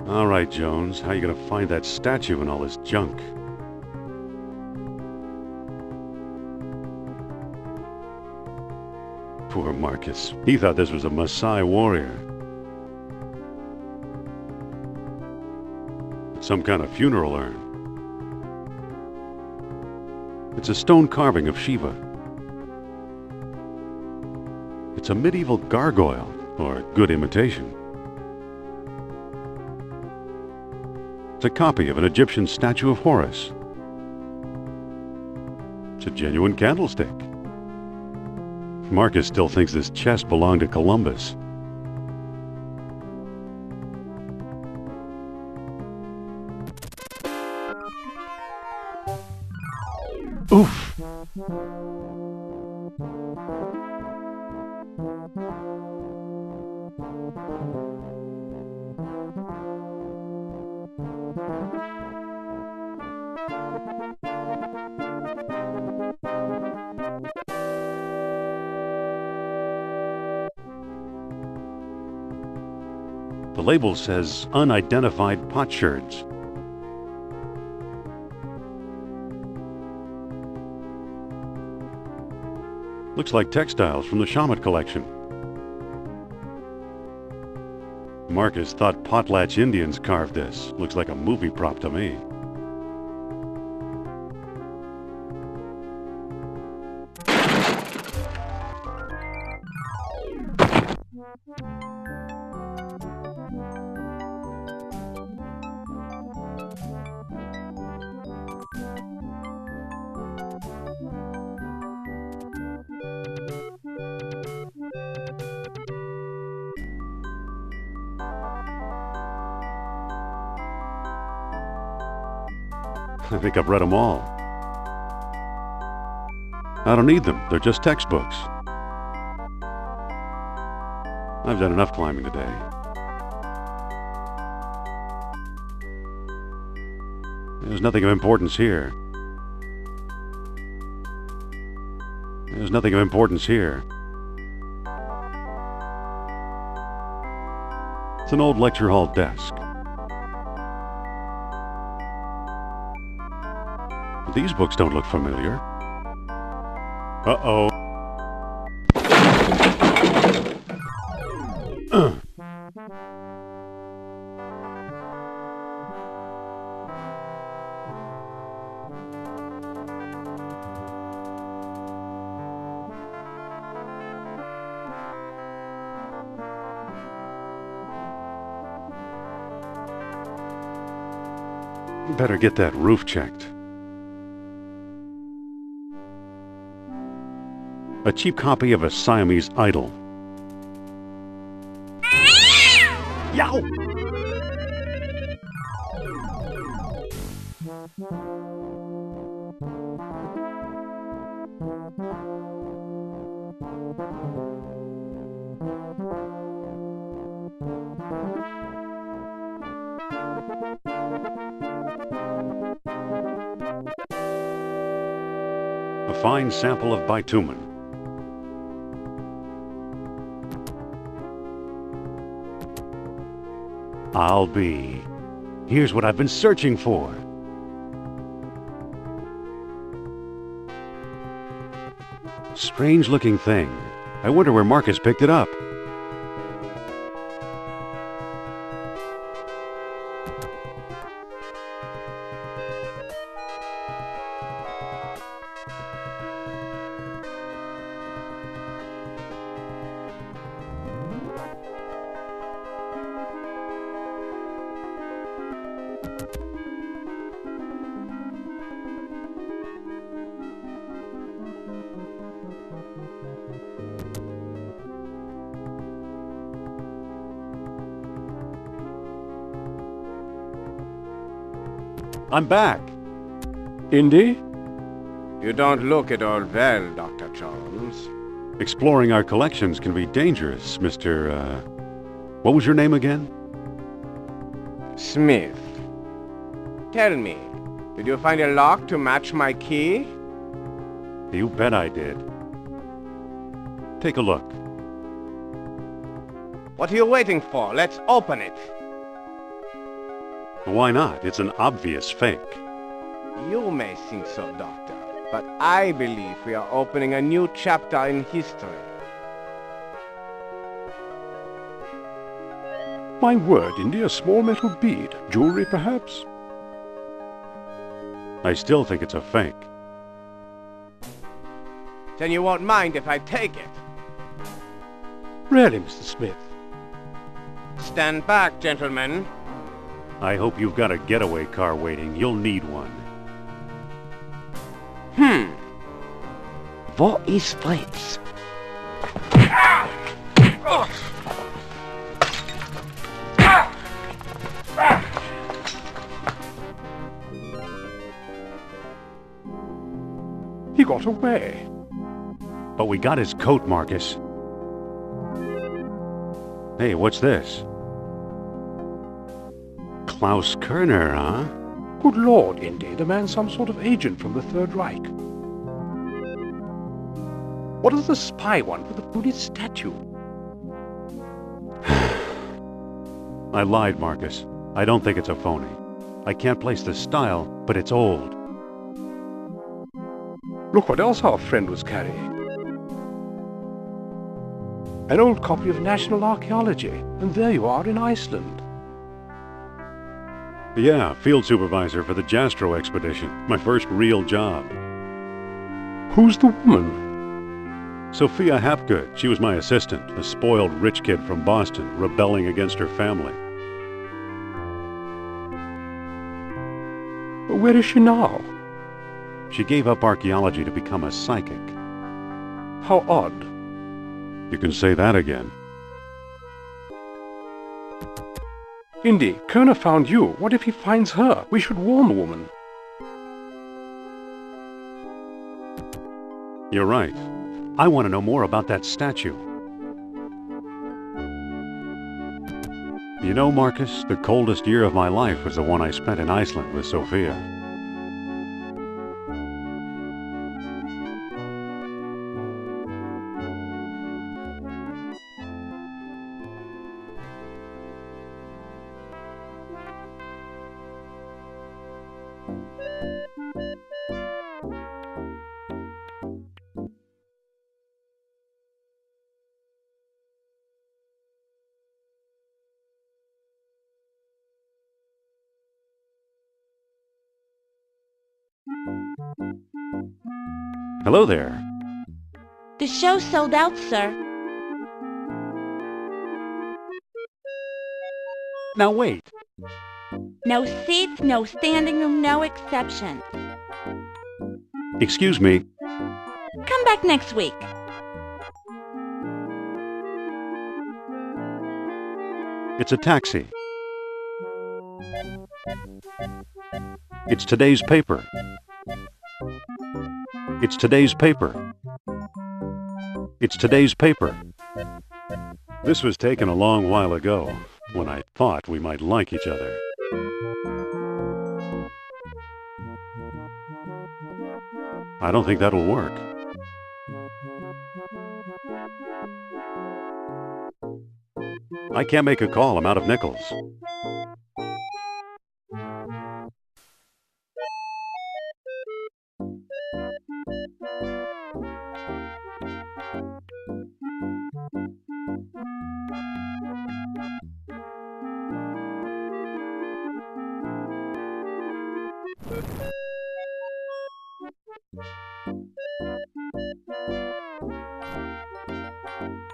All right, Jones, how you gonna find that statue and all this junk? Poor Marcus. He thought this was a Maasai warrior. Some kind of funeral urn. It's a stone carving of Shiva. It's a medieval gargoyle, or a good imitation. It's a copy of an Egyptian statue of Horus. It's a genuine candlestick. Marcus still thinks this chest belonged to Columbus. Oof! The label says unidentified potsherds. Looks like textiles from the Shamet collection. Marcus thought Potlatch Indians carved this. Looks like a movie prop to me. I think I've read them all. I don't need them. They're just textbooks. I've done enough climbing today. There's nothing of importance here. There's nothing of importance here. It's an old lecture hall desk. These books don't look familiar. Uh-oh. Better get that roof checked. A cheap copy of a Siamese idol. Yow! A fine sample of bitumen. I'll be. Here's what I've been searching for. Strange-looking thing. I wonder where Marcus picked it up. I'm back. Indy? You don't look at all well, Dr. Jones. Exploring our collections can be dangerous, Mr. What was your name again? Smith. Tell me, did you find a lock to match my key? You bet I did. Take a look. What are you waiting for? Let's open it. Why not? It's an obvious fake. You may think so, Doctor, but I believe we are opening a new chapter in history. My word, Indy, a small metal bead. Jewelry, perhaps? I still think it's a fake. Then you won't mind if I take it. Really, Mr. Smith? Stand back, gentlemen. I hope you've got a getaway car waiting. You'll need one. Wo ist Fritz? He got away. But we got his coat, Marcus. Hey, what's this? Klaus Kerner, huh? Good Lord, Indy, the man's some sort of agent from the Third Reich. What does the spy want with the Buddhist statue? I lied, Marcus. I don't think it's a phony. I can't place the style, but it's old. Look what else our friend was carrying. An old copy of National Archaeology, and there you are in Iceland. Yeah, field supervisor for the Jastro expedition. My first real job. Who's the woman? Sophia Hapgood. She was my assistant, a spoiled rich kid from Boston, rebelling against her family. Where is she now? She gave up archaeology to become a psychic. How odd. You can say that again. Indy, Kerner found you. What if he finds her? We should warn the woman. You're right. I want to know more about that statue. You know, Marcus, the coldest year of my life was the one I spent in Iceland with Sophia. Hello there. The show's sold out, sir. Now wait. No seats, no standing room, no exceptions. Excuse me. Come back next week. It's a taxi. It's today's paper. It's today's paper. It's today's paper. This was taken a long while ago, when I thought we might like each other. I don't think that'll work. I can't make a call. I'm out of nickels.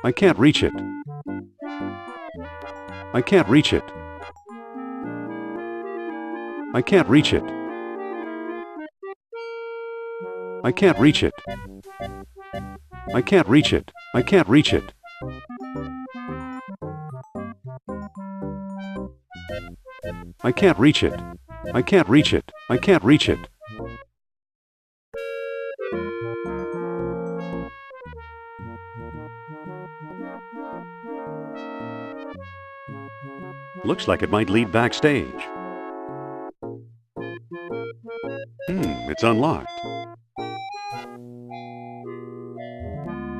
I can't reach it. I can't reach it. I can't reach it. I can't reach it. I can't reach it. I can't reach it. I can't reach it. I can't reach it. I can't reach it. Looks like it might lead backstage. It's unlocked.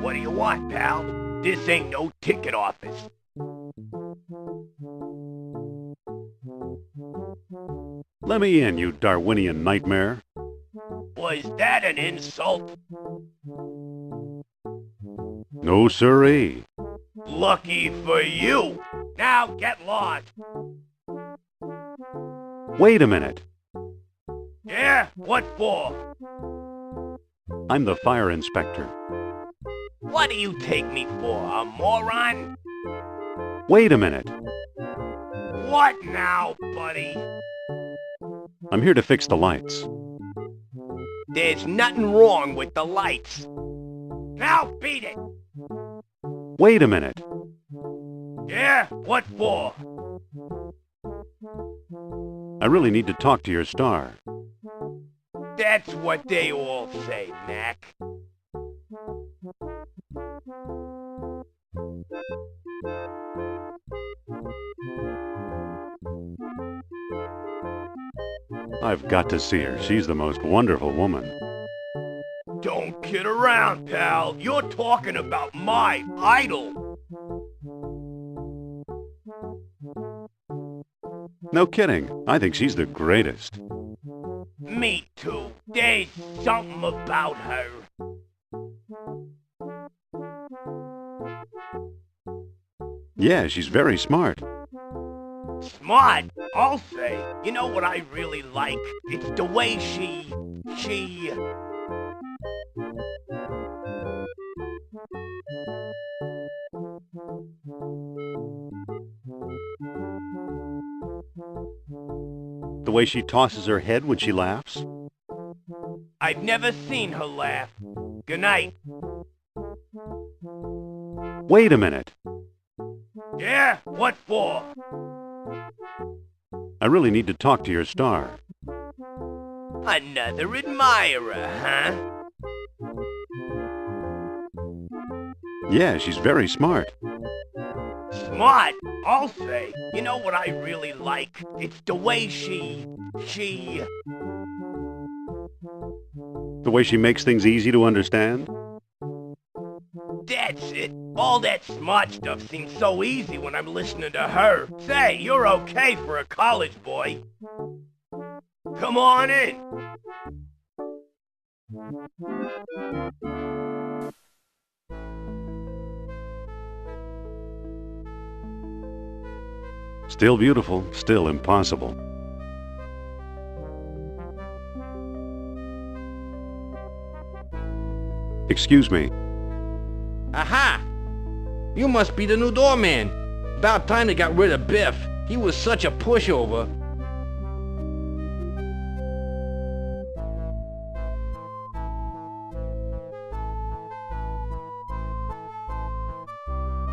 What do you want, pal? This ain't no ticket office. Let me in, you Darwinian nightmare. Was that an insult? No siree. Lucky for you. Now get lost. Wait a minute. Yeah? What for? I'm the fire inspector. What do you take me for, a moron? Wait a minute. What now, buddy? I'm here to fix the lights. There's nothing wrong with the lights. Now beat it! Wait a minute. Yeah? What for? I really need to talk to your star. That's what they all say, Mac. I've got to see her. She's the most wonderful woman. Don't kid around, pal. You're talking about my idol. No kidding. I think she's the greatest. Me too. There's something about her. Yeah, she's very smart. Smart, I'll say. You know what I really like? It's the way she... The way she tosses her head when she laughs. I've never seen her laugh. Good night. Wait a minute. Yeah? What for? I really need to talk to your star. Another admirer, huh? Yeah, she's very smart. Smart, I'll say. You know what I really like? It's the way she... The way she makes things easy to understand. That's it. All that smart stuff seems so easy when I'm listening to her. Say, you're okay for a college boy. Come on in. Still beautiful, still impossible. Excuse me. Aha! You must be the new doorman. About time they got rid of Biff. He was such a pushover.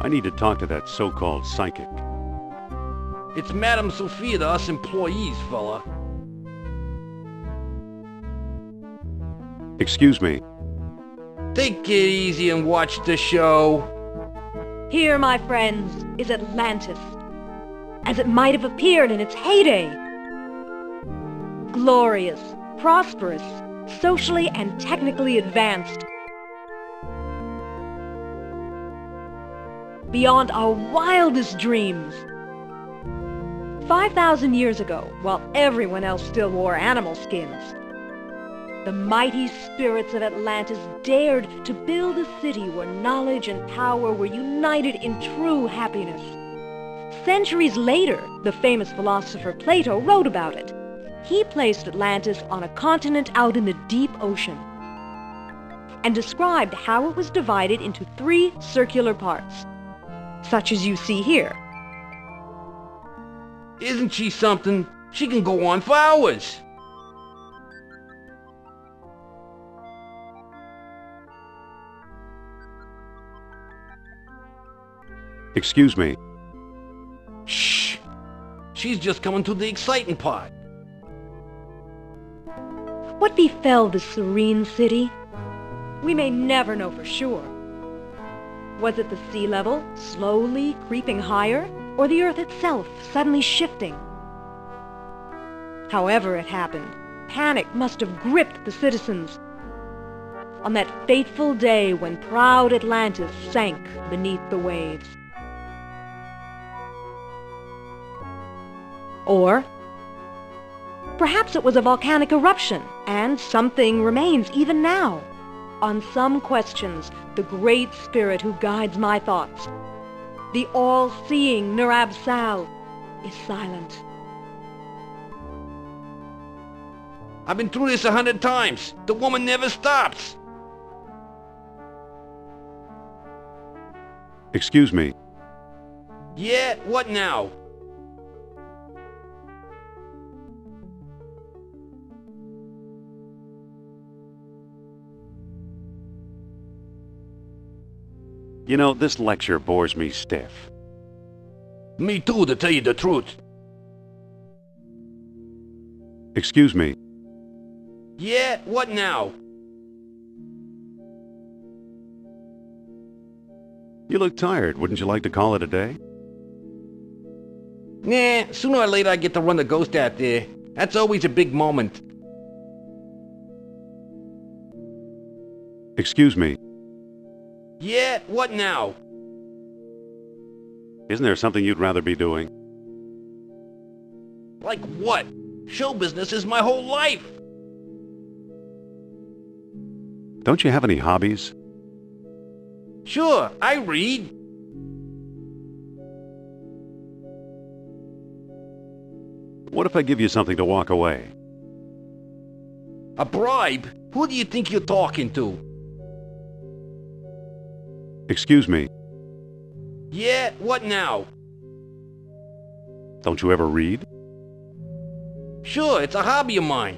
I need to talk to that so-called psychic. It's Madame Sophia to us employees, fella. Excuse me. Take it easy and watch the show. Here, my friends, is Atlantis, as it might have appeared in its heyday. Glorious, prosperous, socially and technically advanced. Beyond our wildest dreams. 5,000 years ago, while everyone else still wore animal skins, the mighty spirits of Atlantis dared to build a city where knowledge and power were united in true happiness. Centuries later, the famous philosopher Plato wrote about it. He placed Atlantis on a continent out in the deep ocean and described how it was divided into 3 circular parts, such as you see here. Isn't she something? She can go on for hours. Excuse me. Shh! She's just coming to the exciting part. What befell this serene city? We may never know for sure. Was it the sea level slowly creeping higher, or the earth itself suddenly shifting? However it happened, panic must have gripped the citizens on that fateful day when proud Atlantis sank beneath the waves. Or perhaps it was a volcanic eruption, and something remains even now. On some questions, the great spirit who guides my thoughts, the all-seeing Nurab Sal, is silent. I've been through this 100 times. The woman never stops. Excuse me. Yeah, what now? You know, this lecture bores me stiff. Me too, to tell you the truth. Excuse me. Yeah, what now? You look tired. Wouldn't you like to call it a day? Nah, sooner or later I get to run the ghost out there. That's always a big moment. Excuse me. Yeah, what now? Isn't there something you'd rather be doing? Like what? Show business is my whole life. Don't you have any hobbies? Sure, I read. What if I give you something to walk away? A bribe? Who do you think you're talking to? Excuse me. Yeah, what now? Don't you ever read? Sure, it's a hobby of mine.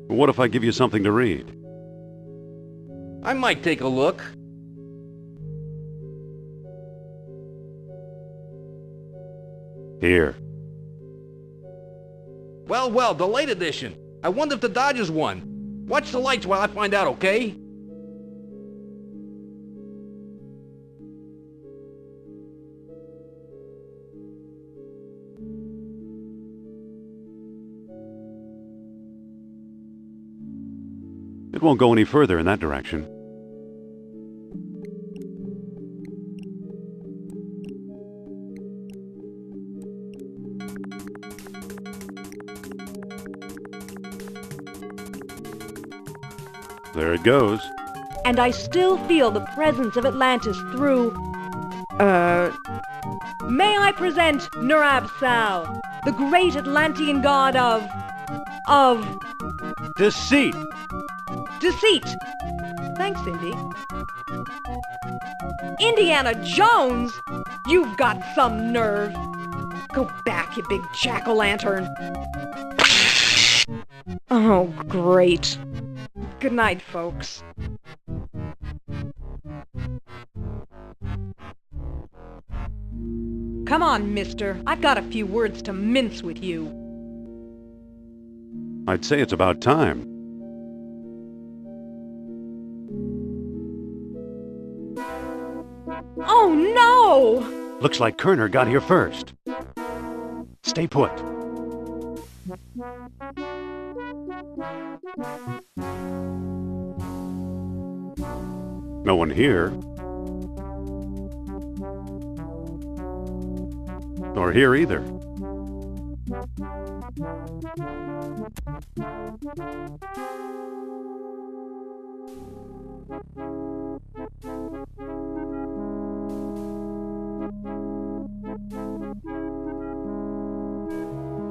What if I give you something to read? I might take a look. Here. Well, the late edition. I wonder if the Dodgers won. Watch the lights while I find out, okay? It won't go any further in that direction. There it goes. And I still feel the presence of Atlantis through... May I present Nurab Sal, the great Atlantean god of Deceit! deceit. Thanks, Indy. Indiana Jones? You've got some nerve. Go back, you big jack-o'-lantern. Oh, great. Good night, folks. Come on, mister. I've got a few words to mince with you. I'd say it's about time. Oh, no! Looks like Kerner got here first. Stay put. No one here. Or here either.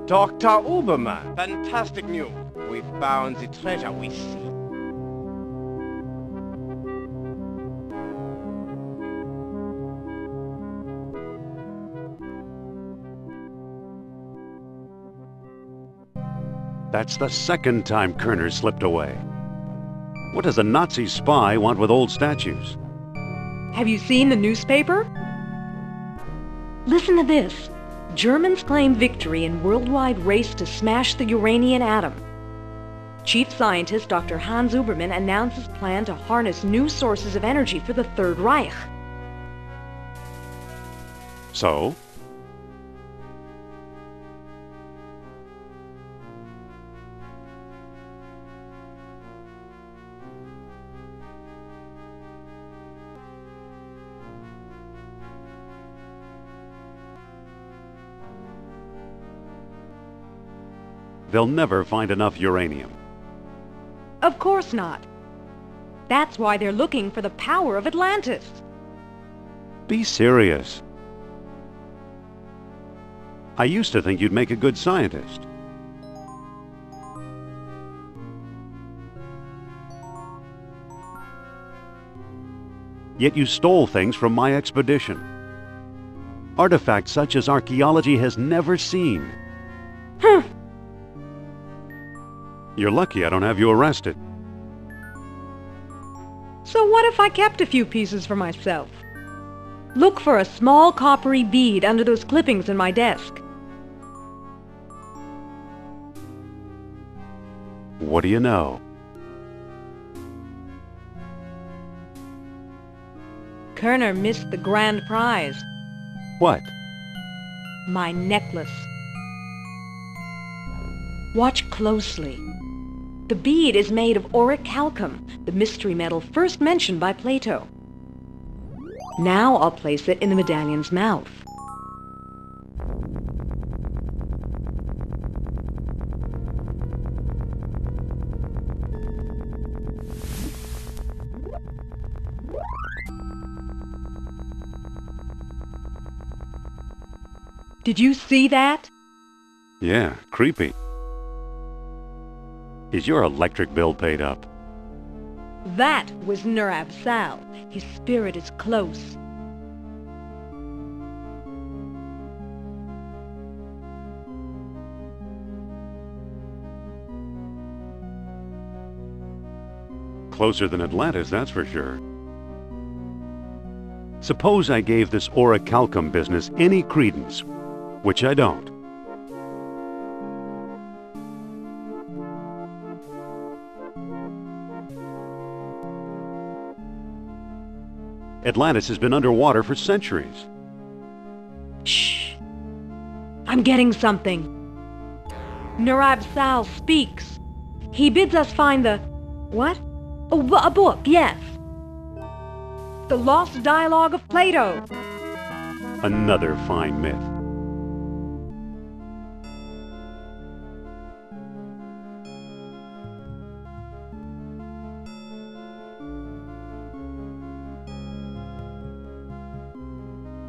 Dr. Uberman, fantastic news. We found the treasure we seek. That's the second time Kerner slipped away. What does a Nazi spy want with old statues? Have you seen the newspaper? Listen to this. Germans claim victory in worldwide race to smash the uranium atom. Chief scientist Dr. Hans Ubermann announces plan to harness new sources of energy for the Third Reich. So? They'll never find enough uranium. Of course not. That's why they're looking for the power of Atlantis. Be serious. I used to think you'd make a good scientist. Yet you stole things from my expedition. Artifacts such as archaeology has never seen. Huh. You're lucky I don't have you arrested. So what if I kept a few pieces for myself? Look for a small coppery bead under those clippings in my desk. What do you know? Kerner missed the grand prize. What? My necklace. Watch closely. The bead is made of orichalcum, the mystery metal first mentioned by Plato. Now I'll place it in the medallion's mouth. Did you see that? Yeah, creepy. Is your electric bill paid up? That was Nurab Sal. His spirit is close. Closer than Atlantis, that's for sure. Suppose I gave this orichalcum business any credence, which I don't. Atlantis has been underwater for centuries. Shh! I'm getting something. Nurab Sal speaks. He bids us find the... what? Oh, a book, yes. The Lost Dialogue of Plato. Another fine myth.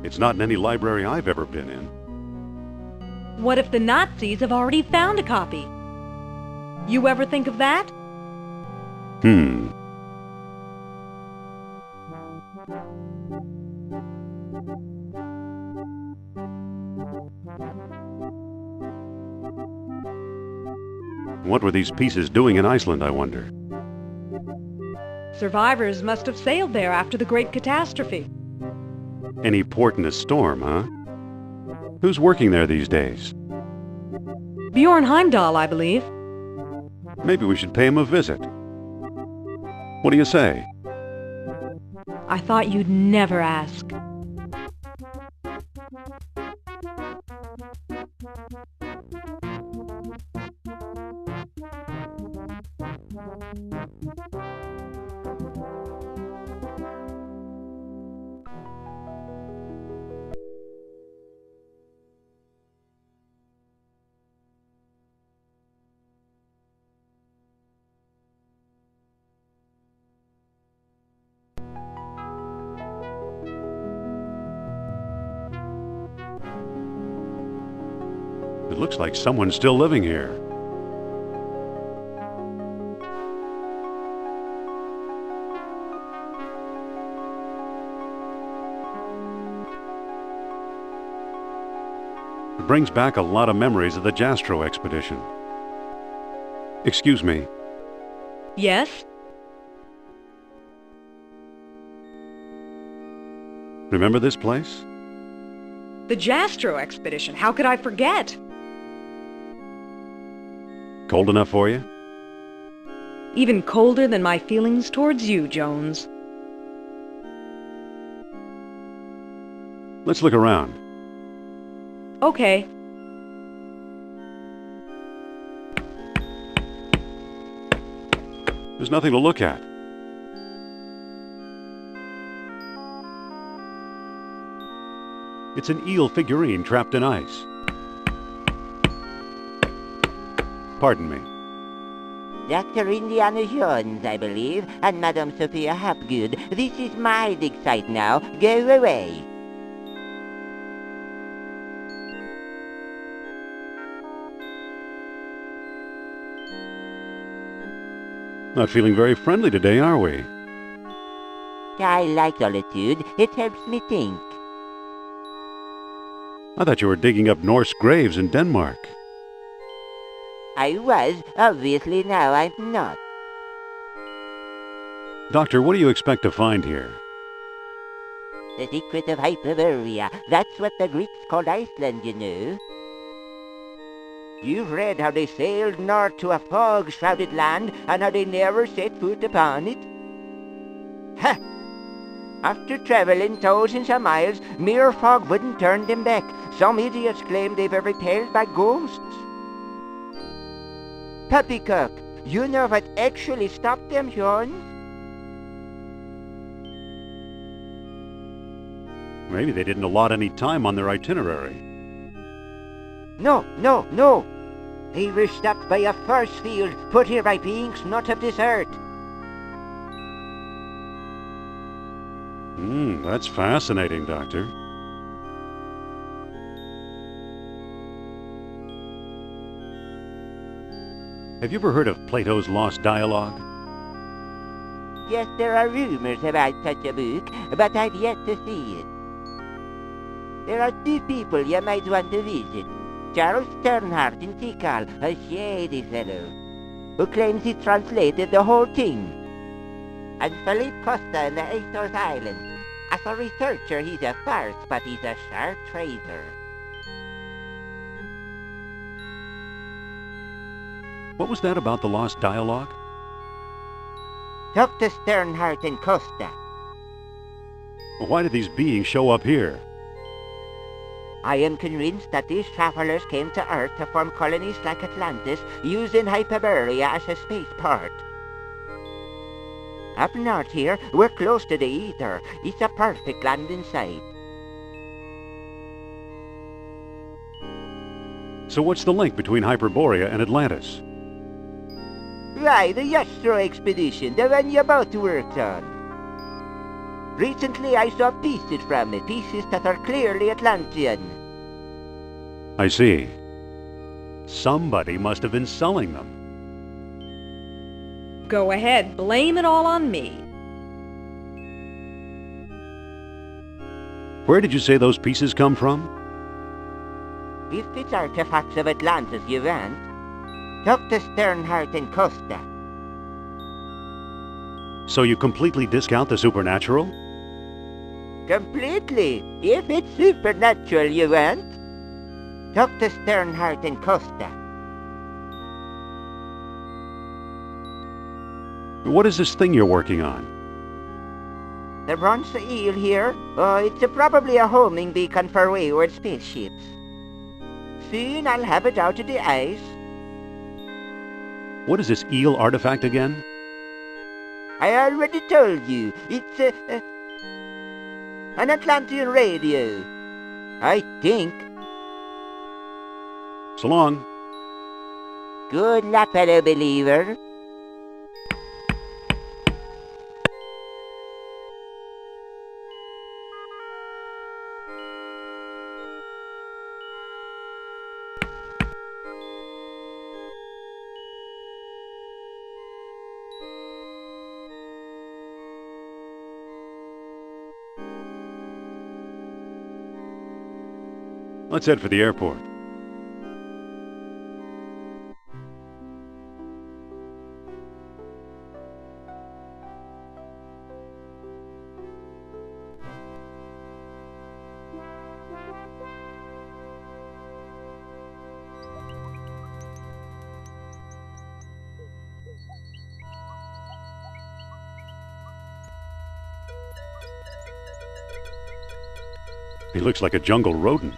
It's not in any library I've ever been in. What if the Nazis have already found a copy? You ever think of that? What were these pieces doing in Iceland, I wonder? Survivors must have sailed there after the Great Catastrophe. Any port in a storm, huh? Who's working there these days? Bjorn Heimdall, I believe. Maybe we should pay him a visit. What do you say? I thought you'd never ask. It looks like someone's still living here. It brings back a lot of memories of the Jastro expedition. Excuse me. Yes? Remember this place? The Jastro expedition, how could I forget? Cold enough for you? Even colder than my feelings towards you, Jones. Let's look around. Okay. There's nothing to look at. It's an eel figurine trapped in ice. Pardon me. Dr. Indiana Jones, I believe, and Madame Sophia Hapgood. This is my dig site now. Go away. Not feeling very friendly today, are we? I like solitude. It helps me think. I thought you were digging up Norse graves in Denmark. I was. Obviously now I'm not. Doctor, what do you expect to find here? The secret of Hyperborea. That's what the Greeks called Iceland, you know. You've read how they sailed north to a fog-shrouded land and how they never set foot upon it? Ha! After traveling thousands of miles, mere fog wouldn't turn them back. Some idiots claim they were repelled by ghosts. Poppycock, you know what actually stopped them, Sean? Maybe they didn't allot any time on their itinerary. No. They were stopped by a force field put here by beings not of this earth. That's fascinating, Doctor. Have you ever heard of Plato's Lost Dialogue? Yes, there are rumors about such a book, but I've yet to see it. There are two people you might want to visit. Charles Sternhardt in Tikal, a shady fellow, who claims he translated the whole thing. And Philippe Costa in the Azores Islands. As a researcher, he's a farce, but he's a sharp trader. What was that about the Lost Dialogue? Talk to Sternhardt and Costa. Why did these beings show up here? I am convinced that these travelers came to Earth to form colonies like Atlantis, using Hyperborea as a spaceport. Up north here, we're close to the ether. It's a perfect landing site. So what's the link between Hyperborea and Atlantis? Why, the Yastro expedition, the one you both worked on. Recently I saw pieces from it, pieces that are clearly Atlantean. I see. Somebody must have been selling them. Go ahead, blame it all on me. Where did you say those pieces come from? If it's artifacts of Atlantis you want, talk to Sternhardt and Costa. So you completely discount the supernatural? Completely. If it's supernatural you want, talk to Sternhardt and Costa. What is this thing you're working on? The bronze eel here, it's probably a homing beacon for wayward spaceships. Soon I'll have it out of the ice. What is this eel artifact again? I already told you, it's an Atlantean radio. I think. So long. Good luck, fellow believer. Let's head for the airport. He looks like a jungle rodent.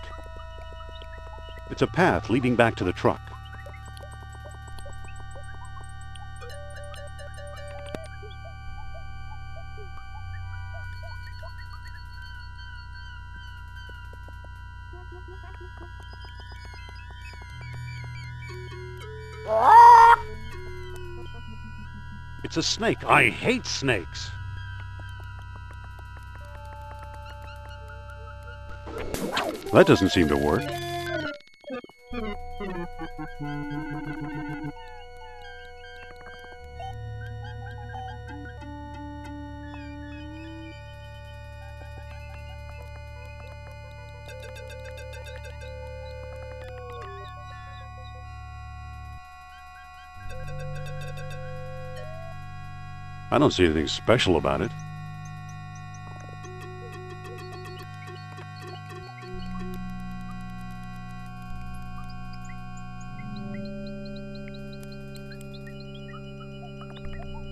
It's a path leading back to the truck. It's a snake. I hate snakes. That doesn't seem to work. I don't see anything special about it.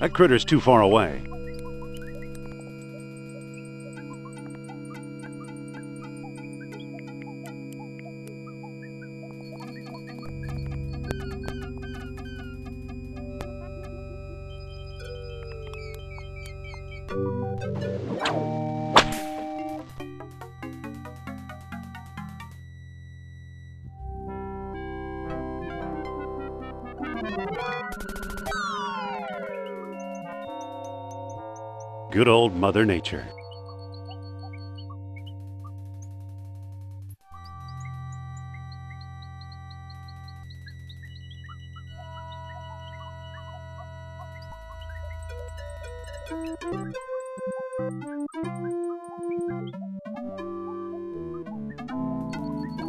That critter's too far away. Good old Mother Nature.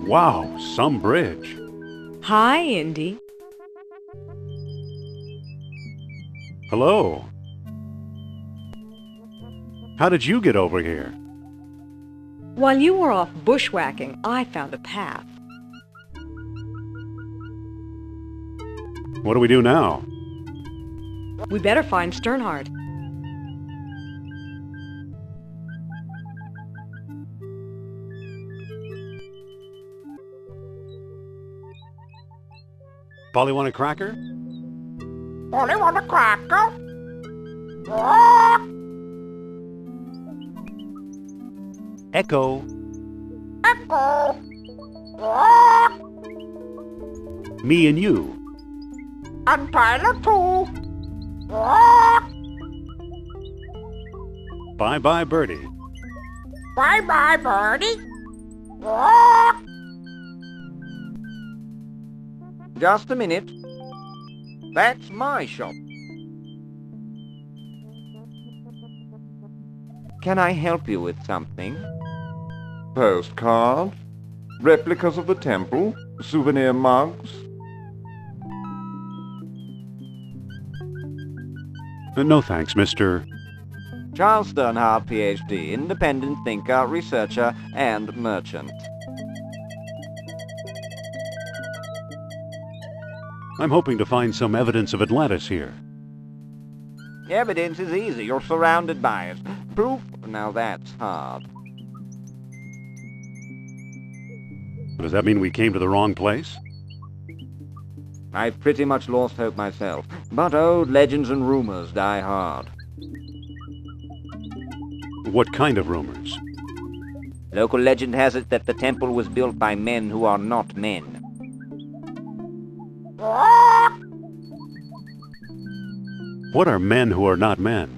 Wow, some bridge. Hi, Indy. Hello. How did you get over here? While you were off bushwhacking, I found a path. What do we do now? We better find Sternhardt. Polly want a cracker? Only want a cracker? Echo. Echo. Me and you. And Tyler too. Bye-bye, Birdie. Bye-bye, Birdie. Just a minute. That's my shop. Can I help you with something? Postcards, replicas of the temple, souvenir mugs. No thanks, Mr. Charles Sternhardt, Ph.D., independent thinker, researcher, and merchant. I'm hoping to find some evidence of Atlantis here. Evidence is easy. You're surrounded by it. Proof? Now that's hard. Does that mean we came to the wrong place? I've pretty much lost hope myself, but old legends and rumors die hard. What kind of rumors? Local legend has it that the temple was built by men who are not men. What are men who are not men?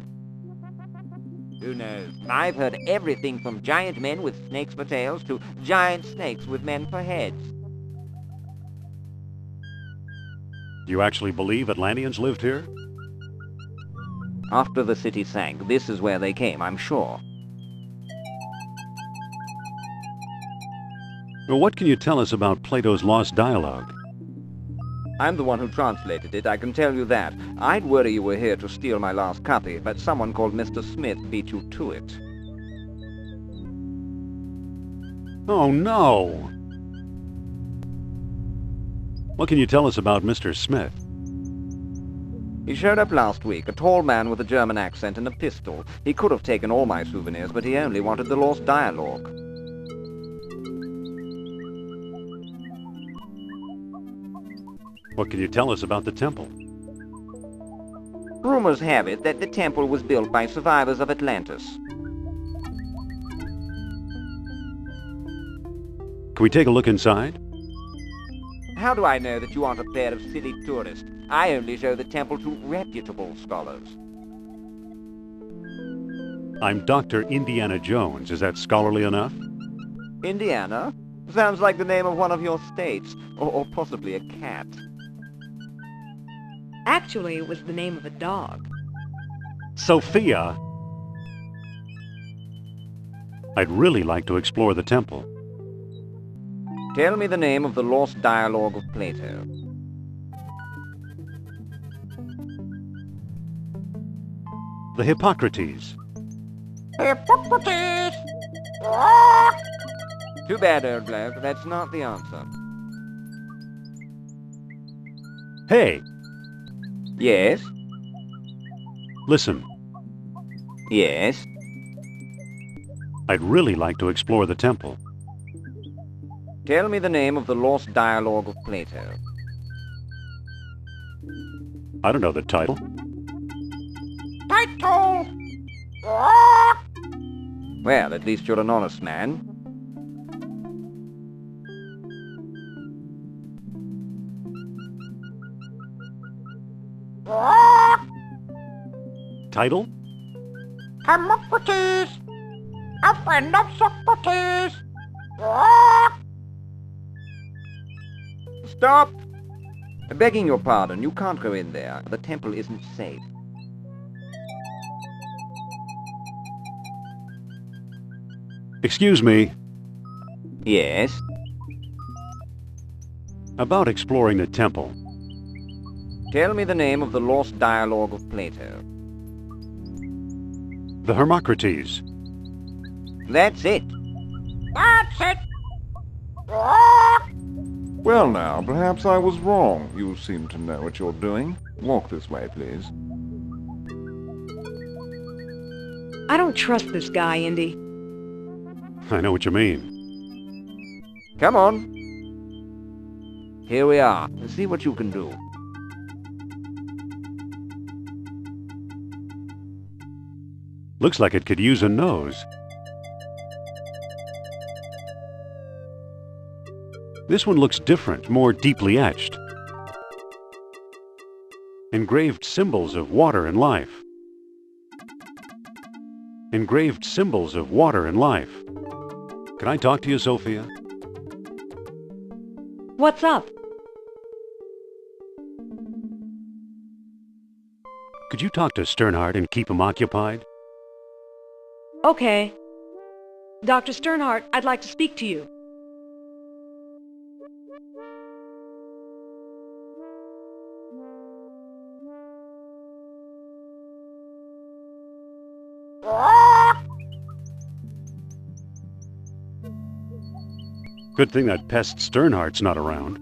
Who knows? I've heard everything from giant men with snakes for tails to giant snakes with men for heads. Do you actually believe Atlanteans lived here? After the city sank, this is where they came, I'm sure. Well, what can you tell us about Plato's lost dialogue? I'm the one who translated it, I can tell you that. I'd worry you were here to steal my last copy, but someone called Mr. Smith beat you to it. Oh, no! What can you tell us about Mr. Smith? He showed up last week, a tall man with a German accent and a pistol. He could have taken all my souvenirs, but he only wanted the lost dialogue. What can you tell us about the temple? Rumors have it that the temple was built by survivors of Atlantis. Can we take a look inside? How do I know that you aren't a pair of silly tourists? I only show the temple to reputable scholars. I'm Dr. Indiana Jones. Is that scholarly enough? Indiana? Sounds like the name of one of your states, or possibly a cat. Actually, it was the name of a dog. Sophia! I'd really like to explore the temple. Tell me the name of the lost dialogue of Plato. The Hippocrates. Hippocrates! Too bad, old bloke. That's not the answer. Hey! Yes? Listen, Yes? I'd really like to explore the temple. Tell me the name of the lost dialogue of Plato. I don't know the title. Title! Well, at least you're an honest man. Title? Hippocrates! A friend of Socrates! Stop! Begging your pardon, you can't go in there. The temple isn't safe. Excuse me. Yes? About exploring the temple. Tell me the name of the lost dialogue of Plato. The Hermocrates. That's it. That's it! Well now, perhaps I was wrong. You seem to know what you're doing. Walk this way, please. I don't trust this guy, Indy. I know what you mean. Come on. Here we are. See what you can do. Looks like it could use a nose. This one looks different, more deeply etched. Engraved symbols of water and life. Engraved symbols of water and life. Can I talk to you, Sophia? What's up? Could you talk to Sternhardt and keep him occupied? Okay. Dr. Sternhardt, I'd like to speak to you. Good thing that pest Sternhardt's not around.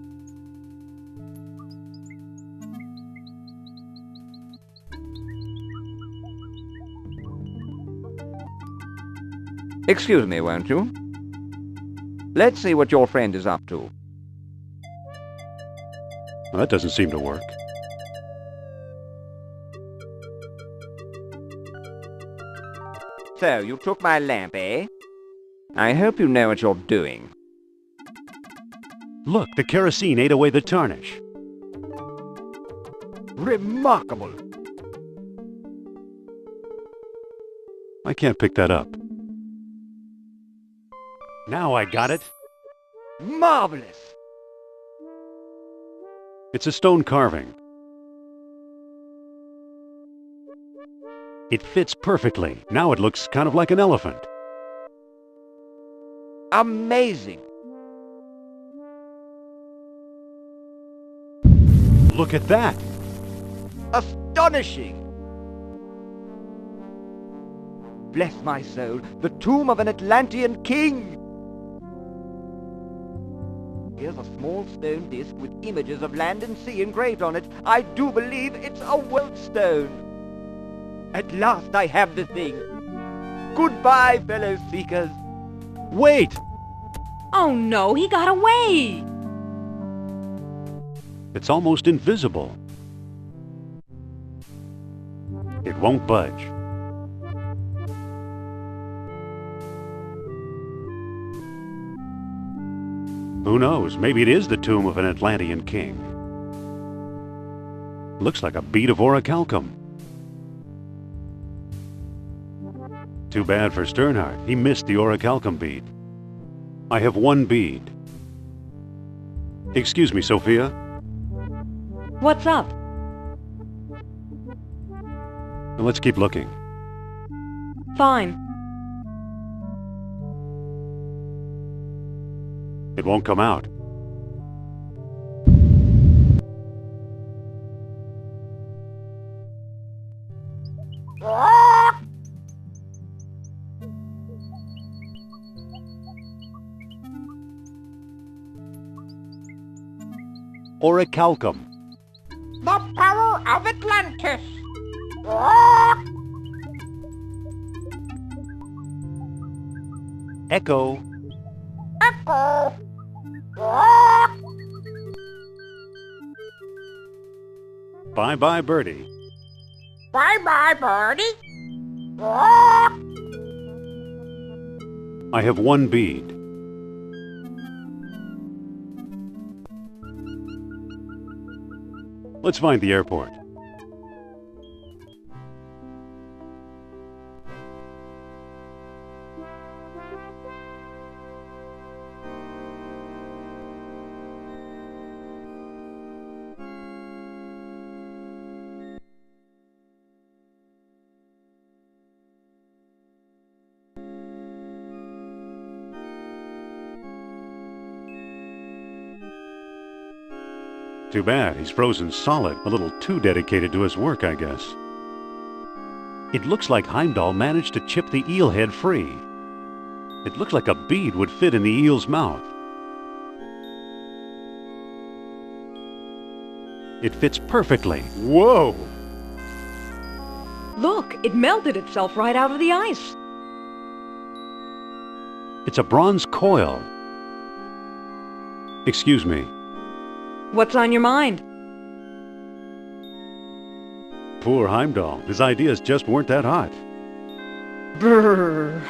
Excuse me, won't you? Let's see what your friend is up to. Well, that doesn't seem to work. So, you took my lamp, eh? I hope you know what you're doing. Look, the kerosene ate away the tarnish. Remarkable. I can't pick that up. Now I got it. Marvelous. It's a stone carving. It fits perfectly. Now it looks kind of like an elephant. Amazing. Look at that! Astonishing. Bless my soul, the tomb of an Atlantean king. Here's a small stone disc with images of land and sea engraved on it. I do believe it's a Welt stone. At last I have the thing. Goodbye, fellow seekers. Wait! Oh no, he got away! It's almost invisible. It won't budge. Who knows? Maybe it is the tomb of an Atlantean king. Looks like a bead of orichalcum. Too bad for Sternhardt. He missed the orichalcum bead. I have one bead. Excuse me, Sophia. What's up? Let's keep looking. Fine. It won't come out. Orichalcum. The power of Atlantis. Echo. Echo. Bye-bye, Birdie. Bye-bye, birdie. I have one bead. Let's find the airport. Too bad, he's frozen solid, a little too dedicated to his work, I guess. It looks like Heimdall managed to chip the eel head free. It looks like a bead would fit in the eel's mouth. It fits perfectly. Whoa! Look, it melted itself right out of the ice. It's a bronze coil. Excuse me. What's on your mind? Poor Heimdall. His ideas just weren't that hot. Brrr.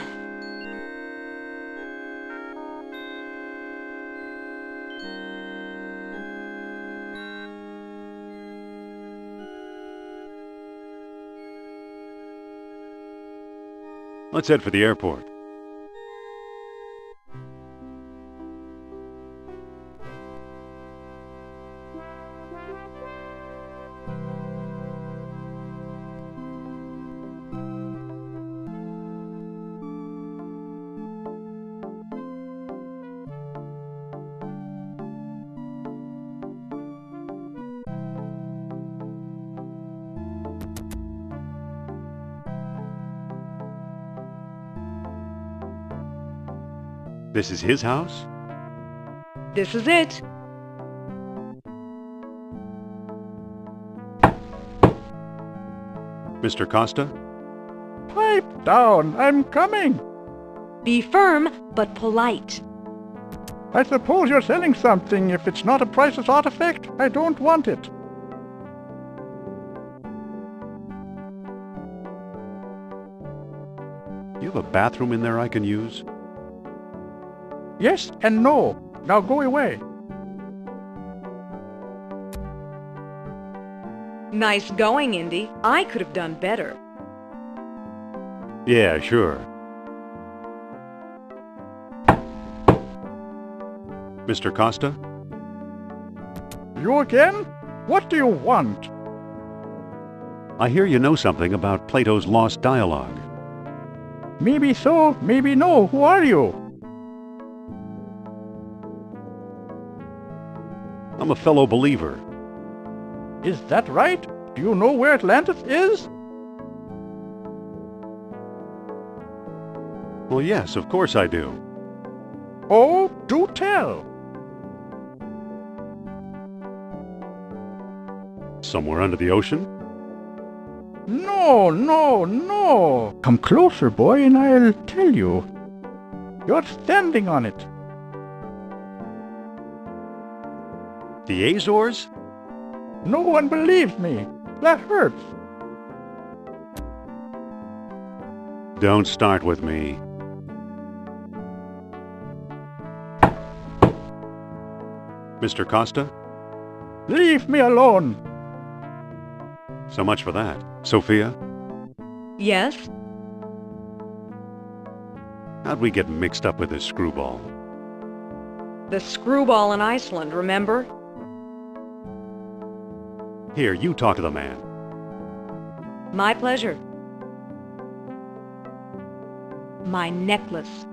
Let's head for the airport. This is his house? This is it. Mr. Costa? Pipe down, I'm coming. Be firm, but polite. I suppose you're selling something. If it's not a priceless artifact, I don't want it. You have a bathroom in there I can use? Yes and no. Now go away. Nice going, Indy. I could have done better. Yeah, sure. Mr. Costa? You again? What do you want? I hear you know something about Plato's lost dialogue. Maybe so, maybe no. Who are you? I'm a fellow believer. Is that right? Do you know where Atlantis is? Well, yes, of course I do. Oh, do tell. Somewhere under the ocean? No, no, no. Come closer, boy, and I'll tell you. You're standing on it. The Azores? No one believes me. That hurts. Don't start with me. Mr. Costa? Leave me alone. So much for that. Sophia? Yes? How'd we get mixed up with this screwball? The screwball in Iceland, remember? Here, you talk to the man. My pleasure. My necklace.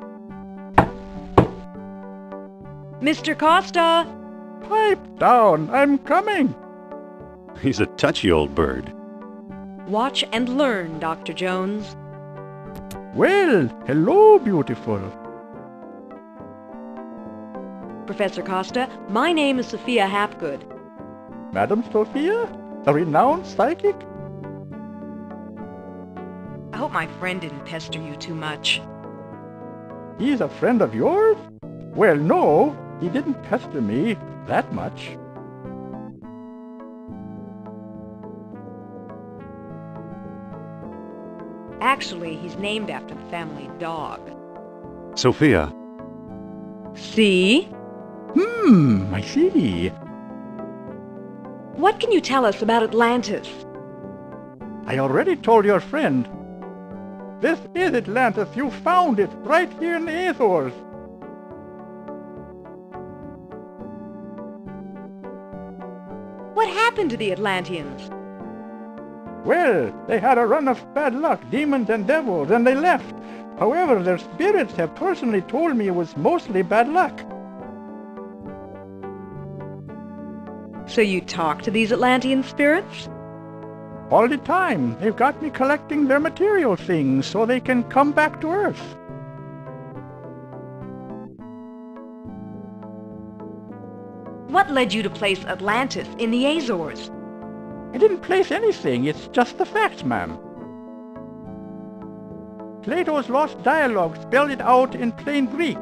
Mr. Costa! Pipe down. I'm coming. He's a touchy old bird. Watch and learn, Dr. Jones. Well, hello, beautiful. Professor Costa, my name is Sophia Hapgood. Madam Sophia? A renowned psychic? I hope my friend didn't pester you too much. He's a friend of yours? Well, no, he didn't pester me that much. Actually, he's named after the family dog. Sophia, See? I see. What can you tell us about Atlantis? I already told your friend. This is Atlantis. You found it right here in the Azores. What happened to the Atlanteans? Well, they had a run of bad luck, demons and devils, and they left. However, their spirits have personally told me it was mostly bad luck. So you talk to these Atlantean spirits? All the time. They've got me collecting their material things so they can come back to Earth. What led you to place Atlantis in the Azores? I didn't place anything. It's just the facts, ma'am. Plato's Lost Dialogue spelled it out in plain Greek.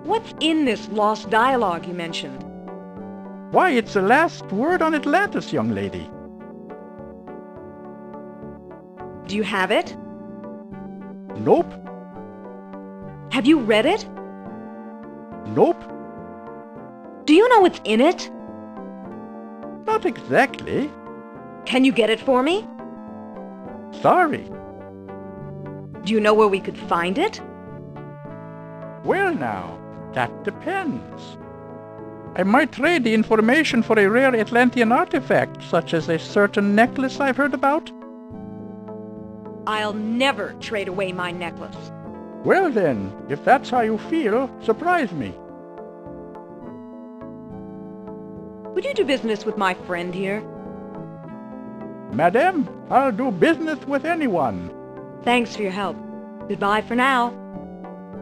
What's in this lost dialogue you mentioned? Why, it's the last word on Atlantis, young lady. Do you have it? Nope. Have you read it? Nope. Do you know what's in it? Not exactly. Can you get it for me? Sorry. Do you know where we could find it? Well now, that depends. I might trade the information for a rare Atlantean artifact, such as a certain necklace I've heard about. I'll never trade away my necklace. Well then, if that's how you feel, surprise me. Would you do business with my friend here? Madam, I'll do business with anyone. Thanks for your help. Goodbye for now.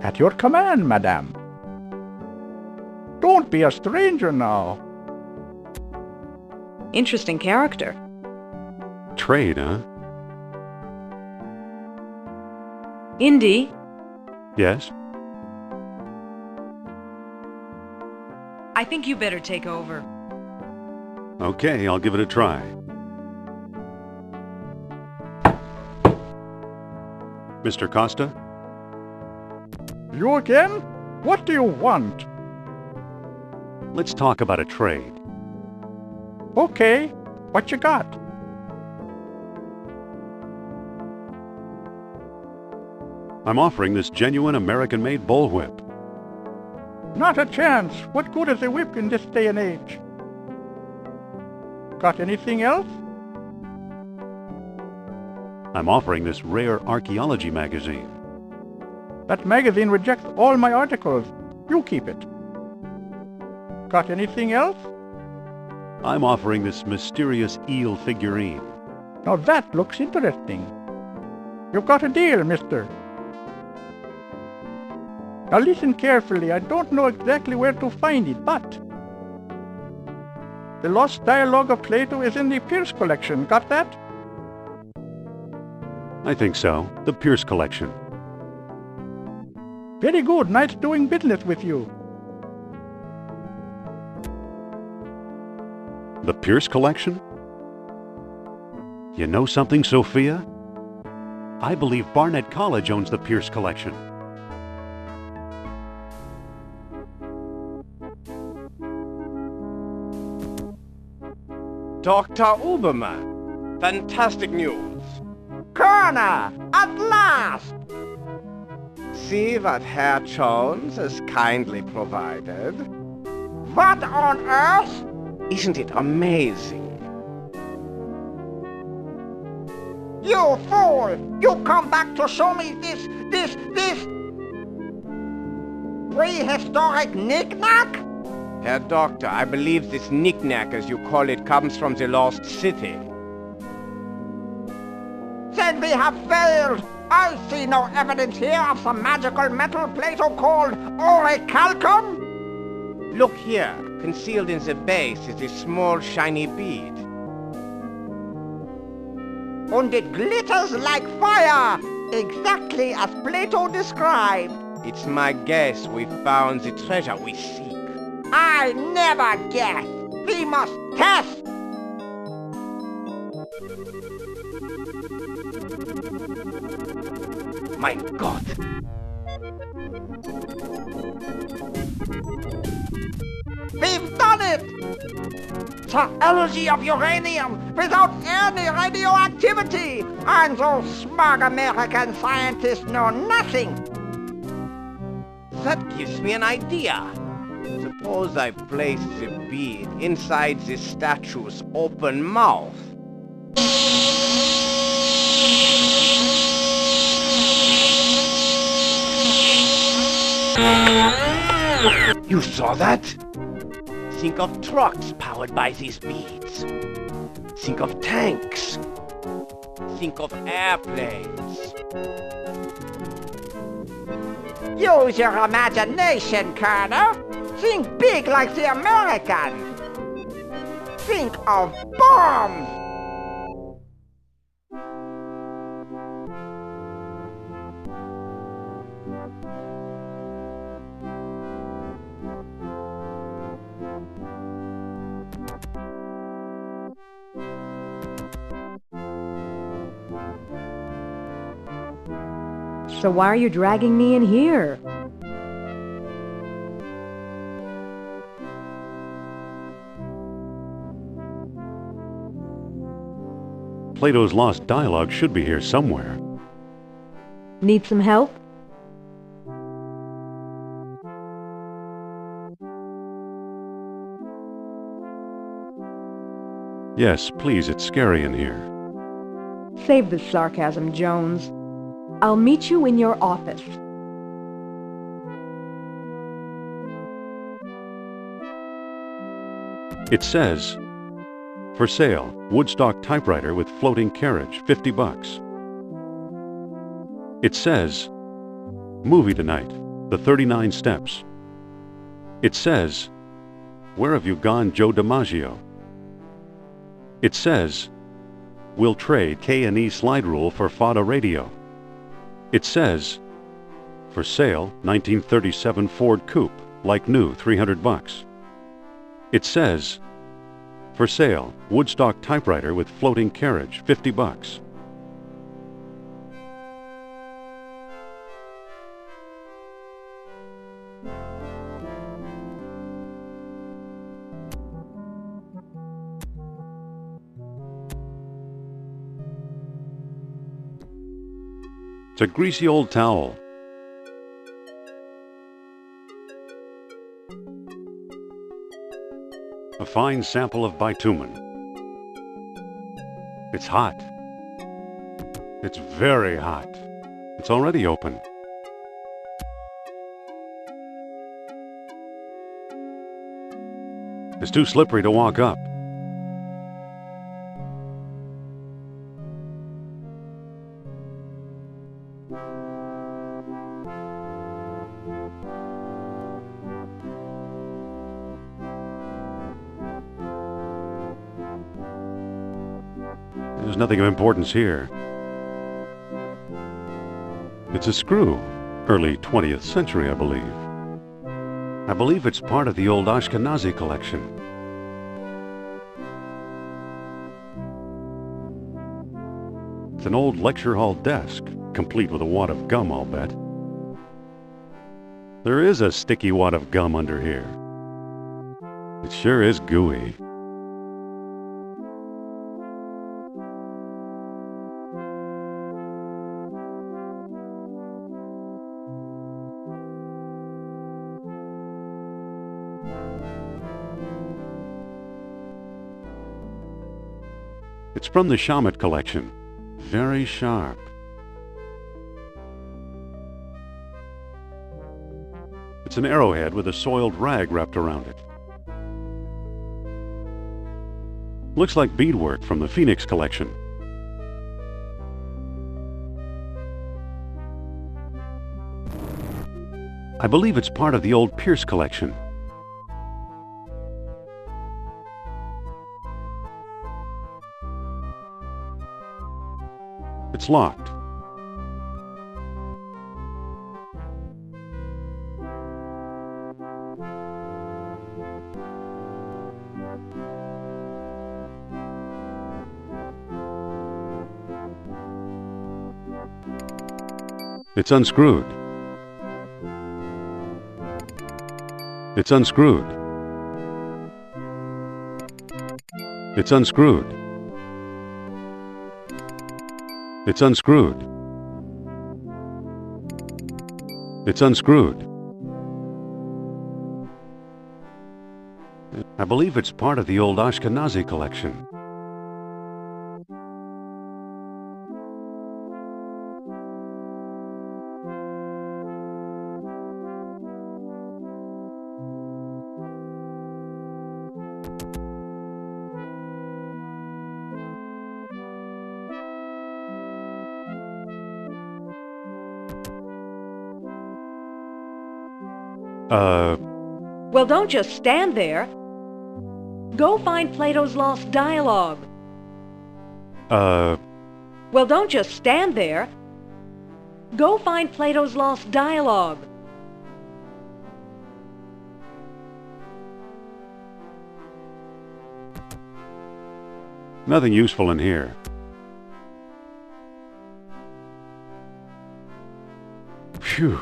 At your command, madam. Don't be a stranger now. Interesting character. trade, huh? Indy? Yes? I think you better take over. Okay, I'll give it a try. Mr. Costa? You again? What do you want? Let's talk about a trade. Okay, what you got? I'm offering this genuine American-made bullwhip. Not a chance. What good is a whip in this day and age? Got anything else? I'm offering this rare archaeology magazine. That magazine rejects all my articles. You keep it. Got anything else? I'm offering this mysterious eel figurine. Now that looks interesting. You've got a deal, mister. Now listen carefully. I don't know exactly where to find it, but the Lost Dialogue of Plato is in the Pierce collection. Got that? I think so. The Pierce collection. Very good. Nice doing business with you. The Pierce collection? You know something, Sophia? I believe Barnett College owns the Pierce collection. Dr. Uberman, fantastic news. Colonel, at last! See what Herr Jones has kindly provided. What on earth? Isn't it amazing? You fool! You come back to show me this prehistoric knick-knack? Herr Doctor, I believe this knick-knack, as you call it, comes from the lost city. Then we have failed! I see no evidence here of some magical metal Plato called orichalcum! Look here, concealed in the base is a small shiny bead. And it glitters like fire, exactly as Plato described. It's my guess we found the treasure we seek. I never guess. We must test. My God! We've done it! The energy of uranium without any radioactivity! And those smug American scientists know nothing! That gives me an idea. Suppose I place the bead inside the statue's open mouth. You saw that? Think of trucks powered by these beads. Think of tanks. Think of airplanes. Use your imagination, Colonel. Think big like the Americans. Think of bombs. So why are you dragging me in here? Plato's Lost Dialogue should be here somewhere. Need some help? Yes, please, it's scary in here. Save the sarcasm, Jones. I'll meet you in your office. It says, for sale, Woodstock typewriter with floating carriage, $50. It says, movie tonight, The 39 Steps. It says, where have you gone, Joe DiMaggio? It says, we'll trade K&E slide rule for FADA radio. It says, for sale, 1937 Ford Coupe, like new, $300. It says, for sale, Woodstock typewriter with floating carriage, $50. It's a greasy old towel. A fine sample of bitumen. It's hot. It's very hot. It's already open. It's too slippery to walk up. There's nothing of importance here. It's a screw. Early 20th century, I believe. I believe it's part of the old Ashkenazi collection. It's an old lecture hall desk, complete with a wad of gum, I'll bet. There is a sticky wad of gum under here. It sure is gooey. It's from the Shamet collection. Very sharp. It's an arrowhead with a soiled rag wrapped around it. Looks like beadwork from the Phoenix collection. I believe it's part of the old Pierce collection. It's locked. It's unscrewed. It's unscrewed. It's unscrewed. It's unscrewed. It's unscrewed. I believe it's part of the old Ashkenazi collection. Well, don't just stand there. Go find Plato's lost dialogue. Well, don't just stand there. Go find Plato's lost dialogue. Nothing useful in here. Phew.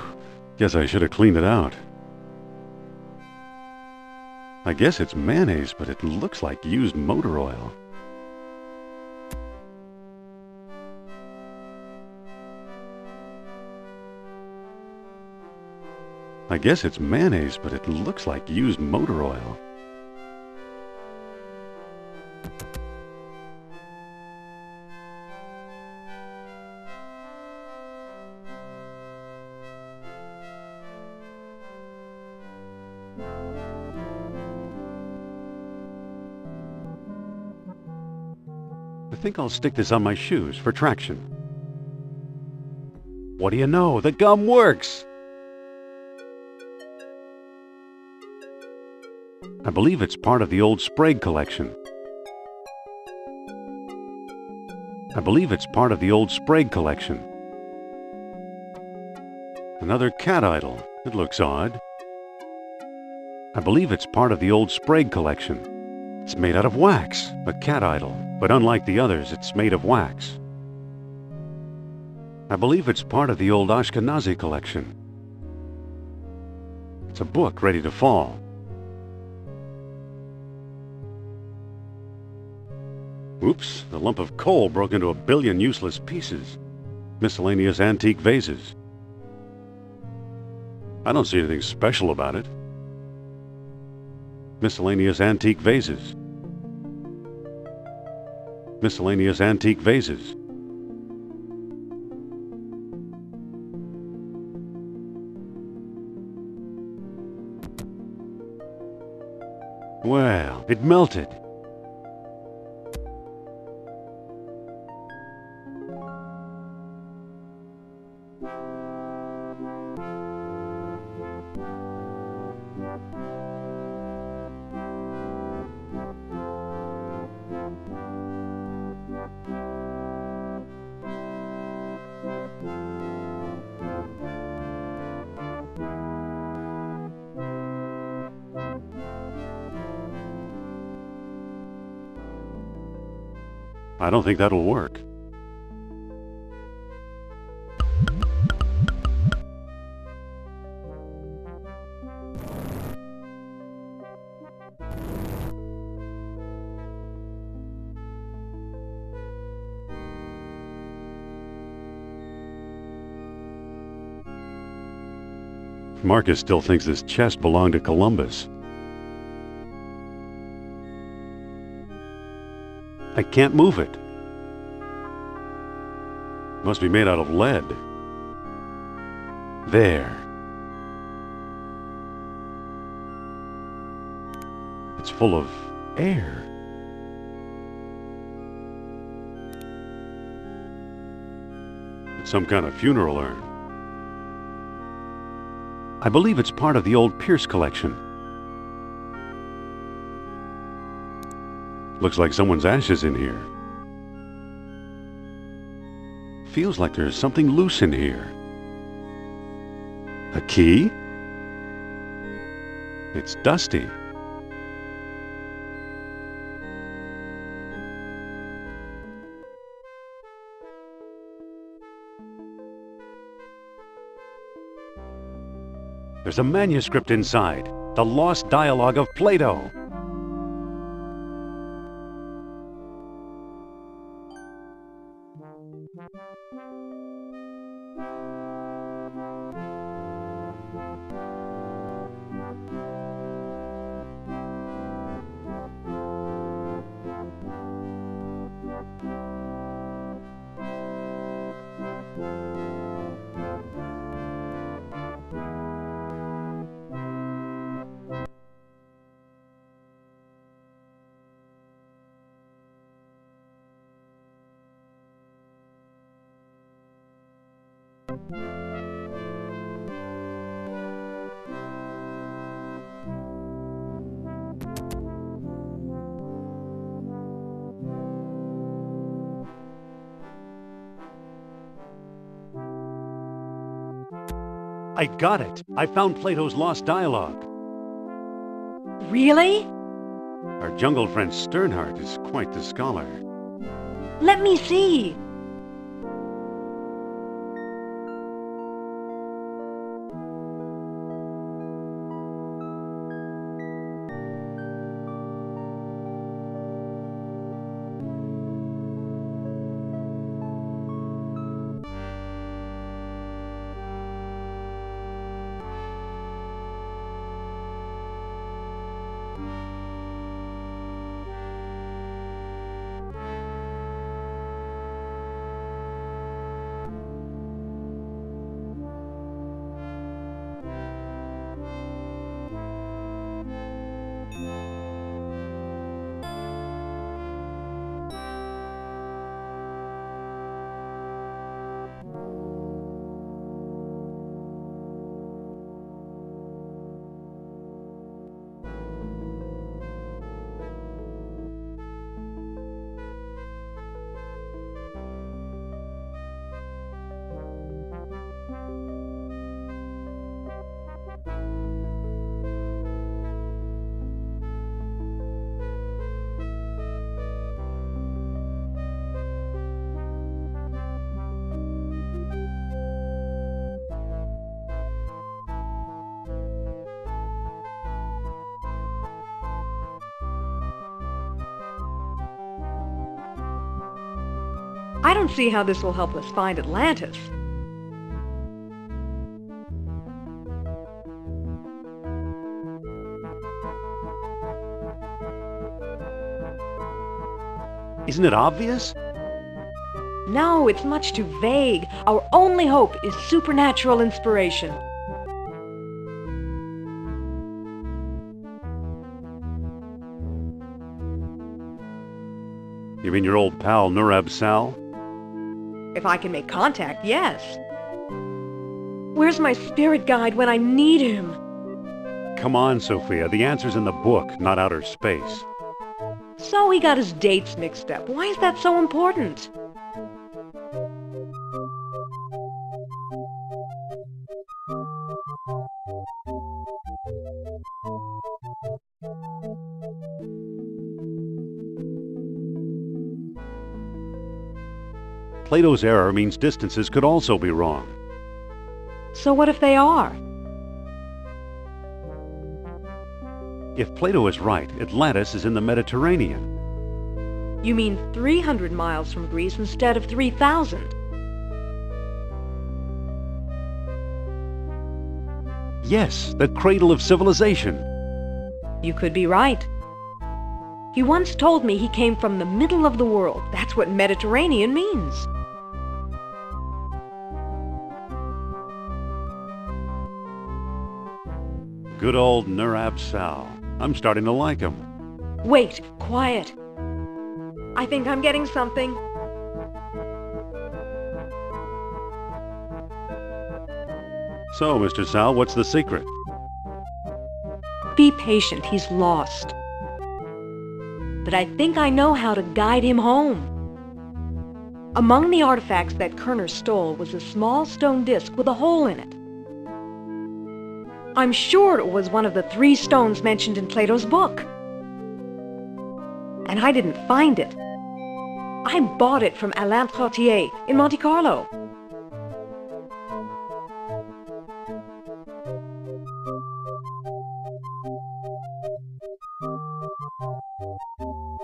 Guess I should have cleaned it out. I guess it's mayonnaise, but it looks like used motor oil. I guess it's mayonnaise, but it looks like used motor oil. I think I'll stick this on my shoes for traction. What do you know? The gum works! I believe it's part of the old Sprague collection. I believe it's part of the old Sprague collection. Another cat idol. It looks odd. I believe it's part of the old Sprague collection. It's made out of wax, a cat idol, but unlike the others, it's made of wax. I believe it's part of the old Ashkenazi collection. It's a book ready to fall. Oops, the lump of coal broke into 1 billion useless pieces. Miscellaneous antique vases. I don't see anything special about it. Miscellaneous antique vases. Miscellaneous antique vases. Well, it melted. I don't think that'll work. Marcus still thinks this chest belonged to Columbus. I can't move it. Must be made out of lead. There. It's full of air. It's some kind of funeral urn. I believe it's part of the old Pierce collection. Looks like someone's ashes in here. Feels like there's something loose in here. A key? It's dusty. There's a manuscript inside. The lost dialogue of Plato. I got it! I found Plato's lost dialogue. Really? Our jungle friend Sternhardt is quite the scholar. Let me see. I don't see how this will help us find Atlantis. Isn't it obvious? No, it's much too vague. Our only hope is supernatural inspiration. You mean your old pal Nurab Sal? If I can make contact, yes. Where's my spirit guide when I need him? Come on, Sophia. The answer's in the book, not outer space. So he got his dates mixed up. Why is that so important? Plato's error means distances could also be wrong. So what if they are? If Plato is right, Atlantis is in the Mediterranean. You mean 300 miles from Greece instead of 3,000? Yes, the cradle of civilization. You could be right. He once told me he came from the middle of the world. That's what Mediterranean means. Good old Nurab Sal. I'm starting to like him. Wait, quiet. I think I'm getting something. So, Mr. Sal, what's the secret? Be patient, he's lost. But I think I know how to guide him home. Among the artifacts that Kerner stole was a small stone disc with a hole in it. I'm sure it was one of the 3 stones mentioned in Plato's book. And I didn't find it. I bought it from Alain Trottier in Monte Carlo.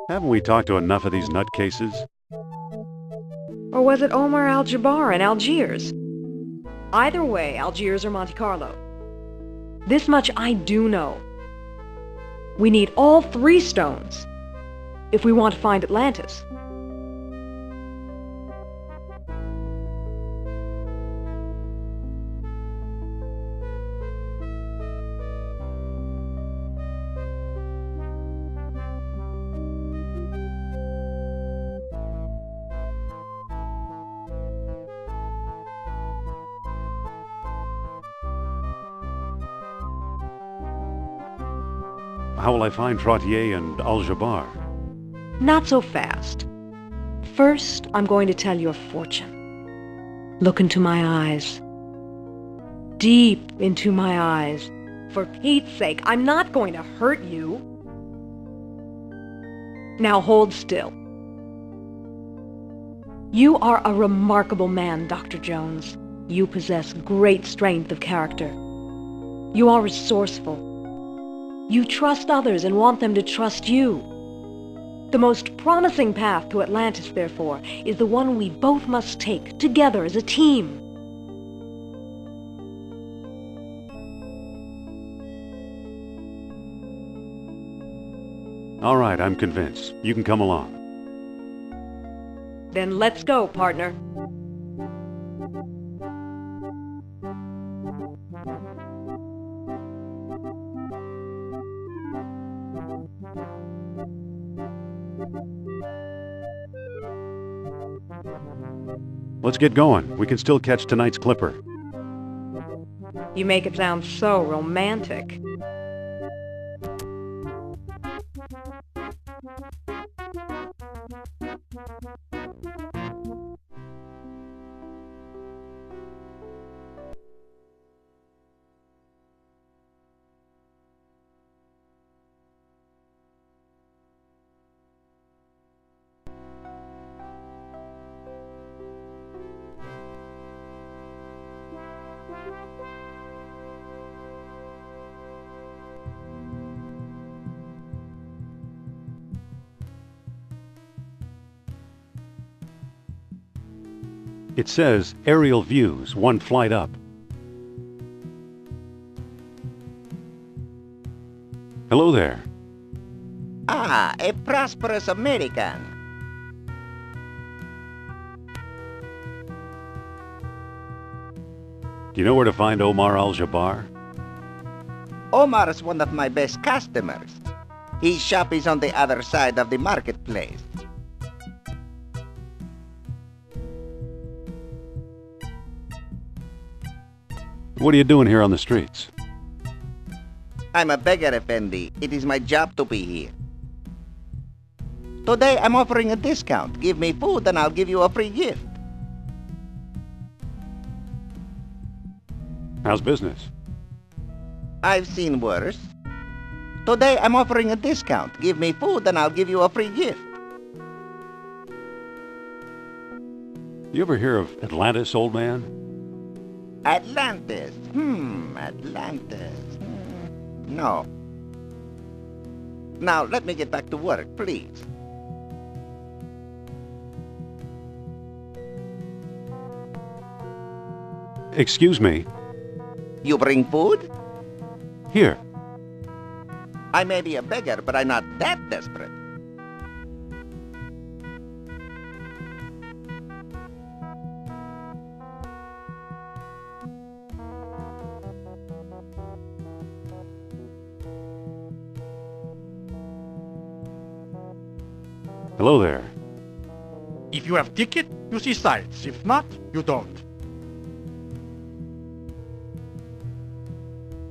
Haven't we talked to enough of these nutcases? Or was it Omar al-Jabbar in Algiers? Either way, Algiers or Monte Carlo. This much I do know. We need all 3 stones if we want to find Atlantis. How will I find Trottier and Al-Jabbar? Not so fast. First, I'm going to tell your fortune. Look into my eyes. Deep into my eyes. For Pete's sake, I'm not going to hurt you. Now hold still. You are a remarkable man, Dr. Jones. You possess great strength of character. You are resourceful. You trust others and want them to trust you. The most promising path to Atlantis, therefore, is the one we both must take together as a team. All right, I'm convinced. You can come along. Then let's go, partner. Let's get going. We can still catch tonight's clipper. You make it sound so romantic. It says aerial views, 1 flight up. Hello there. Ah, a prosperous American. Do you know where to find Omar al-Jabbar? Omar is one of my best customers. His shop is on the other side of the marketplace. What are you doing here on the streets? I'm a beggar, Effendi. It is my job to be here. Today I'm offering a discount. Give me food and I'll give you a free gift. How's business? I've seen worse. Today I'm offering a discount. Give me food and I'll give you a free gift. You ever hear of Atlantis, old man? Atlantis. Atlantis. No. Now, let me get back to work, please. Excuse me. You bring food? Here. I may be a beggar, but I'm not that desperate. Hello there. If you have ticket, you see sights. If not, you don't.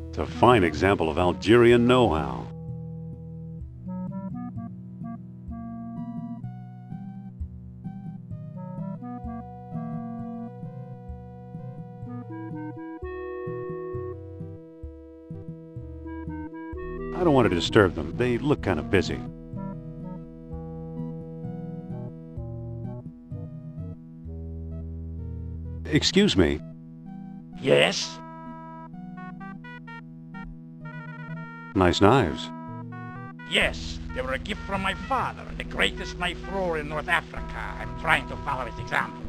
It's a fine example of Algerian know-how. I don't want to disturb them. They look kind of busy. Excuse me. Yes? Nice knives. Yes, they were a gift from my father, the greatest knife thrower in North Africa. I'm trying to follow his example.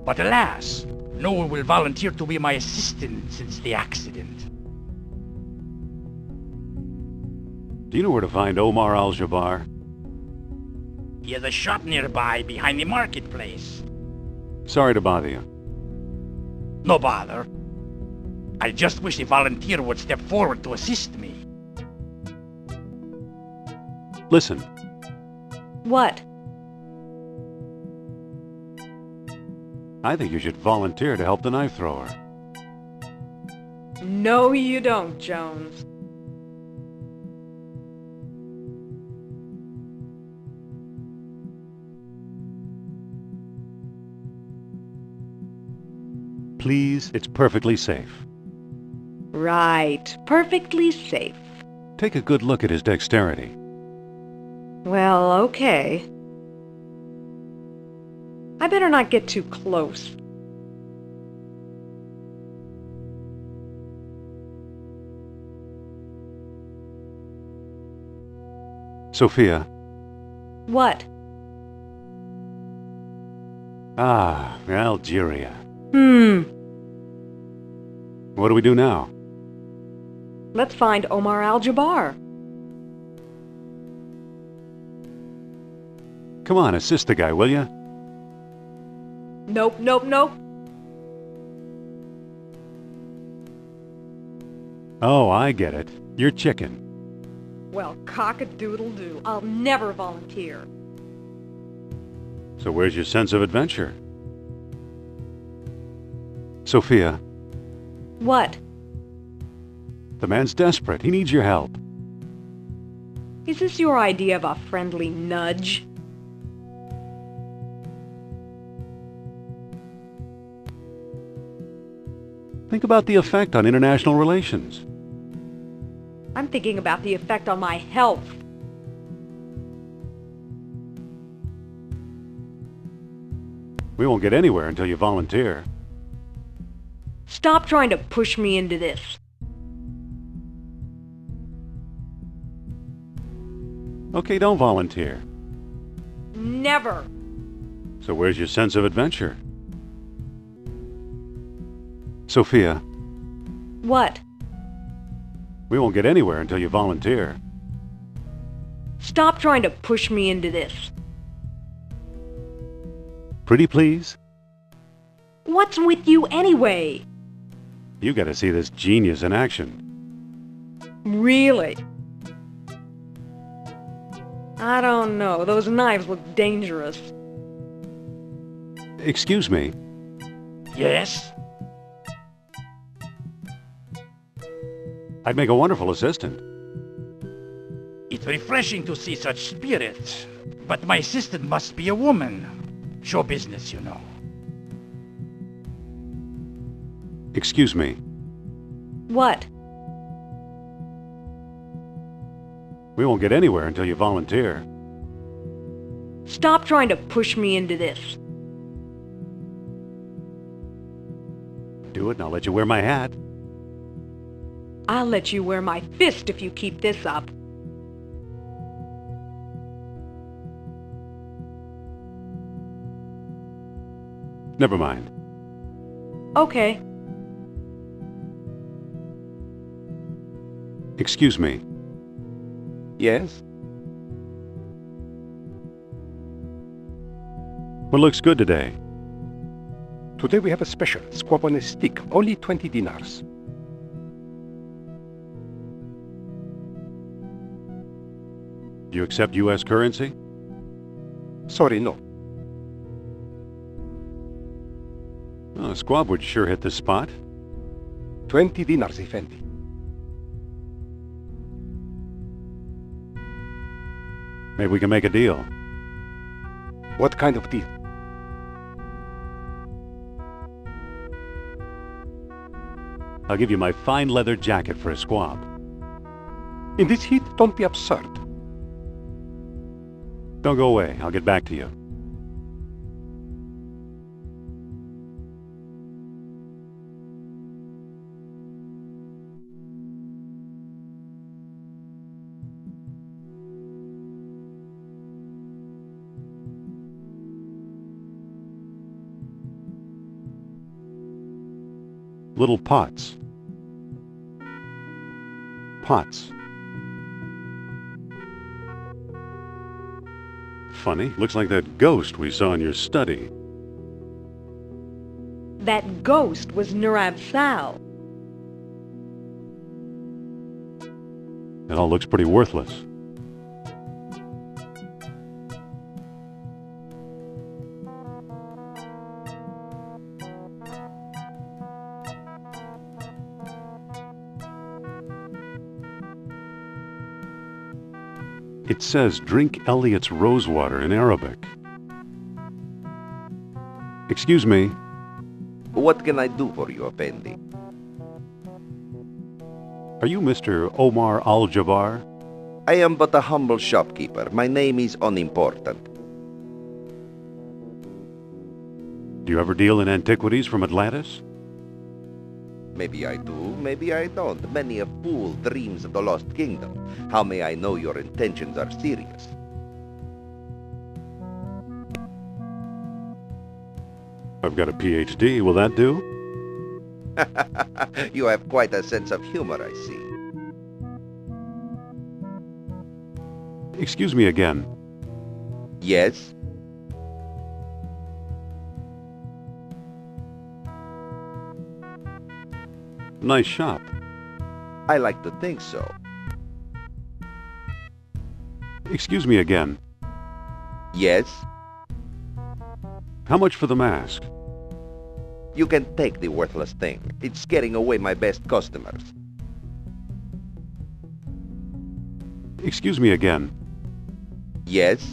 But alas, no one will volunteer to be my assistant since the accident. Do you know where to find Omar Al-Jabbar? He has a shop nearby behind the marketplace. Sorry to bother you. No bother. I just wish a volunteer would step forward to assist me. Listen, What? I think you should volunteer to help the knife thrower. No, you don't, Jones. Please, it's perfectly safe. Right. Perfectly safe. Take a good look at his dexterity. Well, okay. I better not get too close. Sophia. What? Ah, Algeria. What do we do now? Let's find Omar Al-Jabbar. Come on, assist the guy, will you? Nope, nope, nope. Oh, I get it. You're chicken. Well, cock-a-doodle-doo. I'll never volunteer. So where's your sense of adventure? Sophia, What? the man's desperate. He needs your help. Is this your idea of a friendly nudge? Think about the effect on international relations. I'm thinking about the effect on my health. We won't get anywhere until you volunteer. Stop trying to push me into this. Okay, don't volunteer. Never. So where's your sense of adventure? Sophia, What? we won't get anywhere until you volunteer. Stop trying to push me into this. Pretty please? What's with you anyway? You gotta see this genius in action. Really? I don't know. Those knives look dangerous. Excuse me. Yes? I'd make a wonderful assistant. It's refreshing to see such spirit. But my assistant must be a woman. Show business, you know. Excuse me. What? We won't get anywhere until you volunteer. Stop trying to push me into this. Do it and I'll let you wear my hat. I'll let you wear my fist if you keep this up. Never mind. Okay. Excuse me. Yes? What looks good today? Today we have a special, squab on a stick, only 20 dinars. Do you accept U.S. currency? Sorry, no. Oh, a squab would sure hit the spot. 20 dinars, Effendi. Maybe we can make a deal. What kind of deal? I'll give you my fine leather jacket for a squab. In this heat, don't be absurd. Don't go away. I'll get back to you. Little pots. Pots. Funny. Looks like that ghost we saw in your study. That ghost was Nurab Sal. It all looks pretty worthless. It says, drink Eliot's rosewater in Arabic. Excuse me. What can I do for you, Effendi? Are you Mr. Omar Al-Jabbar? I am but a humble shopkeeper. My name is unimportant. Do you ever deal in antiquities from Atlantis? Maybe I do, maybe I don't. Many a fool dreams of the lost kingdom. How may I know your intentions are serious? I've got a PhD. Will that do? You have quite a sense of humor, I see. Excuse me again. Yes? Nice shop. I like to think so. Excuse me again. Yes? How much for the mask? You can take the worthless thing. It's scaring away my best customers. Excuse me again. Yes?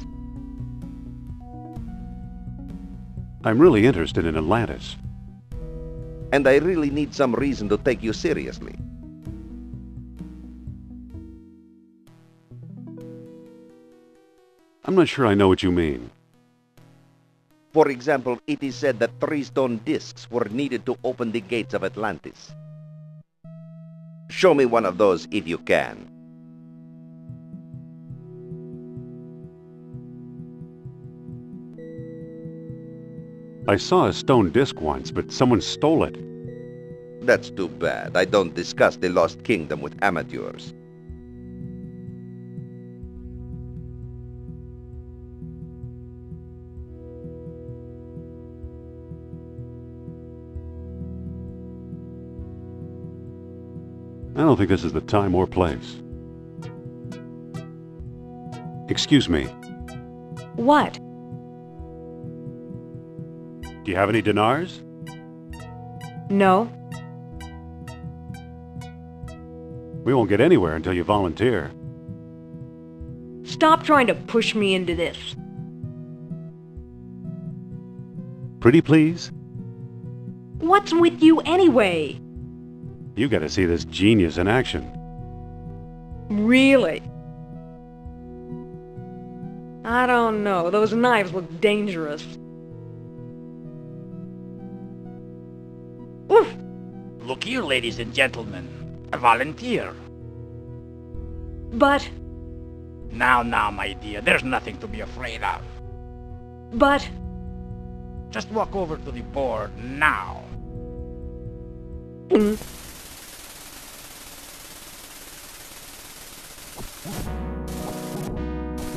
I'm really interested in Atlantis. And I really need some reason to take you seriously. I'm not sure I know what you mean. For example, it is said that 3 stone discs were needed to open the gates of Atlantis. Show me one of those if you can. I saw a stone disc once, but someone stole it. That's too bad. I don't discuss the Lost Kingdom with amateurs. I don't think this is the time or place. Excuse me. What? Do you have any dinars? No. We won't get anywhere until you volunteer. Stop trying to push me into this. Pretty please? What's with you anyway? You gotta see this genius in action. Really? I don't know. Those knives look dangerous. Oof! Look here, ladies and gentlemen. I volunteer. But... Now, my dear, there's nothing to be afraid of. But... Just walk over to the board now.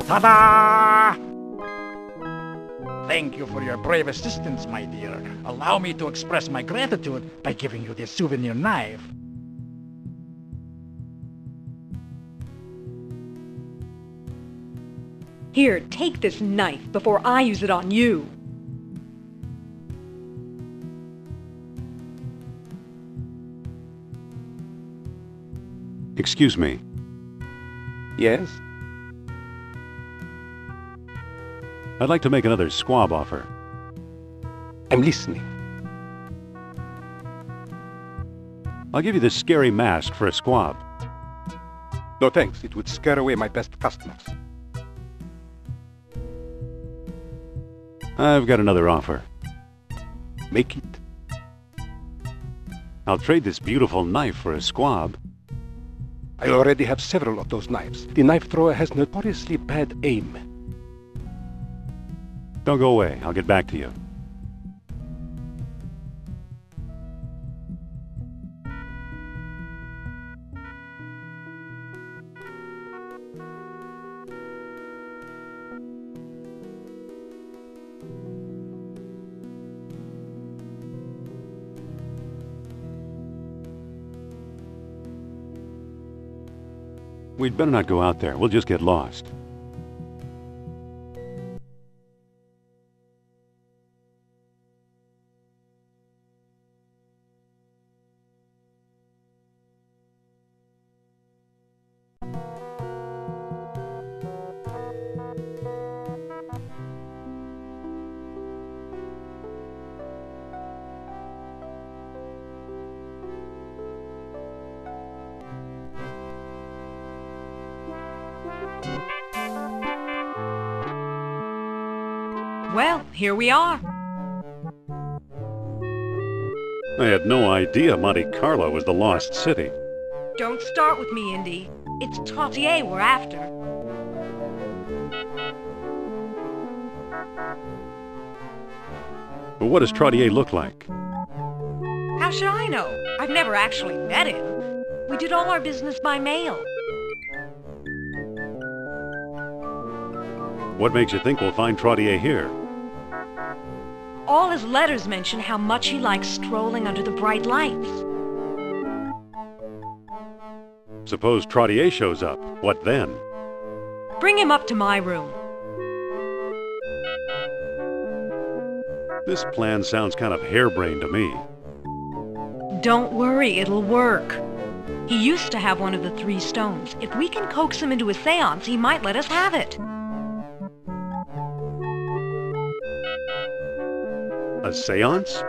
Ta-da! Thank you for your brave assistance, my dear. Allow me to express my gratitude by giving you this souvenir knife. Here, take this knife before I use it on you. Excuse me. Yes? I'd like to make another squab offer. I'm listening. I'll give you this scary mask for a squab. No thanks, it would scare away my best customers. I've got another offer. Make it. I'll trade this beautiful knife for a squab. I already have several of those knives. The knife thrower has notoriously bad aim. Don't go away. I'll get back to you. We'd better not go out there. We'll just get lost. Well, here we are. I had no idea Monte Carlo was the lost city. Don't start with me, Indy. It's Trottier we're after. But what does Trottier look like? How should I know? I've never actually met him. We did all our business by mail. What makes you think we'll find Trottier here? All his letters mention how much he likes strolling under the bright lights. Suppose Trottier shows up. What then? Bring him up to my room. This plan sounds kind of harebrained to me. Don't worry, it'll work. He used to have one of the 3 stones. If we can coax him into a seance, he might let us have it. A seance?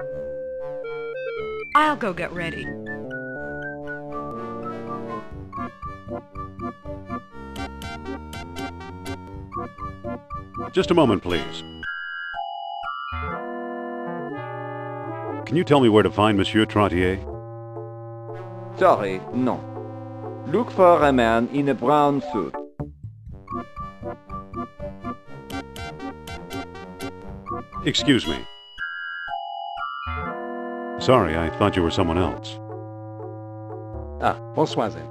I'll go get ready. Just a moment, please. Can you tell me where to find Monsieur Trottier? Sorry, no. Look for a man in a brown suit. Excuse me. Sorry, I thought you were someone else. Ah, bonsoir then.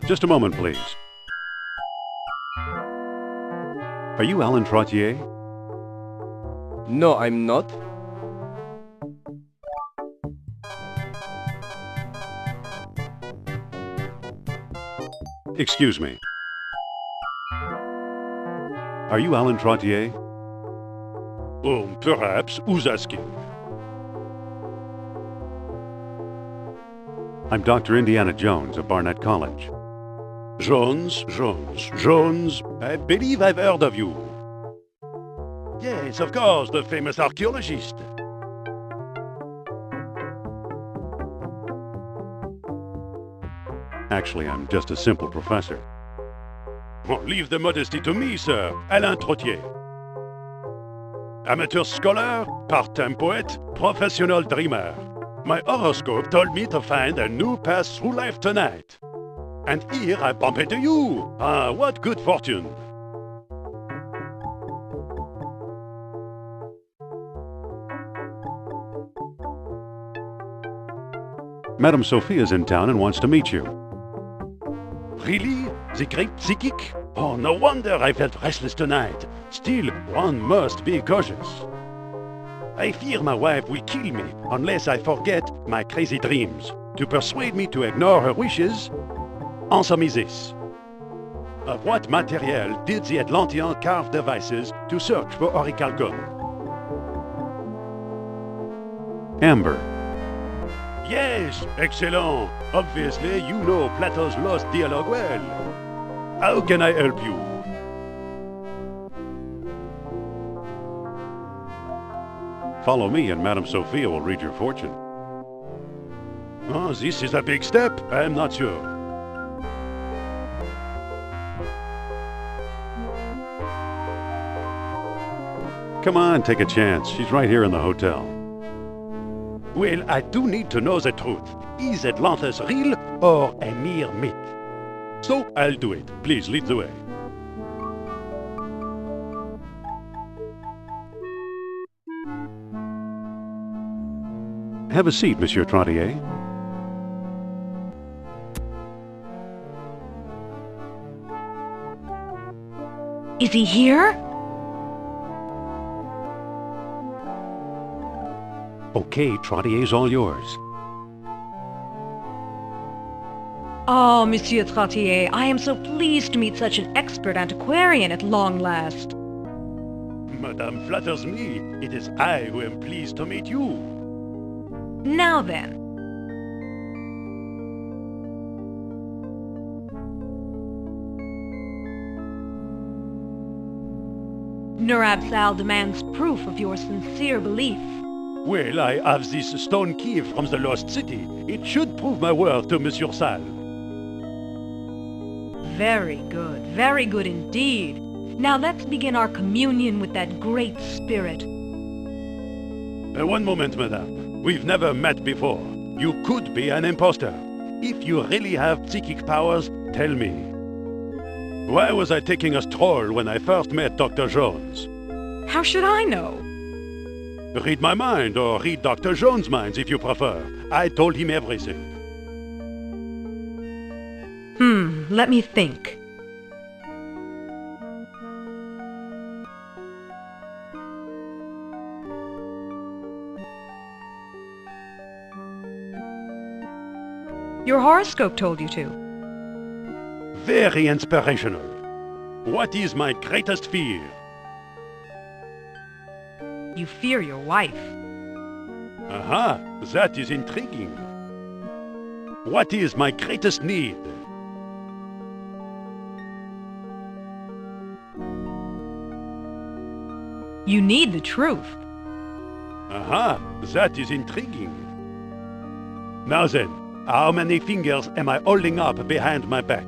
Just a moment, please. Are you Alan Trottier? No, I'm not. Excuse me. Are you Alan Trottier? Oh, perhaps. Who's asking? I'm Dr. Indiana Jones of Barnett College. Jones. I believe I've heard of you. Yes, of course, the famous archaeologist. Actually, I'm just a simple professor. Oh, leave the modesty to me, sir. Alain Trottier. Amateur scholar, part-time poet, professional dreamer. My horoscope told me to find a new path through life tonight. And here I bump into you. Ah, what good fortune. Madame Sophia's in town and wants to meet you. Really? The great psychic? Oh, no wonder I felt restless tonight. Still, one must be cautious. I fear my wife will kill me unless I forget my crazy dreams. To persuade me to ignore her wishes, answer me this. Of what material did the Atlanteans carve devices to search for orichalcum? Amber. Yes, excellent. Obviously, you know Plato's lost dialogue well. How can I help you? Follow me and Madame Sophia will read your fortune. Oh, this is a big step. I'm not sure. Come on, take a chance. She's right here in the hotel. Well, I do need to know the truth. Is Atlantis real or a mere myth? So I'll do it. Please lead the way. Have a seat, Monsieur Trottier. Is he here? Okay, Trottier's all yours. Oh, Monsieur Trottier, I am so pleased to meet such an expert antiquarian at long last. Madame flatters me. It is I who am pleased to meet you. Now then. Nurab-Sal demands proof of your sincere belief. Well, I have this stone key from the lost city. It should prove my worth to Monsieur Sal. Very good indeed. Now let's begin our communion with that great spirit. One moment, madame. We've never met before. You could be an impostor. If you really have psychic powers, tell me. Why was I taking a stroll when I first met Dr. Jones? How should I know? Read my mind, or read Dr. Jones' minds if you prefer. I told him everything. Let me think. Your horoscope told you to. Very inspirational. What is my greatest fear? You fear your wife. Aha, that is intriguing. What is my greatest need? You need the truth. Aha, that is intriguing. Now then, how many fingers am I holding up behind my back?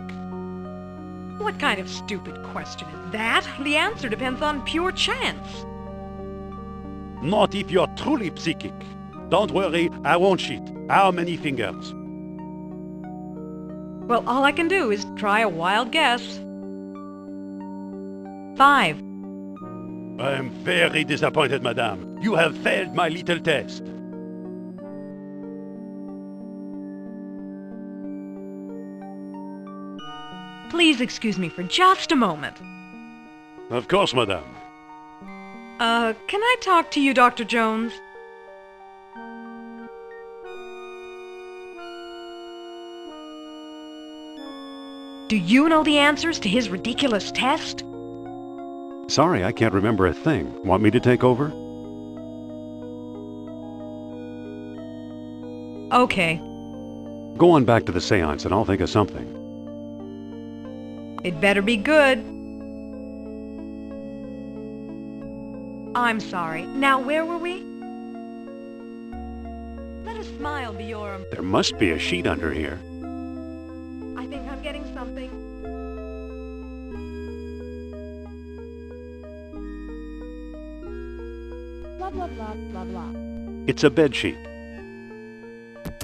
What kind of stupid question is that? The answer depends on pure chance. Not if you're truly psychic. Don't worry, I won't cheat. How many fingers? Well, all I can do is try a wild guess. 5. I am very disappointed, madame. You have failed my little test. Please excuse me for just a moment. Of course, madame. Can I talk to you, Dr. Jones? Do you know the answers to his ridiculous test? Sorry, I can't remember a thing. Want me to take over? Okay. Go on back to the seance and I'll think of something. It better be good. I'm sorry. Now, where were we? Let a smile be your... There must be a sheet under here. I think I'm getting something. Blah, blah, blah, blah, blah. It's a bed sheet.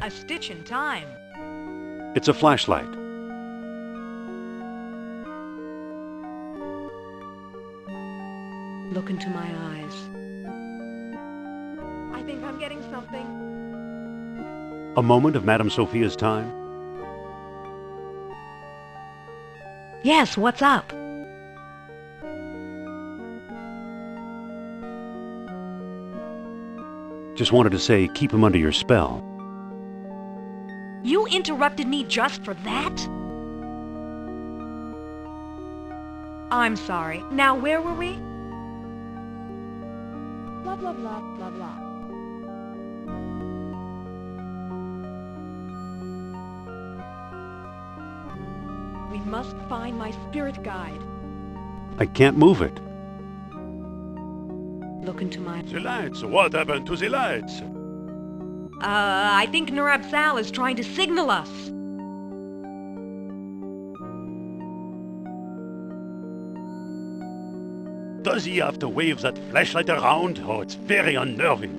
A stitch in time. It's a flashlight. Look into my eyes. I think I'm getting something. A moment of Madame Sophia's time. Yes, what's up? Just wanted to say, keep him under your spell. You interrupted me just for that? I'm sorry. Now, where were we? Blah, blah, blah, blah, blah. We must find my spirit guide. I can't move it. Look into my... The lights! What happened to the lights? I think Narab Sal is trying to signal us. Does he have to wave that flashlight around? Oh, it's very unnerving.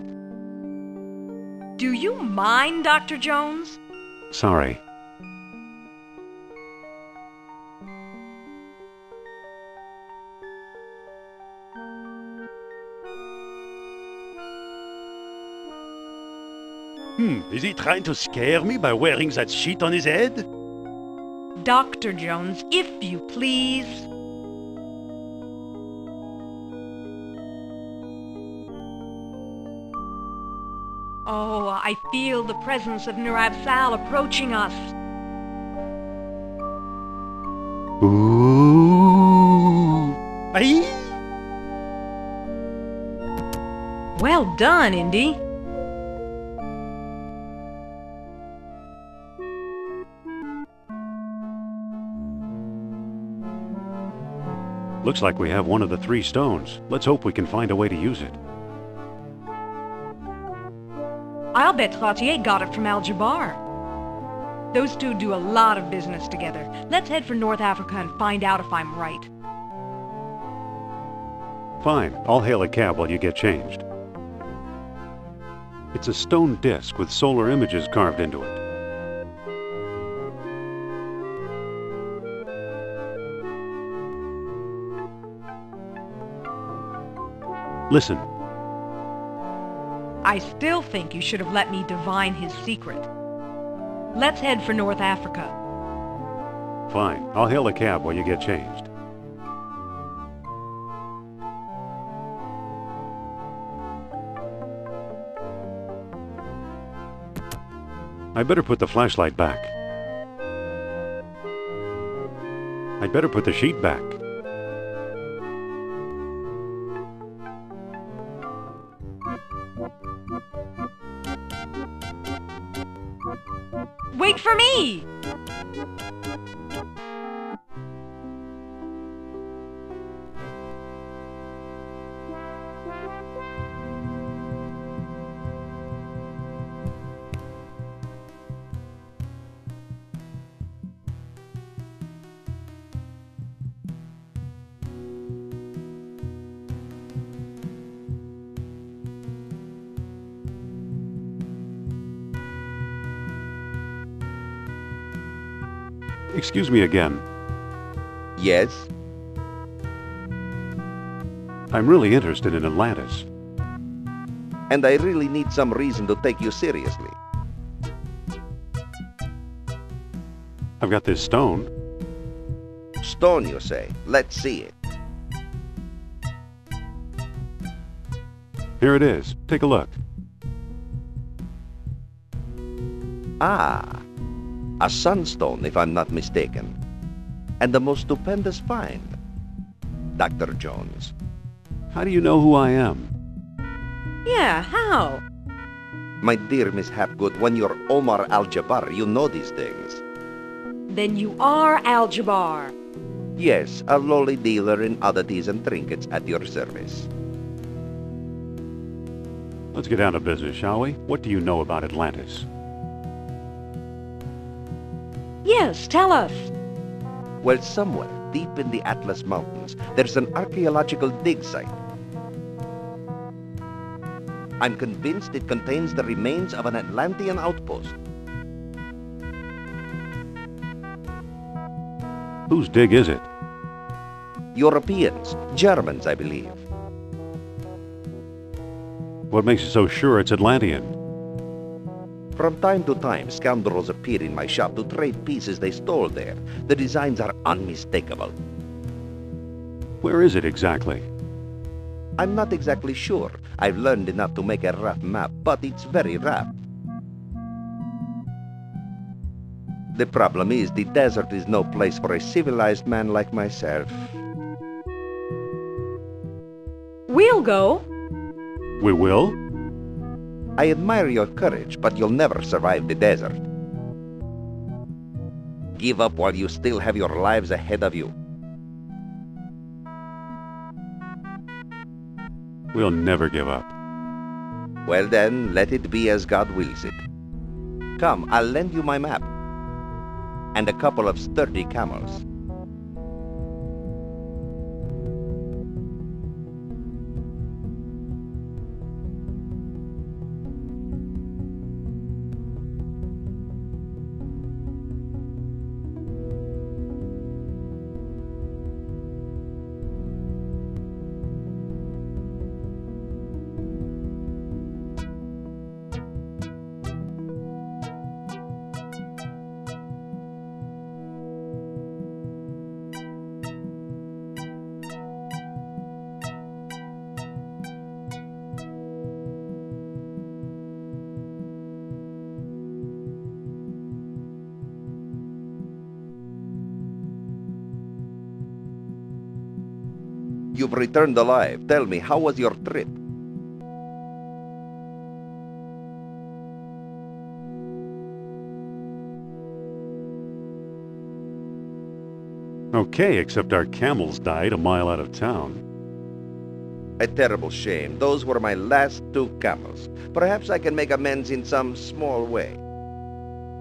Do you mind, Dr. Jones? Sorry. Is he trying to scare me by wearing that sheet on his head? Dr. Jones, if you please. Oh, I feel the presence of Narab Sal approaching us. Ooh. Aye. Well done, Indy. Looks like we have one of the 3 stones. Let's hope we can find a way to use it. I'll bet Trottier got it from Al-Jabbar. Those two do a lot of business together. Let's head for North Africa and find out if I'm right. Fine. I'll hail a cab while you get changed. It's a stone disc with solar images carved into it. Listen. I still think you should have let me divine his secret. Let's head for North Africa. Fine. I'll hail a cab while you get changed. I better put the flashlight back. I'd better put the sheet back. Wait for me! Excuse me again. Yes? I'm really interested in Atlantis. And I really need some reason to take you seriously. I've got this stone. Stone, you say? Let's see it. Here it is. Take a look. Ah, a sunstone, if I'm not mistaken. And the most stupendous find. Dr. Jones. How do you know who I am? Yeah, how? My dear Miss Hapgood, when you're Omar Al-Jabbar, you know these things. Then you are Al-Jabbar. Yes, a lowly dealer in oddities and trinkets at your service. Let's get down to business, shall we? What do you know about Atlantis? Yes, tell us. Well, somewhere deep in the Atlas Mountains, there's an archaeological dig site. I'm convinced it contains the remains of an Atlantean outpost. Whose dig is it? Europeans, Germans, I believe. What makes you so sure it's Atlantean? From time to time, scoundrels appear in my shop to trade pieces they stole there. The designs are unmistakable. Where is it exactly? I'm not exactly sure. I've learned enough to make a rough map, but it's very rough. The problem is, the desert is no place for a civilized man like myself. We'll go. We will? I admire your courage, but you'll never survive the desert. Give up while you still have your lives ahead of you. We'll never give up. Well then, let it be as God wills it. Come, I'll lend you my map. And a couple of sturdy camels. You've returned alive. Tell me, how was your trip? Okay, except our camels died a mile out of town. A terrible shame. Those were my last 2 camels. Perhaps I can make amends in some small way.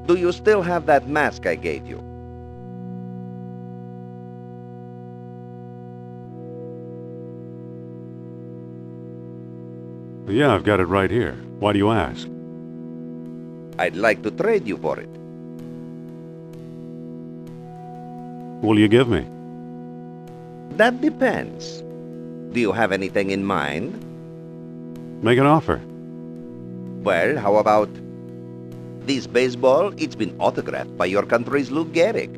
Do you still have that mask I gave you? Yeah, I've got it right here. Why do you ask? I'd like to trade you for it. What'll you give me? That depends. Do you have anything in mind? Make an offer. Well, how about this baseball? It's been autographed by your country's Lou Gehrig.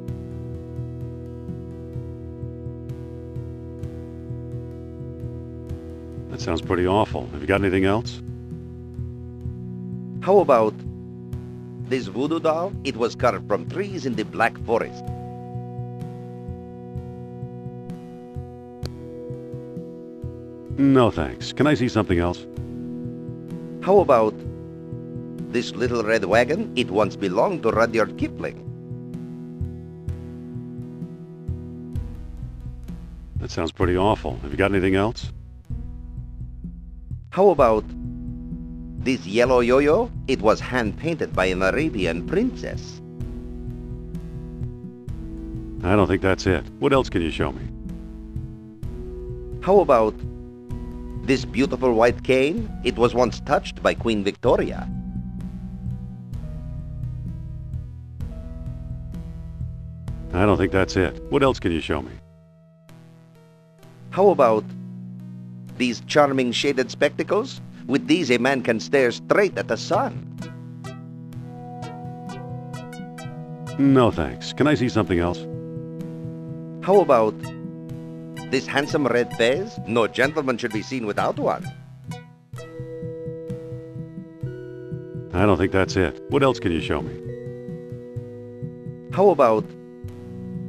That sounds pretty awful. Have you got anything else? How about this voodoo doll? It was carved from trees in the Black Forest. No, thanks. Can I see something else? How about this little red wagon? It once belonged to Rudyard Kipling. That sounds pretty awful. Have you got anything else? How about this yellow yo-yo? It was hand-painted by an Arabian princess. I don't think that's it. What else can you show me? How about this beautiful white cane? It was once touched by Queen Victoria. I don't think that's it. What else can you show me? How about these charming shaded spectacles? With these, a man can stare straight at the sun. No, thanks. Can I see something else? How about this handsome red fez? No gentleman should be seen without one. I don't think that's it. What else can you show me? How about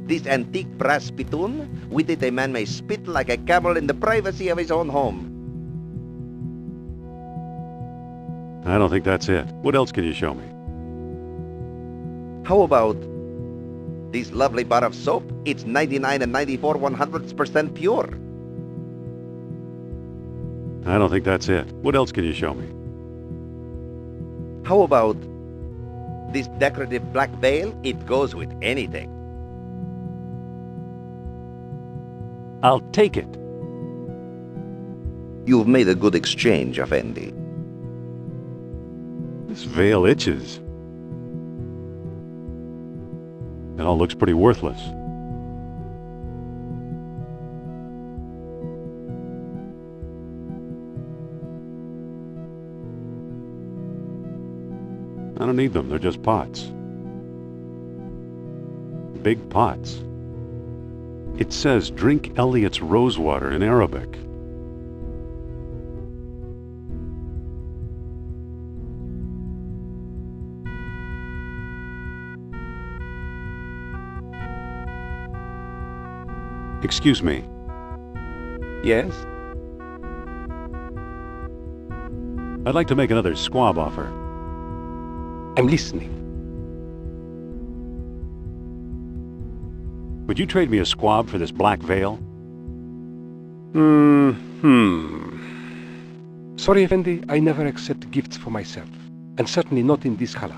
this antique brass spittoon? With it, a man may spit like a camel in the privacy of his own home. I don't think that's it. What else can you show me? How about this lovely bar of soap? It's 99 and 94 100% pure. I don't think that's it. What else can you show me? How about this decorative black veil? It goes with anything. I'll take it. You've made a good exchange, Effendi. This veil itches. It all looks pretty worthless. I don't need them, they're just pots. Big pots. It says, drink Elliot's rosewater in Arabic. Excuse me. Yes? I'd like to make another squab offer. I'm listening. Would you trade me a squab for this black veil? Sorry, Effendi, I never accept gifts for myself, and certainly not in this color.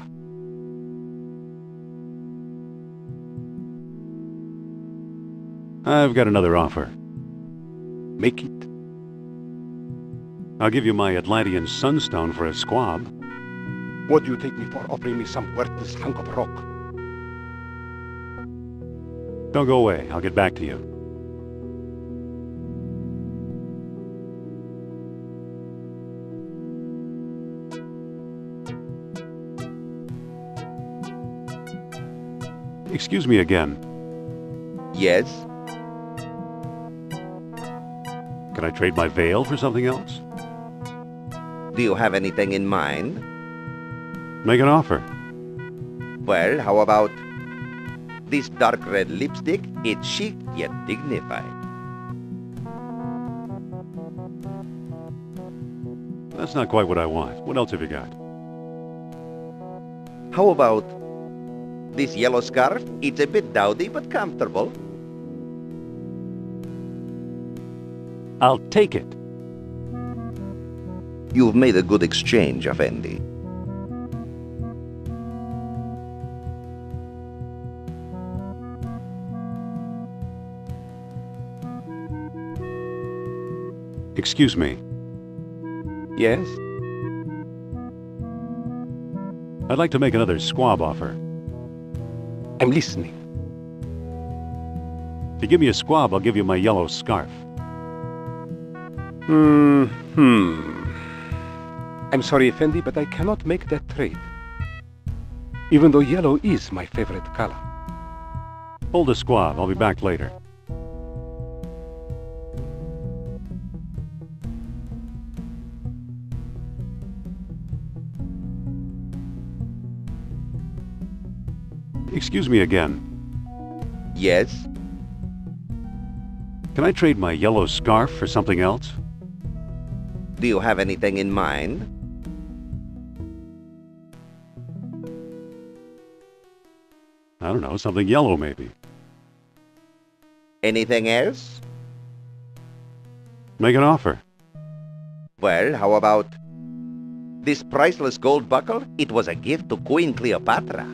I've got another offer. Make it. I'll give you my Atlantean sunstone for a squab. What do you take me for, offering me some worthless hunk of rock? Don't go away. I'll get back to you. Excuse me again. Yes? Can I trade my veil for something else? Do you have anything in mind? Make an offer. Well, how about this dark red lipstick? It's chic yet dignified. That's not quite what I want. What else have you got? How about this yellow scarf? It's a bit dowdy but comfortable. I'll take it. You've made a good exchange, Effendi. Excuse me. Yes? I'd like to make another squab offer. I'm listening. If you give me a squab, I'll give you my yellow scarf. I'm sorry, Effendi, but I cannot make that trade. Even though yellow is my favorite color. Hold the squab. I'll be back later. Excuse me again. Yes? Can I trade my yellow scarf for something else? Do you have anything in mind? I don't know, something yellow maybe. Anything else? Make an offer. Well, how about this priceless gold buckle? It was a gift to Queen Cleopatra.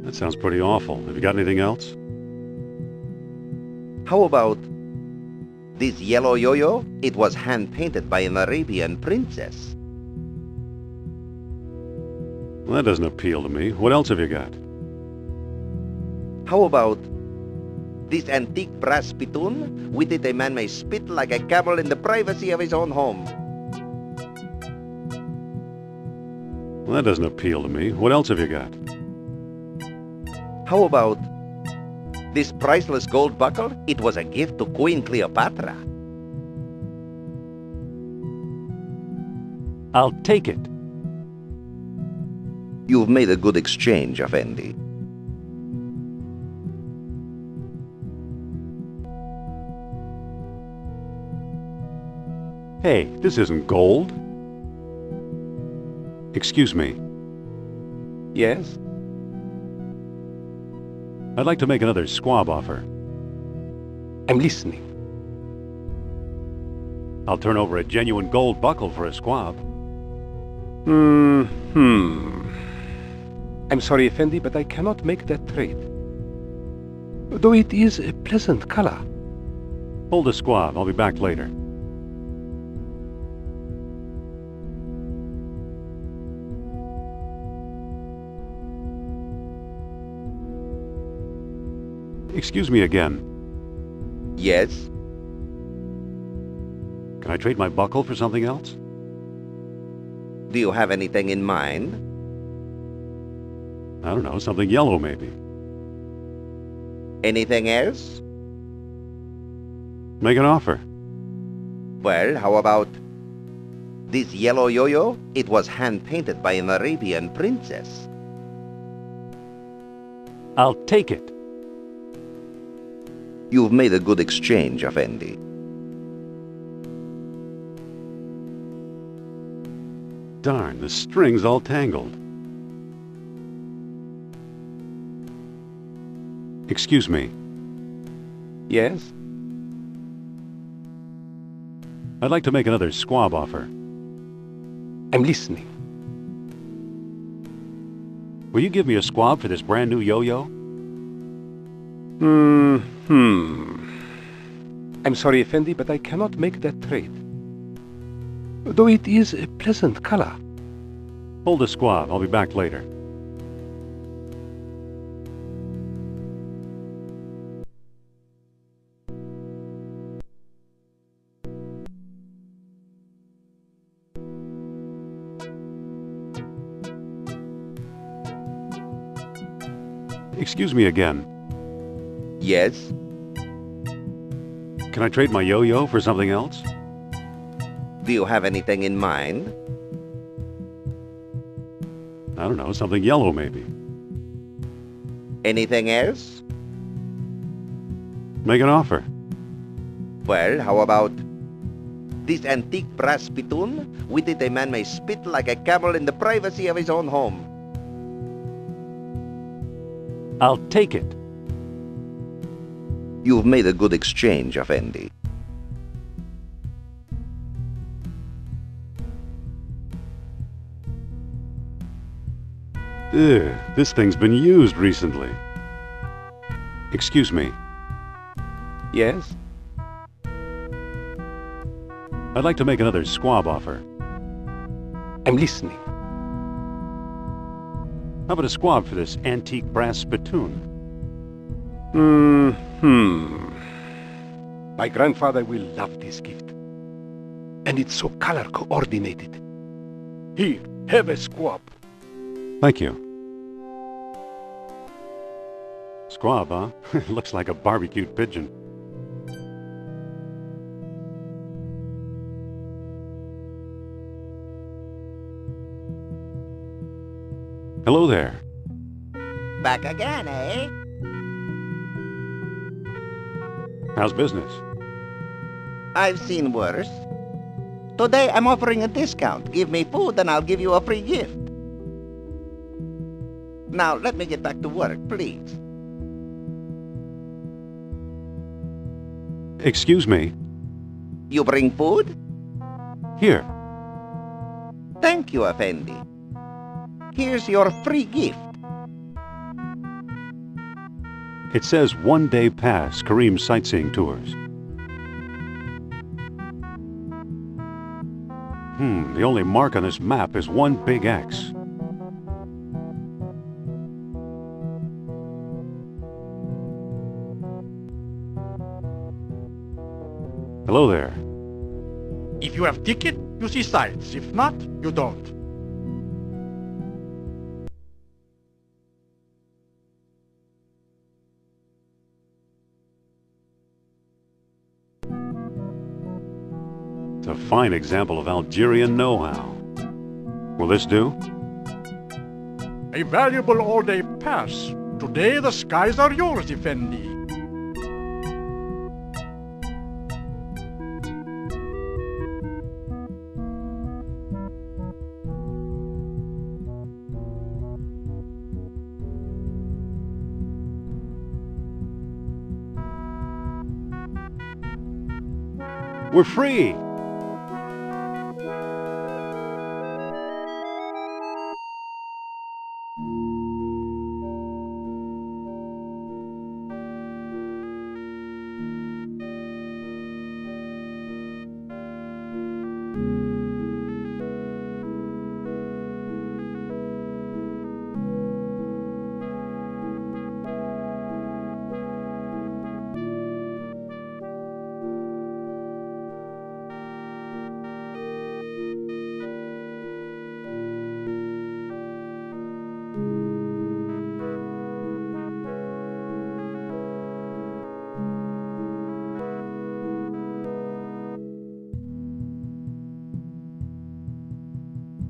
That sounds pretty awful. Have you got anything else? How about this yellow yo-yo? It was hand-painted by an Arabian princess. Well, that doesn't appeal to me. What else have you got? How about this antique brass spittoon? With it a man may spit like a camel in the privacy of his own home. Well, that doesn't appeal to me. What else have you got? How about this priceless gold buckle? It was a gift to Queen Cleopatra. I'll take it. You've made a good exchange, Effendi. Hey, this isn't gold. Excuse me. Yes? I'd like to make another squab offer. I'm listening. I'll turn over a genuine gold buckle for a squab. I'm sorry, Effendi, but I cannot make that trade. Though it is a pleasant color. Hold the squab. I'll be back later. Excuse me again. Yes? Can I trade my buckle for something else? Do you have anything in mind? I don't know, something yellow maybe. Anything else? Make an offer. Well, how about this yellow yo-yo? It was hand-painted by an Arabian princess. I'll take it. You've made a good exchange, Effendi. Darn, the string's all tangled. Excuse me. Yes? I'd like to make another squab offer. I'm listening. Will you give me a squab for this brand new yo-yo? I'm sorry, Effendi, but I cannot make that trade. Though it is a pleasant color. Hold the squab. I'll be back later. Excuse me again. Yes? Can I trade my yo-yo for something else? Do you have anything in mind? I don't know, something yellow maybe. Anything else? Make an offer. Well, how about this antique brass spittoon? With it a man may spit like a camel in the privacy of his own home. I'll take it. You've made a good exchange, Effendi. Ugh, this thing's been used recently. Excuse me. Yes? I'd like to make another squab offer. I'm listening. How about a squab for this antique brass spittoon? My grandfather will love this gift. And it's so color coordinated. Here, have a squab. Thank you. Squab, huh? Looks like a barbecued pigeon. Hello there. Back again, eh? How's business? I've seen worse. Today I'm offering a discount. Give me food and I'll give you a free gift. Now let me get back to work, please. Excuse me. You bring food? Here. Thank you, Effendi. Here's your free gift. It says 1-day pass Kareem sightseeing tours. The only mark on this map is one big X. Hello there. If you have ticket, you see sights. If not, you don't. It's a fine example of Algerian know-how. Will this do? A valuable all-day pass. Today the skies are yours, Effendi. We're free!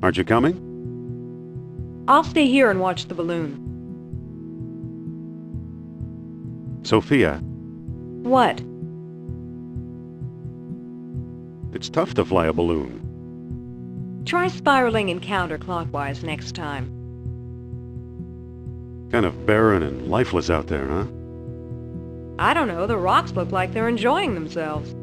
Aren't you coming? I'll stay here and watch the balloon. Sophia, What? it's tough to fly a balloon. Try spiraling in counterclockwise next time. Kind of barren and lifeless out there, huh? I don't know, the rocks look like they're enjoying themselves.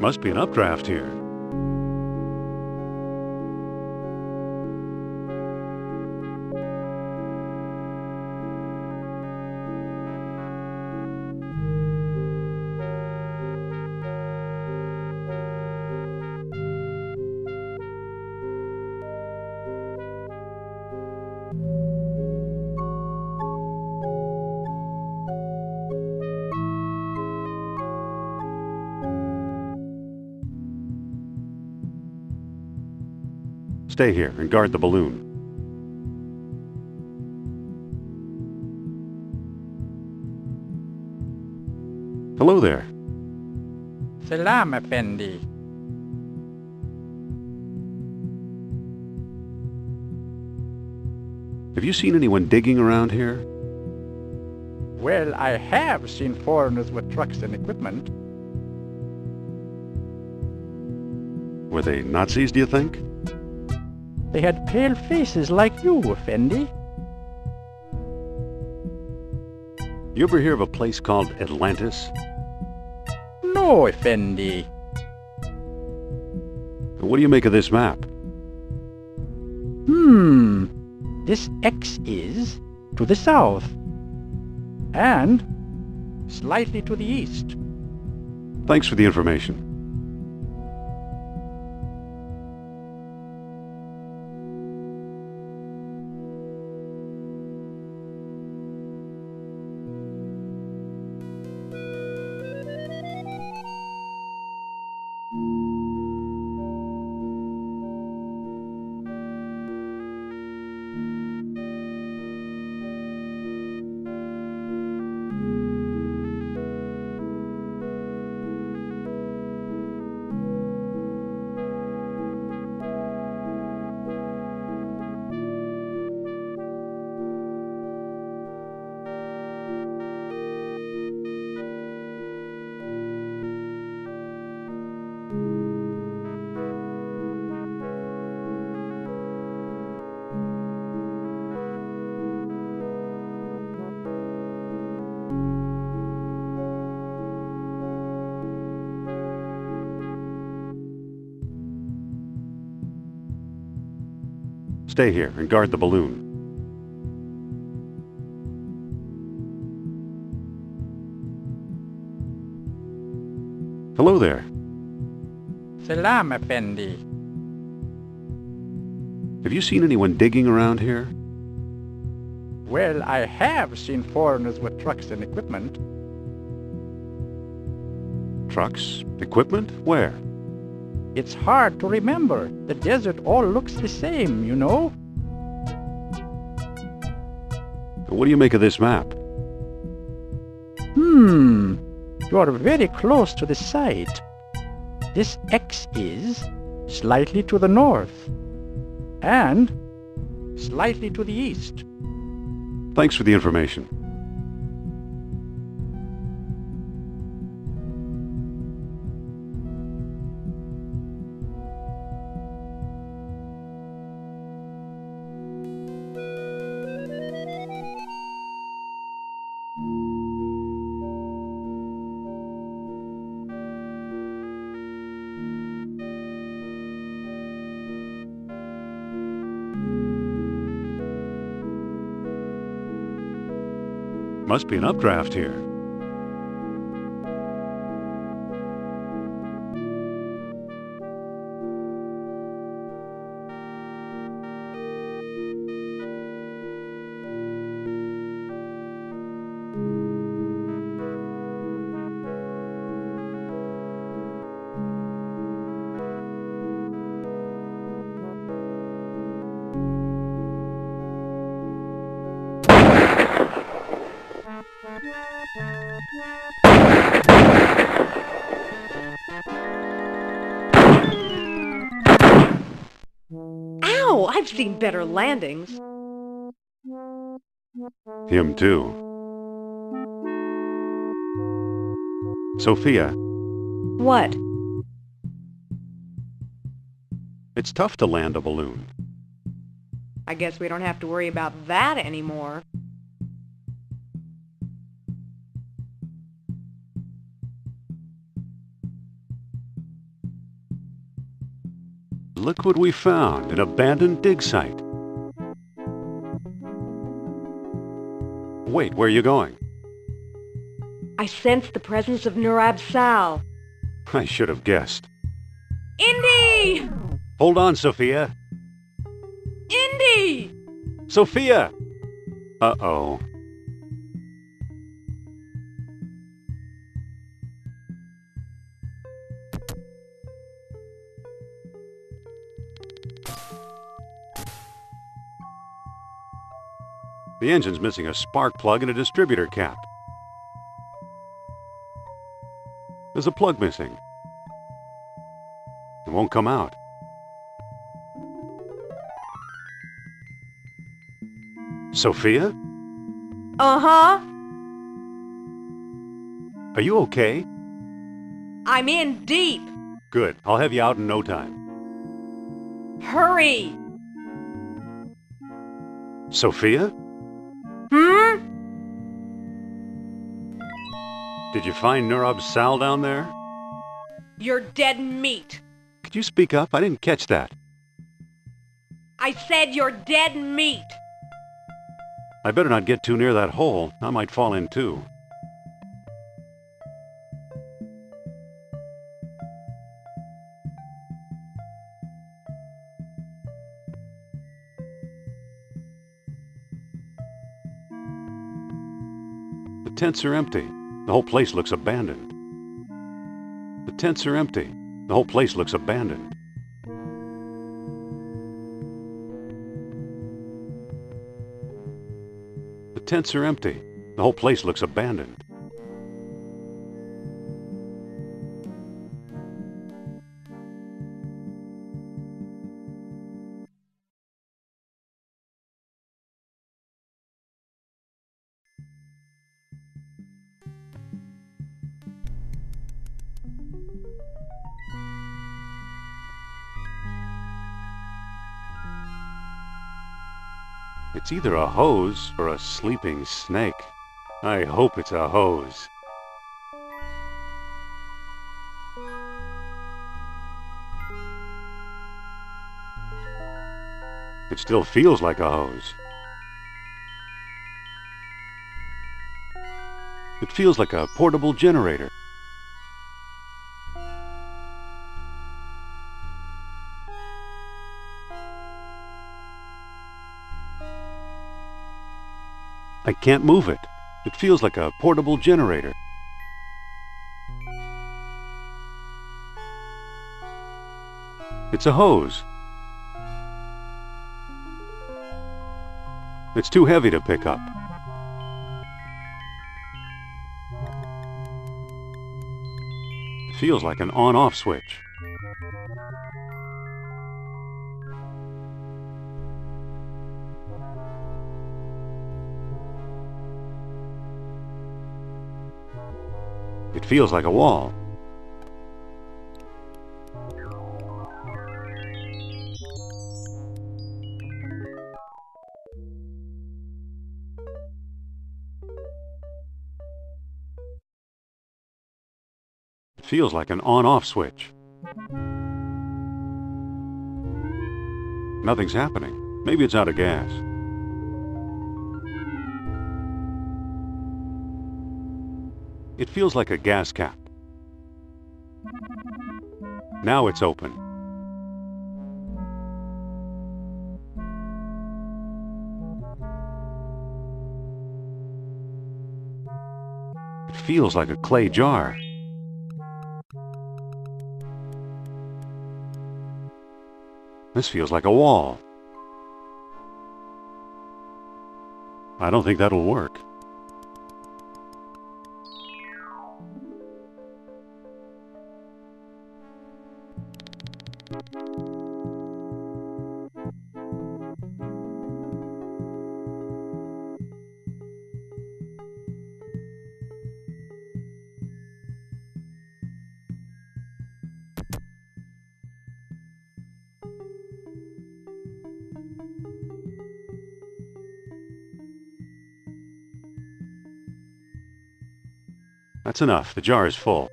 Must be an updraft here. Stay here and guard the balloon. Hello there. Selam, Effendi. Have you seen anyone digging around here? Well, I have seen foreigners with trucks and equipment. Were they Nazis, do you think? They had pale faces like you, Effendi. You ever hear of a place called Atlantis? No, Effendi. What do you make of this map? This X is to the south and slightly to the east. Thanks for the information. Stay here and guard the balloon. Hello there. Selam, Effendi. Have you seen anyone digging around here? Well, I have seen foreigners with trucks and equipment. Trucks? Equipment? Where? It's hard to remember. The desert all looks the same, you know? What do you make of this map? You are very close to the site. This X is slightly to the north and slightly to the east. Thanks for the information. must be an updraft here. Ow! I've seen better landings. Him too. Sophia, What? it's tough to land a balloon. I guess we don't have to worry about that anymore. Look what we found, an abandoned dig site. Wait, where are you going? I sense the presence of Nurab Sal. I should have guessed. Indy! Hold on, Sophia. Indy! Sophia! Uh-oh. The engine's missing a spark plug and a distributor cap. There's a plug missing. It won't come out. Sophia? Uh-huh. Are you okay? I'm in deep. Good. I'll have you out in no time. Hurry! Sophia? Hmm? Did you find Nurab Sal down there? You're dead meat. Could you speak up? I didn't catch that. I said you're dead meat. I better not get too near that hole. I might fall in too. The tents are empty. The whole place looks abandoned. The tents are empty. The whole place looks abandoned. The tents are empty. The whole place looks abandoned. It's either a hose or a sleeping snake. I hope it's a hose. It still feels like a hose. It feels like a portable generator. I can't move it. It feels like a portable generator. It's a hose. It's too heavy to pick up. It feels like an on-off switch. It feels like a wall. It feels like an on-off switch. Nothing's happening. Maybe it's out of gas. It feels like a gas cap. Now it's open. It feels like a clay jar. This feels like a wall. I don't think that'll work. That's enough. The jar is full.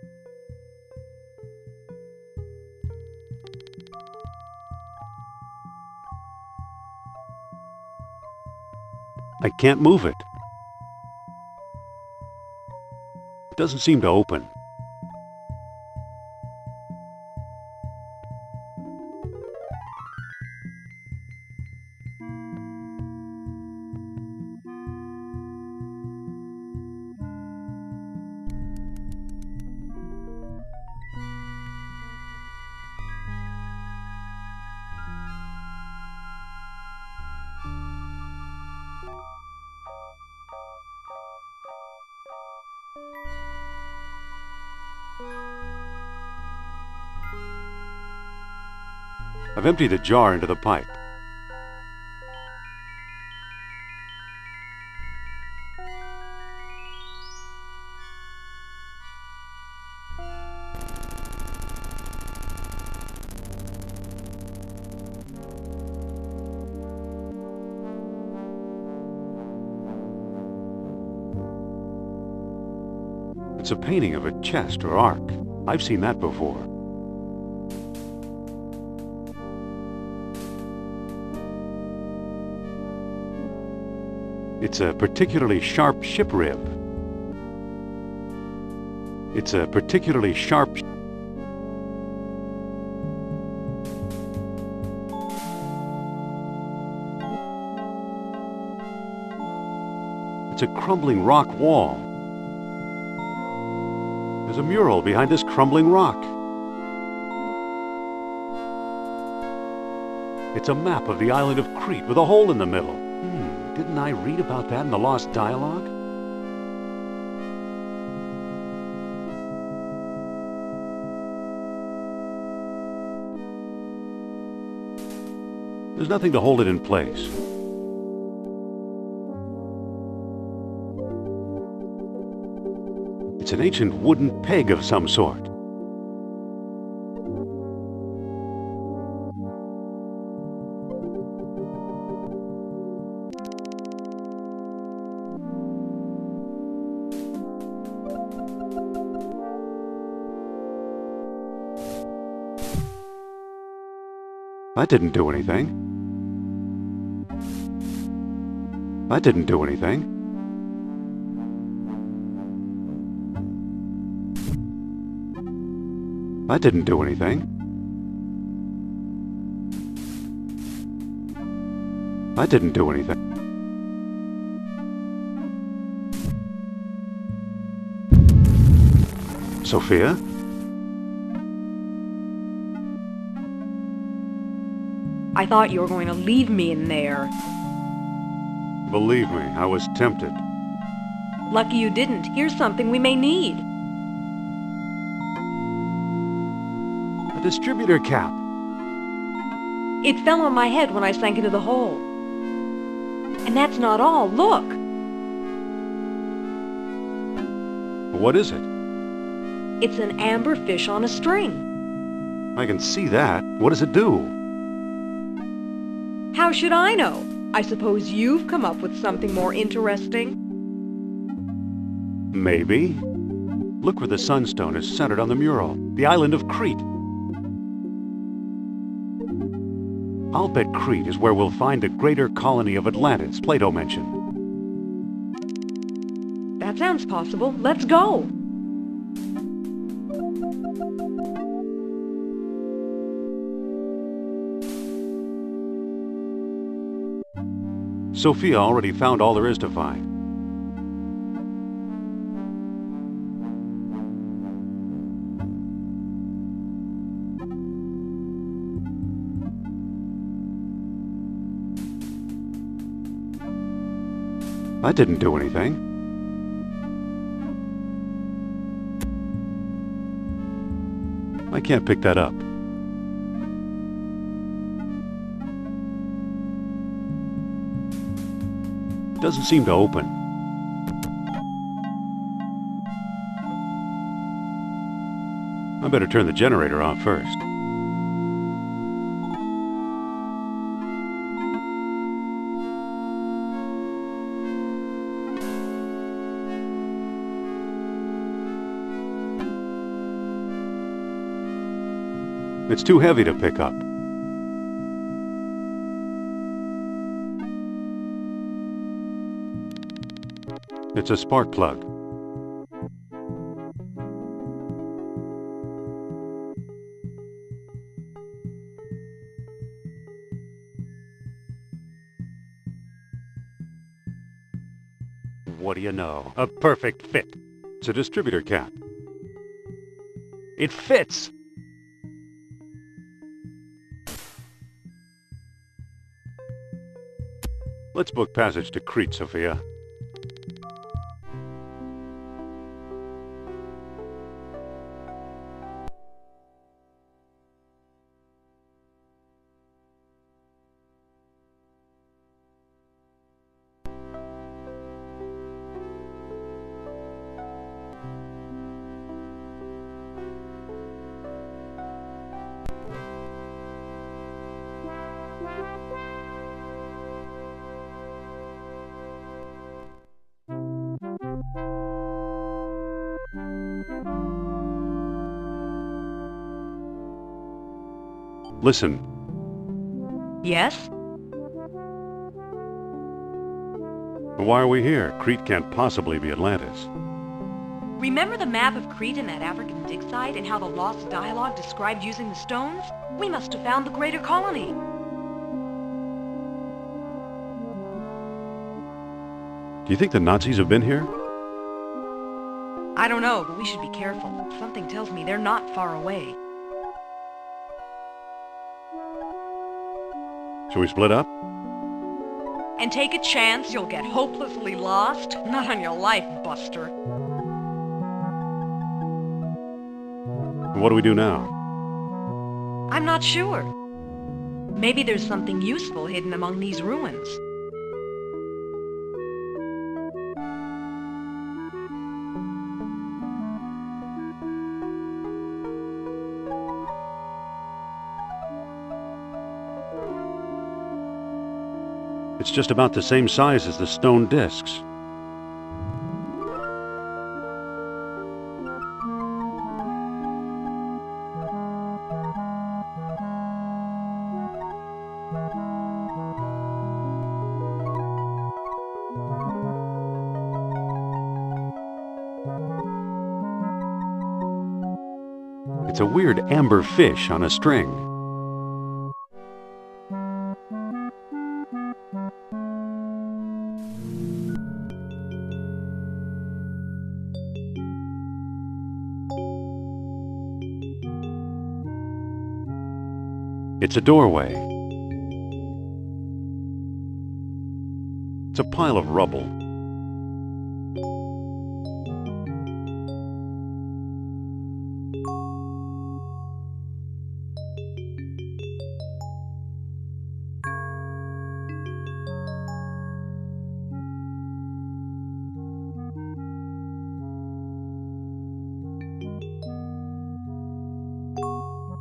I can't move it. It doesn't seem to open. I've emptied the jar into the pipe. It's a painting of a chest or ark. I've seen that before. It's a particularly sharp ship rib. It's a particularly sharp... It's a crumbling rock wall. There's a mural behind this crumbling rock. It's a map of the island of Crete with a hole in the middle. Didn't I read about that in the Lost Dialogue? There's nothing to hold it in place. It's an ancient wooden peg of some sort. That didn't do anything. That didn't do anything. That didn't do anything. That didn't do anything. Sophia? I thought you were going to leave me in there. Believe me, I was tempted. Lucky you didn't. Here's something we may need. A distributor cap. It fell on my head when I sank into the hole. And that's not all. Look! What is it? It's an amber fish on a string. I can see that. What does it do? How should I know? I suppose you've come up with something more interesting? Maybe. Look where the sunstone is centered on the mural. The island of Crete. I'll bet Crete is where we'll find the greater colony of Atlantis Plato mentioned. That sounds possible. Let's go. Sophia already found all there is to find. I didn't do anything. I can't pick that up. Doesn't seem to open. I better turn the generator off first. It's too heavy to pick up. It's a spark plug. What do you know? A perfect fit. It's a distributor cap. It fits! Let's book passage to Crete, Sophia. Listen. Yes? Why are we here? Crete can't possibly be Atlantis. Remember the map of Crete and that African dig site and how the lost dialogue described using the stones? We must have found the greater colony. Do you think the Nazis have been here? I don't know, but we should be careful. Something tells me they're not far away. Shall we split up? And take a chance you'll get hopelessly lost? Not on your life, Buster. What do we do now? I'm not sure. Maybe there's something useful hidden among these ruins. It's just about the same size as the stone discs. It's a weird amber fish on a string. It's a doorway. It's a pile of rubble.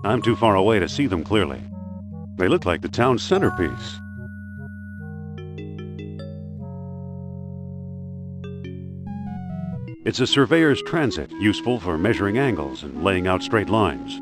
I'm too far away to see them clearly. They look like the town's centerpiece. It's a surveyor's transit, useful for measuring angles and laying out straight lines.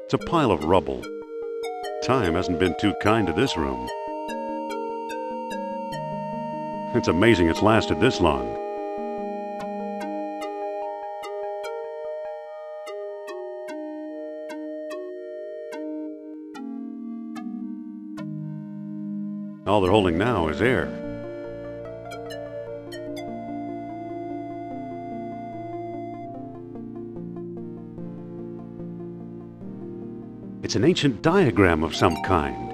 It's a pile of rubble. Time hasn't been too kind to this room. It's amazing it's lasted this long. All they're holding now is air. It's an ancient diagram of some kind.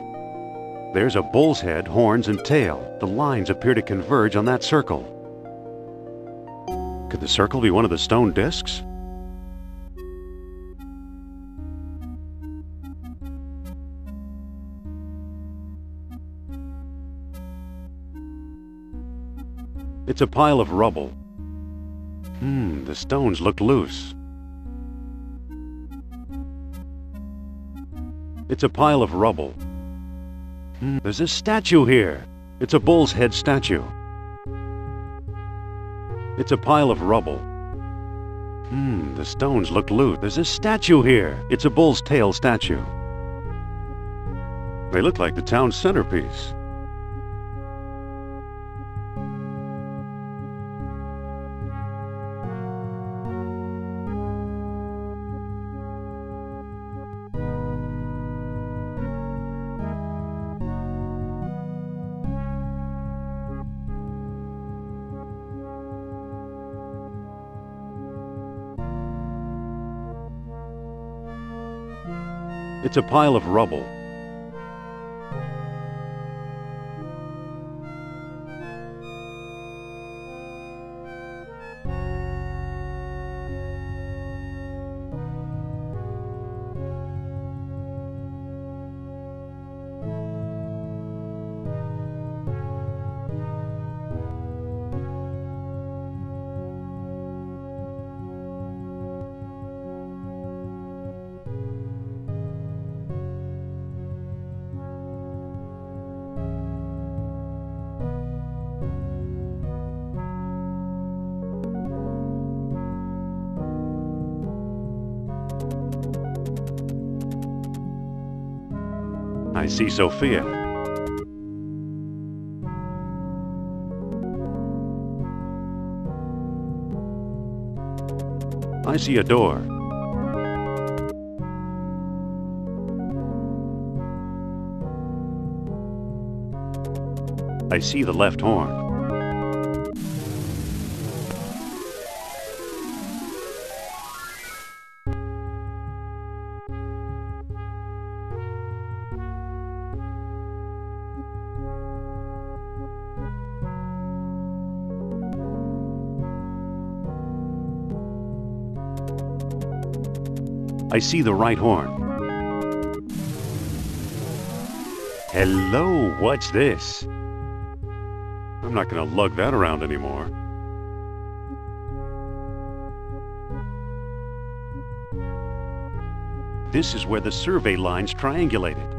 There's a bull's head, horns, and tail. The lines appear to converge on that circle. Could the circle be one of the stone discs? It's a pile of rubble. The stones look loose. It's a pile of rubble. There's a statue here. It's a bull's head statue. It's a pile of rubble. The stones look loose. There's a statue here. It's a bull's tail statue. They look like the town's centerpiece. It's a pile of rubble. I see Sophia. I see a door. I see the left horn. I see the right horn. Hello, what's this? I'm not going to lug that around anymore. This is where the survey lines triangulated.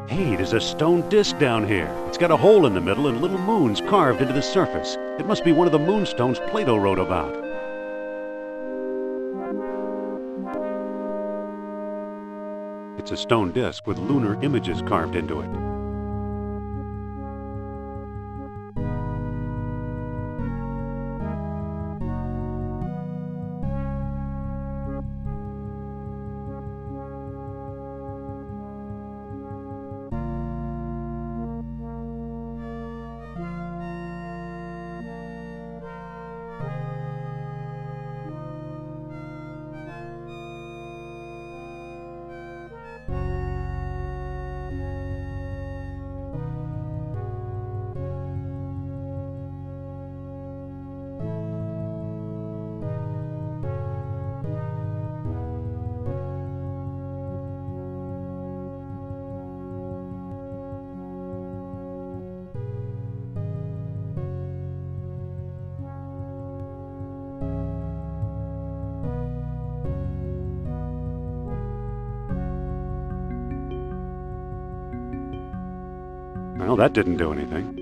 Hey, there's a stone disc down here. It's got a hole in the middle and little moons carved into the surface. It must be one of the moonstones Plato wrote about. It's a stone disc with lunar images carved into it. Well, that didn't do anything.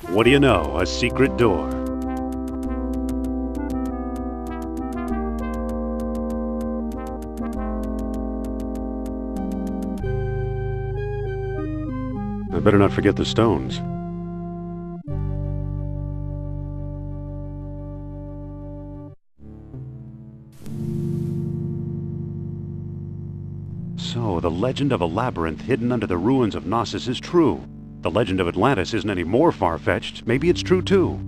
What do you know? A secret door. I better not forget the stones. So, the legend of a labyrinth hidden under the ruins of Knossos is true. The legend of Atlantis isn't any more far-fetched. Maybe it's true too.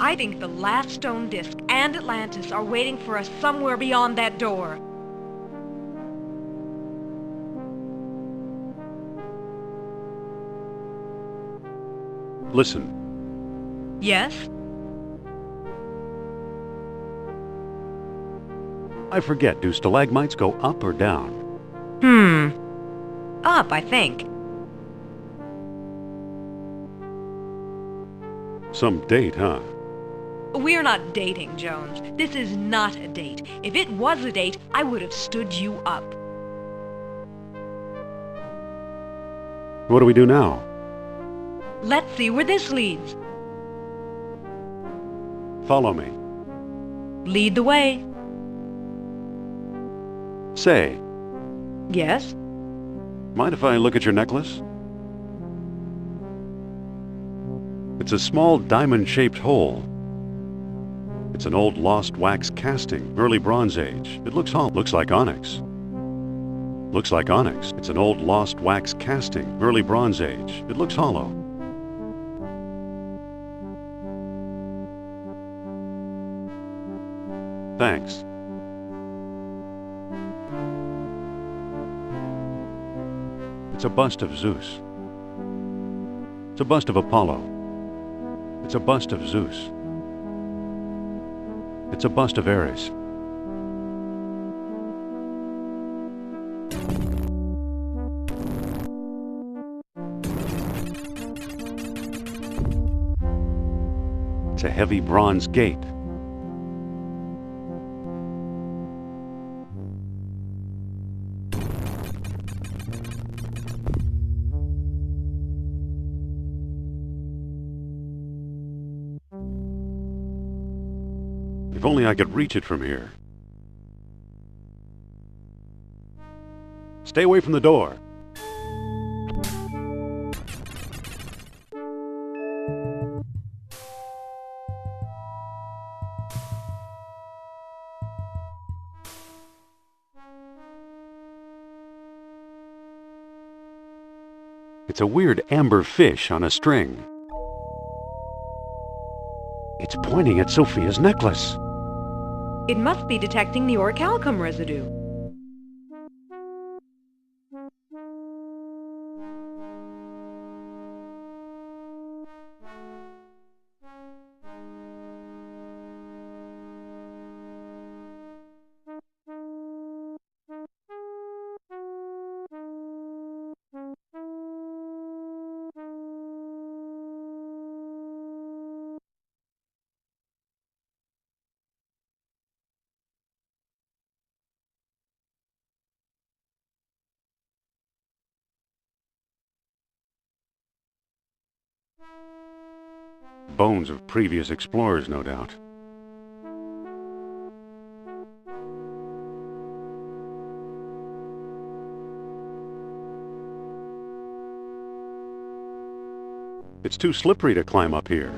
I think the last stone disc and Atlantis are waiting for us somewhere beyond that door. Listen. Yes? I forget, do stalagmites go up or down? Up, I think. Some date, huh? We're not dating, Jones. This is not a date. If it was a date, I would have stood you up. What do we do now? Let's see where this leads. Follow me. Lead the way. Say, Yes? mind if I look at your necklace? It's a small diamond-shaped hole. It's an old lost wax casting, early Bronze Age. It looks like onyx. Looks like onyx. It's an old lost wax casting, early Bronze Age. It looks hollow. Thanks. It's a bust of Zeus. It's a bust of Apollo. It's a bust of Zeus. It's a bust of Ares. It's a heavy bronze gate. If only I could reach it from here. Stay away from the door. It's a weird amber fish on a string. It's pointing at Sophia's necklace. It must be detecting the orichalcum residue. Bones of previous explorers, no doubt. It's too slippery to climb up here.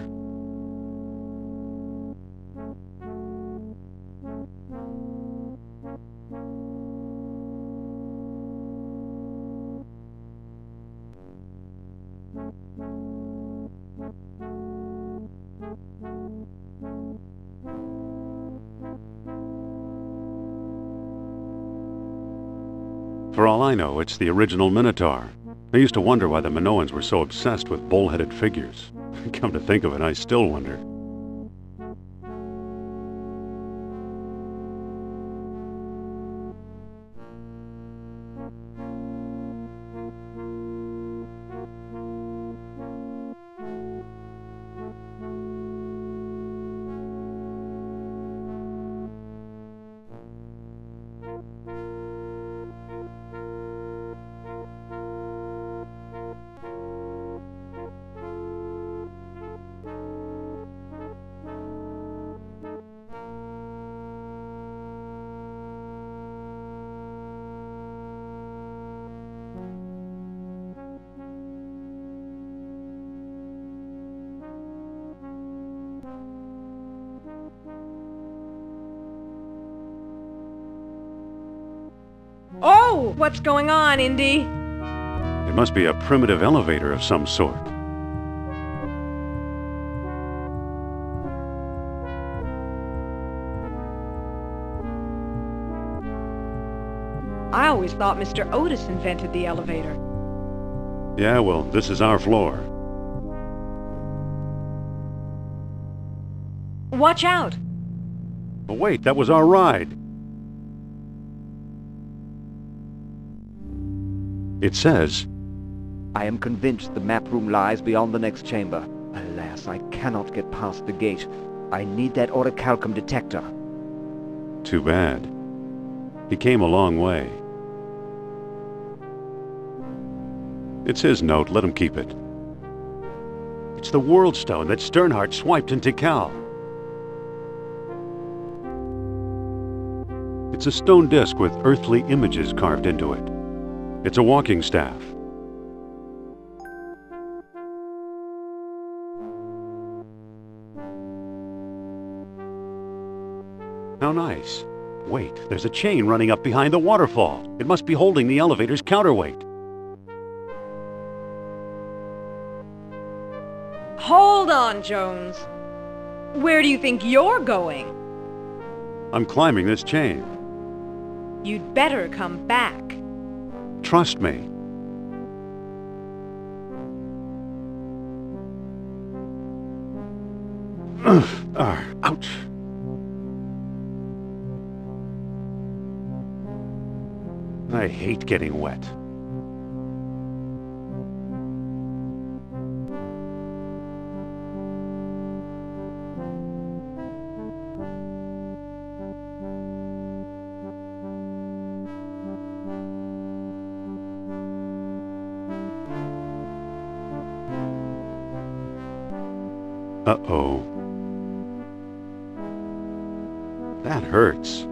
For all I know, it's the original Minotaur. I used to wonder why the Minoans were so obsessed with bull-headed figures. Come to think of it, I still wonder. Oh, what's going on, Indy? It must be a primitive elevator of some sort. I always thought Mr. Otis invented the elevator. Yeah, well, this is our floor. Watch out! But wait, that was our ride. It says, I am convinced the map room lies beyond the next chamber. Alas, I cannot get past the gate. I need that orichalcum detector. too bad. He came a long way. It's his note, let him keep it. It's the World Stone that Sternhardt swiped in Tikal. It's a stone disc with earthly images carved into it. It's a walking staff. How nice. Wait, there's a chain running up behind the waterfall. It must be holding the elevator's counterweight. Hold on, Jones. Where do you think you're going? I'm climbing this chain. You'd better come back. Trust me. Ouch. I hate getting wet. Uh-oh. That hurts.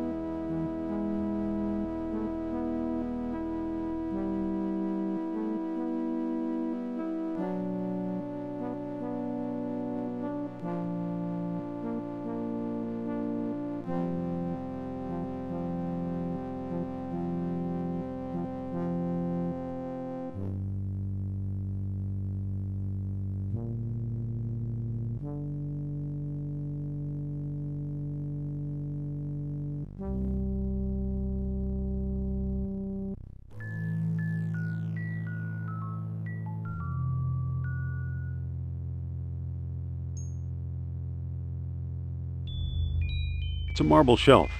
It's a marble shelf.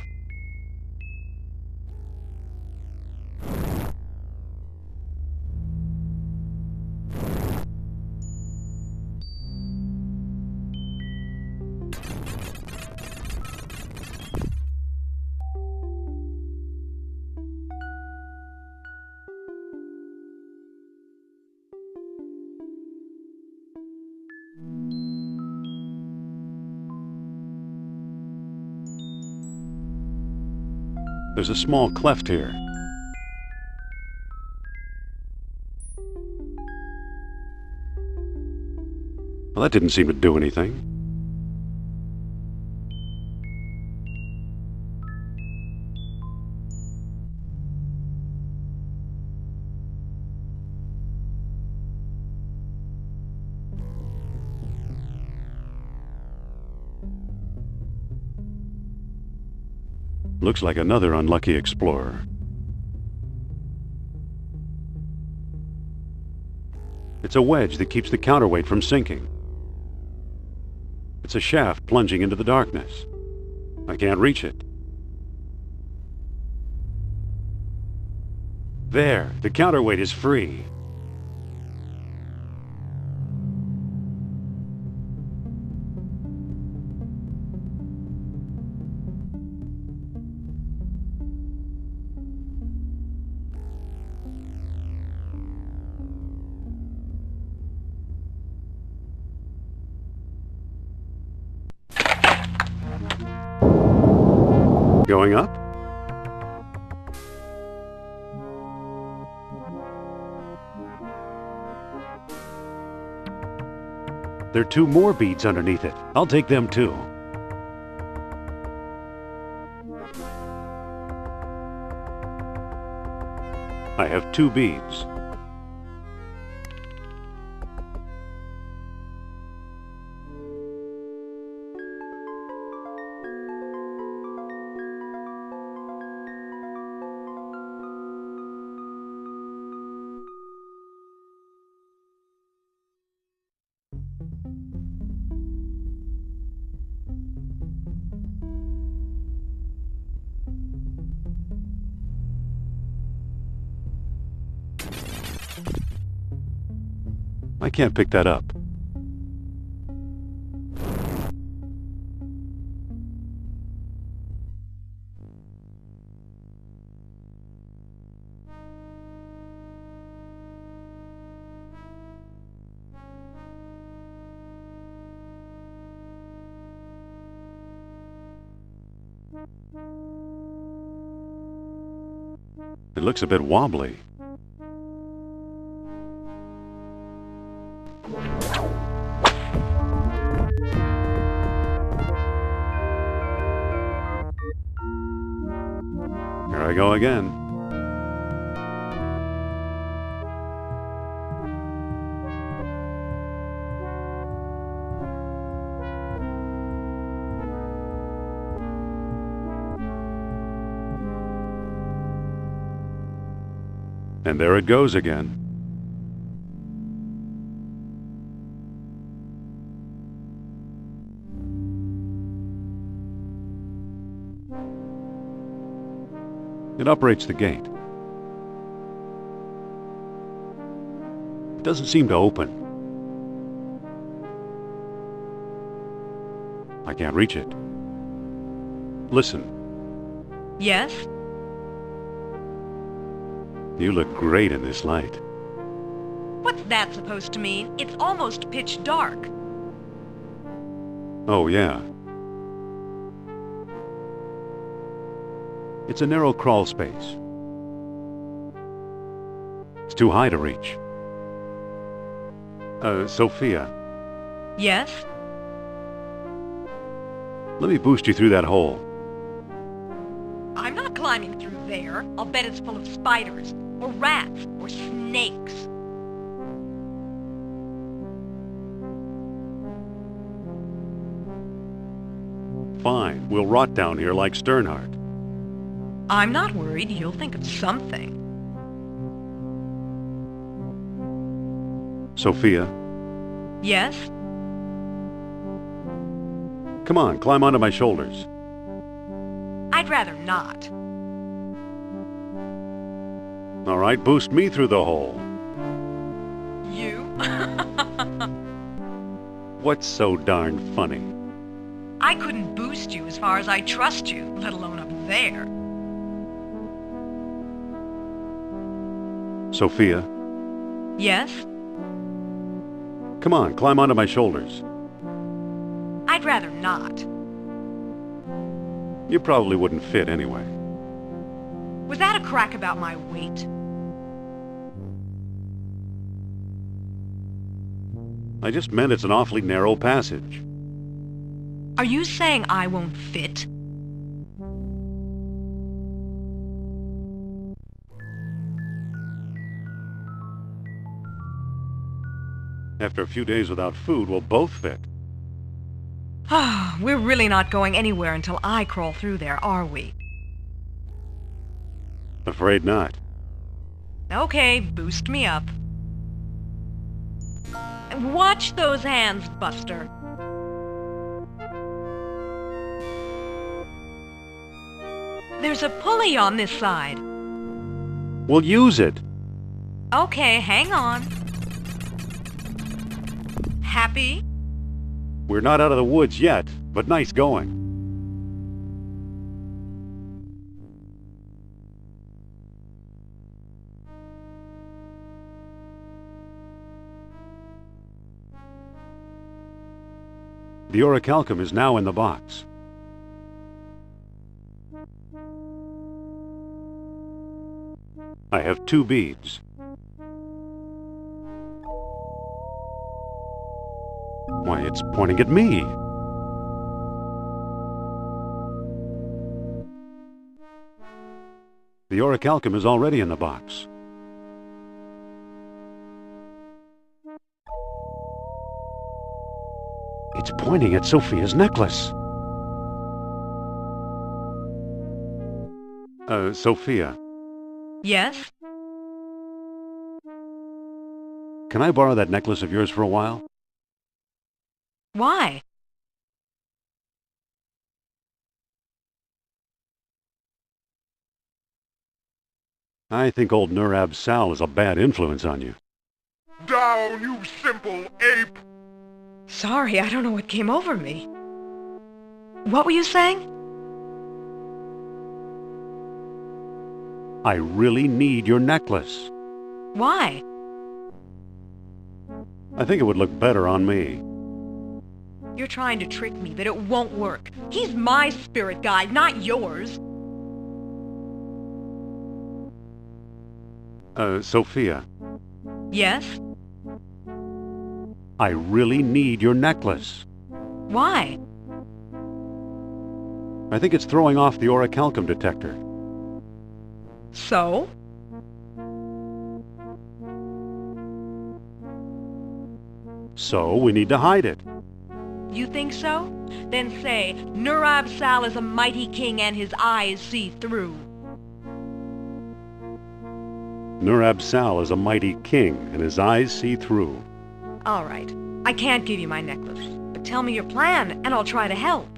There's a small cleft here. Well, that didn't seem to do anything. Looks like another unlucky explorer. It's a wedge that keeps the counterweight from sinking. It's a shaft plunging into the darkness. I can't reach it. There, the counterweight is free. Going up? There are 2 more beads underneath it. I'll take them too. I have 2 beads. I can't pick that up. It looks a bit wobbly. Here I go again. And there it goes again. It operates the gate. It doesn't seem to open. I can't reach it. Listen, Yes? you look great in this light. What's that supposed to mean? It's almost pitch dark. Oh, yeah. It's a narrow crawl space. It's too high to reach. Sophia, Yes? let me boost you through that hole. I'm not climbing through there. I'll bet it's full of spiders, or rats, or snakes. Fine, we'll rot down here like Sternhardt. I'm not worried. You'll think of something. Sophia, Yes? come on, climb onto my shoulders. I'd rather not. All right, boost me through the hole. You? What's so darn funny? I couldn't boost you as far as I trust you, let alone up there. Sophia, Yes? come on, climb onto my shoulders. I'd rather not. You probably wouldn't fit anyway. Was that a crack about my weight? I just meant it's an awfully narrow passage. Are you saying I won't fit? After a few days without food, we'll both fit. We're really not going anywhere until I crawl through there, are we? Afraid not. Okay, boost me up. And watch those hands, Buster. There's a pulley on this side. We'll use it. Okay, hang on. Happy? We're not out of the woods yet, but nice going. The orichalcum is now in the box. I have 2 beads. Why, it's pointing at me. The orichalcum is already in the box. It's pointing at Sophia's necklace. Sophia, Yes? can I borrow that necklace of yours for a while? Why? I think old Nurab Sal is a bad influence on you. Down, you simple ape! Sorry, I don't know what came over me. What were you saying? I really need your necklace. Why? I think it would look better on me. You're trying to trick me, but it won't work. He's my spirit guide, not yours. Sophia, Yes? I really need your necklace. Why? I think it's throwing off the orichalcum detector. So? So we need to hide it. You think so? Then say, Nurab Sal is a mighty king and his eyes see through. Nurab Sal is a mighty king, and his eyes see through. All right. I can't give you my necklace, but tell me your plan, and I'll try to help.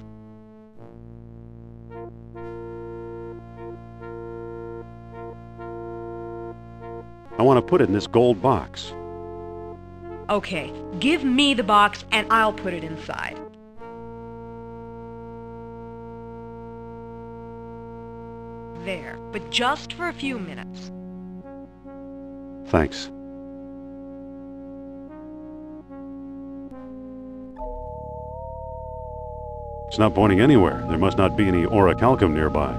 I want to put it in this gold box. Okay, give me the box, and I'll put it inside. There, but just for a few minutes. Thanks. It's not pointing anywhere. There must not be any orichalcum nearby.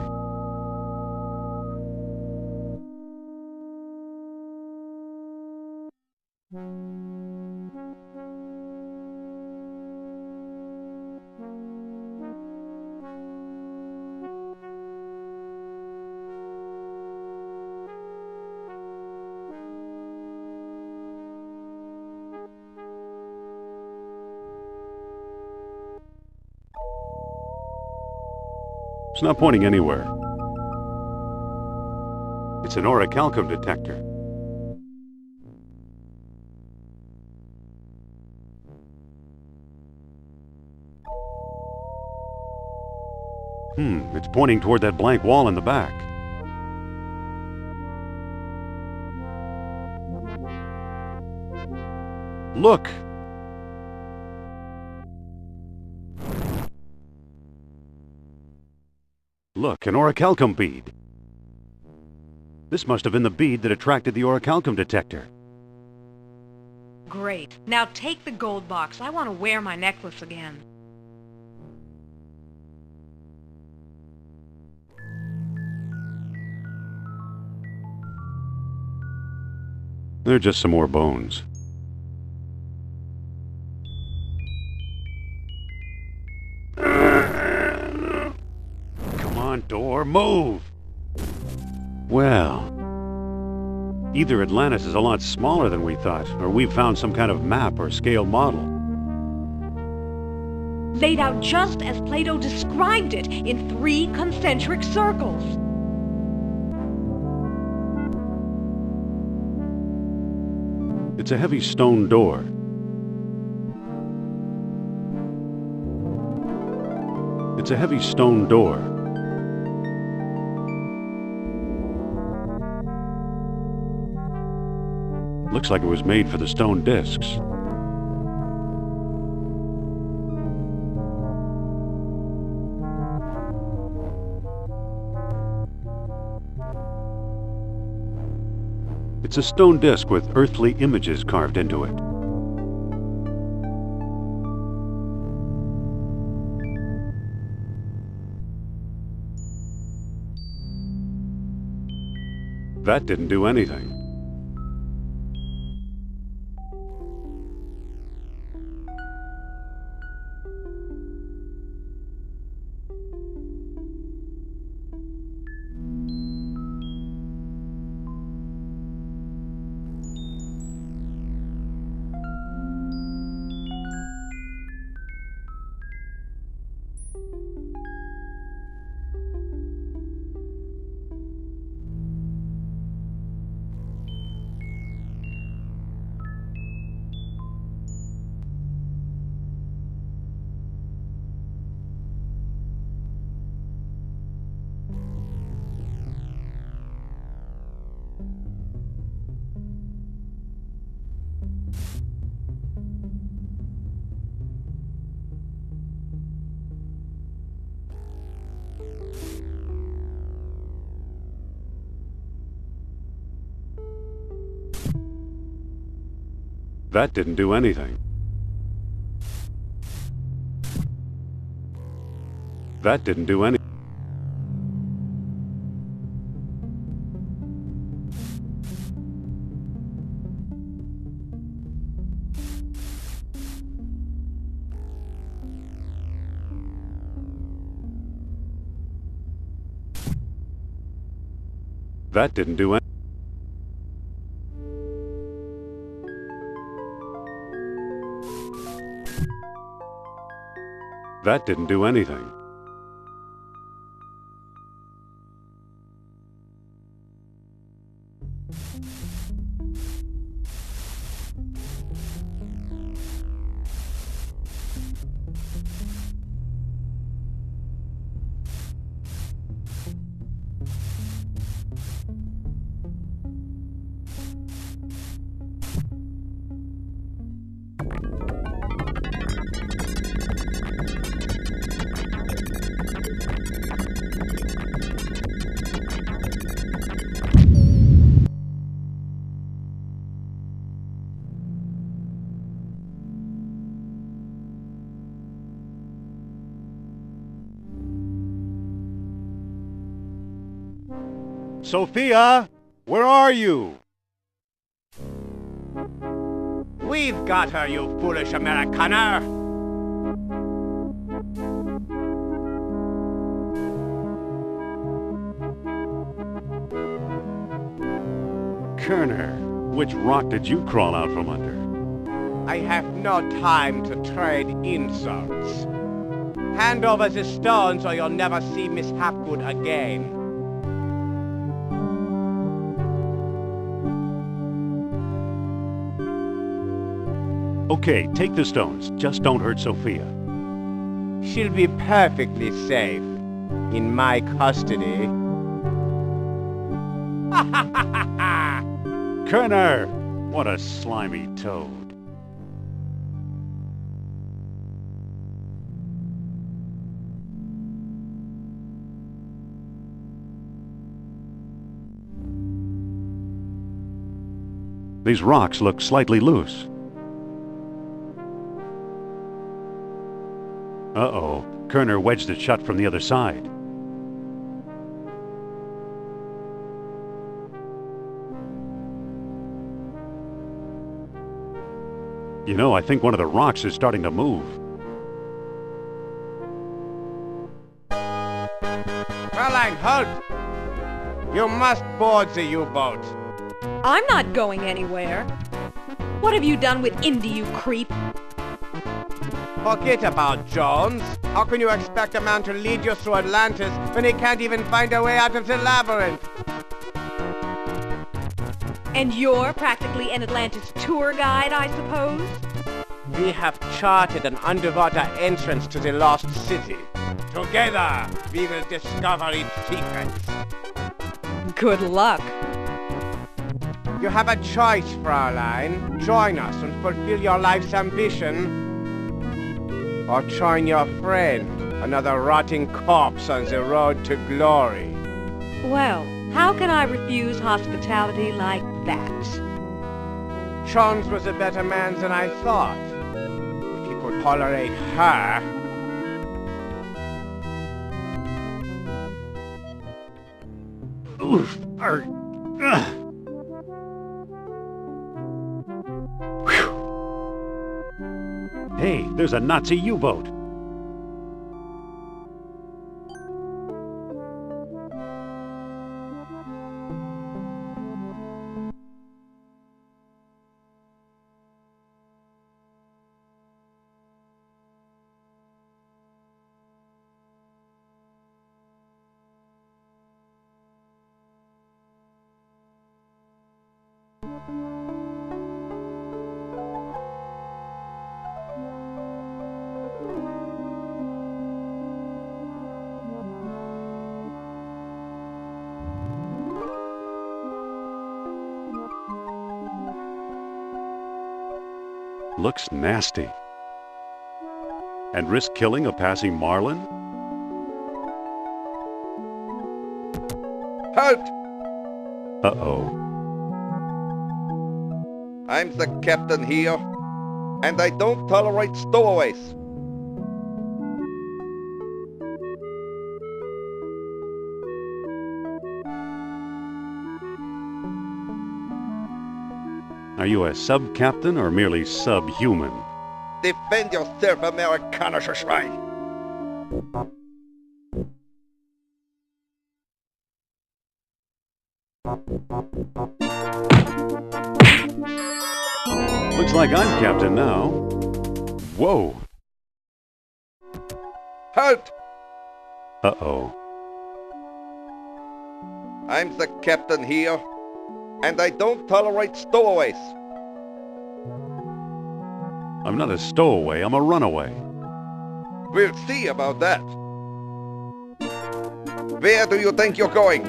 It's not pointing anywhere. It's an orichalcum detector. It's pointing toward that blank wall in the back. Look! Look, an orichalcum bead. This must have been the bead that attracted the orichalcum detector. Great. Now take the gold box. I want to wear my necklace again. They're just some more bones. Come on, door, move! Well, either Atlantis is a lot smaller than we thought, or we've found some kind of map or scale model. Laid out just as Plato described it, in 3 concentric circles. It's a heavy stone door. It's a heavy stone door. Looks like it was made for the stone discs. It's a stone disc with earthly images carved into it. That didn't do anything. That didn't do anything. That didn't do anything. That didn't do anything. That didn't do anything. Sophia, where are you? We've got her, you foolish Americaner! Kerner, which rock did you crawl out from under? I have no time to trade insults. Hand over the stones or you'll never see Miss Hapgood again. Okay, take the stones. Just don't hurt Sophia. She'll be perfectly safe in my custody. Kerner! What a slimy toad. These rocks look slightly loose. Uh-oh. Kerner wedged it shut from the other side. You know, I think one of the rocks is starting to move. Caroline, halt! You must board the U-boat. I'm not going anywhere. What have you done with Indy, you creep? Forget about Jones. How can you expect a man to lead you through Atlantis when he can't even find a way out of the labyrinth? And you're practically an Atlantis tour guide, I suppose? We have charted an underwater entrance to the lost city. Together, we will discover its secrets. Good luck. You have a choice, Fraulein. Join us and fulfill your life's ambition. Or join your friend, another rotting corpse on the road to glory. Well, how can I refuse hospitality like that? Jones was a better man than I thought. If he could tolerate her... Oof! Hey, there's a Nazi U-boat. Looks nasty. And risk killing a passing marlin? Halt! Uh-oh. I'm the captain here, and I don't tolerate stowaways. Are you a sub-captain or merely subhuman? Defend yourself, Amerikanischer Schwein! Looks like I'm captain now. Whoa! Halt! Uh-oh. I'm the captain here, and I don't tolerate stowaways. I'm not a stowaway, I'm a runaway. We'll see about that. Where do you think you're going?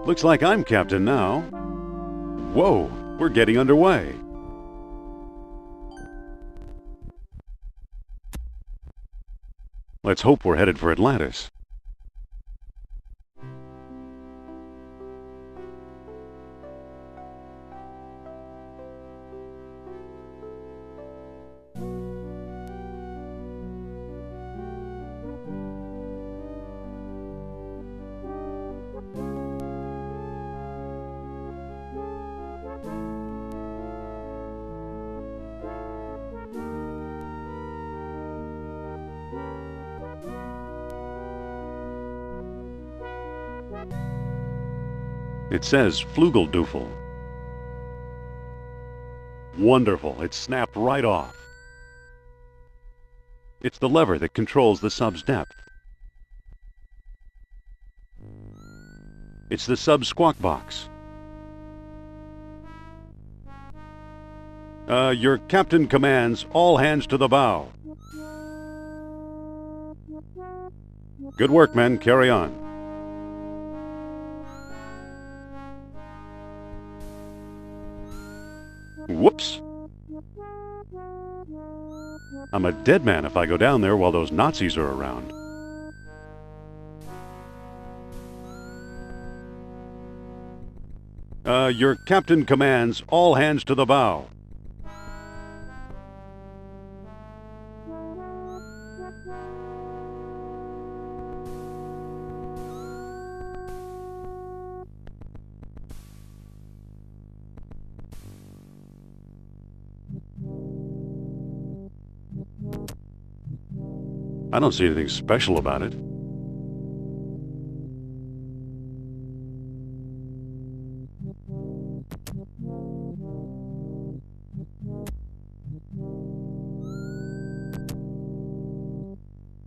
Looks like I'm captain now. Whoa, we're getting underway. Let's hope we're headed for Atlantis. It says Flugeldoofel. Wonderful, it snapped right off. It's the lever that controls the sub's depth. It's the sub squawk box. Your captain commands all hands to the bow. Good work, men. Carry on. Whoops. I'm a dead man if I go down there while those Nazis are around. Your captain commands all hands to the bow. I don't see anything special about it.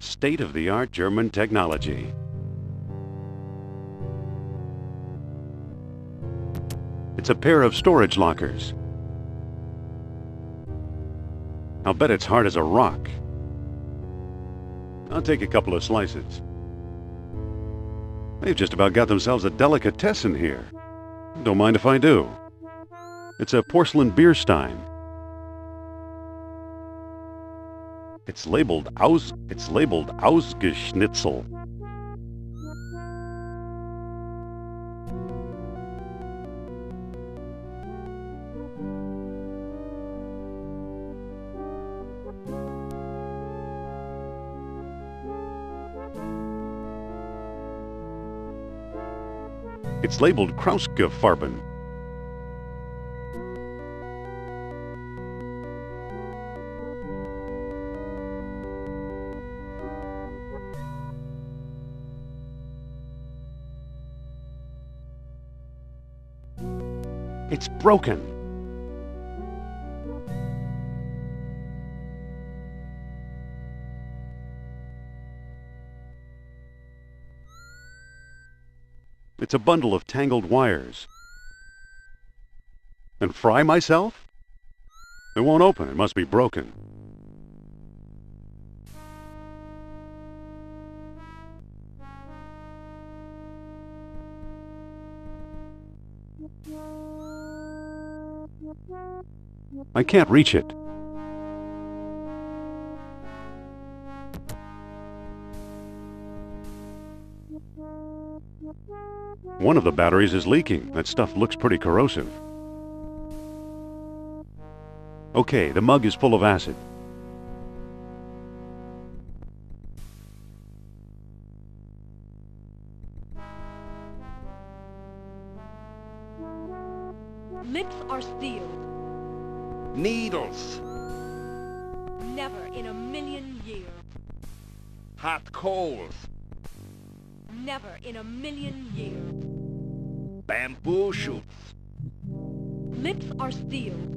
State-of-the-art German technology. It's a pair of storage lockers. I'll bet it's hard as a rock. I'll take a couple of slices. They've just about got themselves a delicatessen here. Don't mind if I do. It's a porcelain beer stein. It's labeled Ausgeschnitzel. It's labeled Krauske-Farben. It's broken. It's a bundle of tangled wires. And fry myself? It won't open. It must be broken. I can't reach it. One of the batteries is leaking. That stuff looks pretty corrosive. Okay, the mug is full of acid. Lips are sealed. Needles. Never in a million years. Hot coals. Never in a million years. Bamboo shoots. Lips are sealed.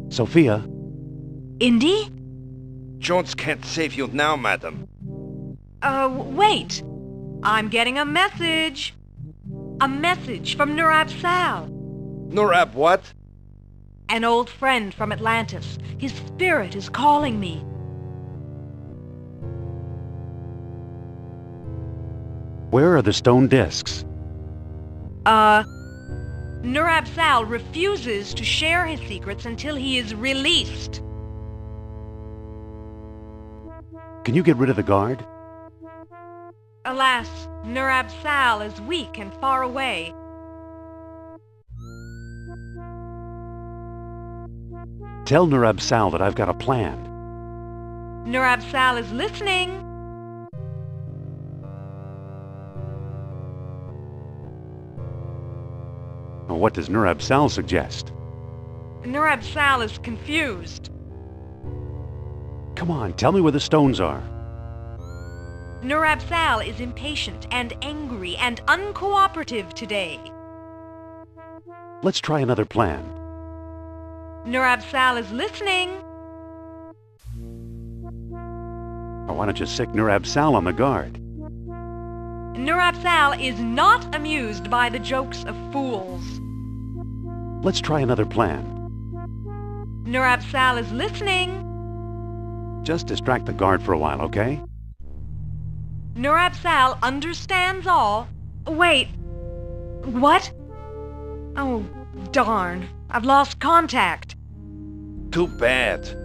Sophia? Indy? Jones can't save you now, madam. Wait. I'm getting a message. A message from Nurab Sal. Nurab what? An old friend from Atlantis. His spirit is calling me. Where are the stone discs? Nurab Sal refuses to share his secrets until he is released. Can you get rid of the guard? Alas, Nurab Sal is weak and far away. Tell Nurab Sal that I've got a plan. Nurab Sal is listening. What does Nurab Sal suggest? Nurab Sal is confused. Come on, tell me where the stones are. Nurab Sal is impatient and angry and uncooperative today. Let's try another plan. Nurab Sal is listening. Or why don't you sick Nurab Sal on the guard? Nurab Sal is not amused by the jokes of fools. Let's try another plan. Nurab Sal is listening. Just distract the guard for a while, okay? Nurab Sal understands all. Wait. What? Oh, darn. I've lost contact. Too bad.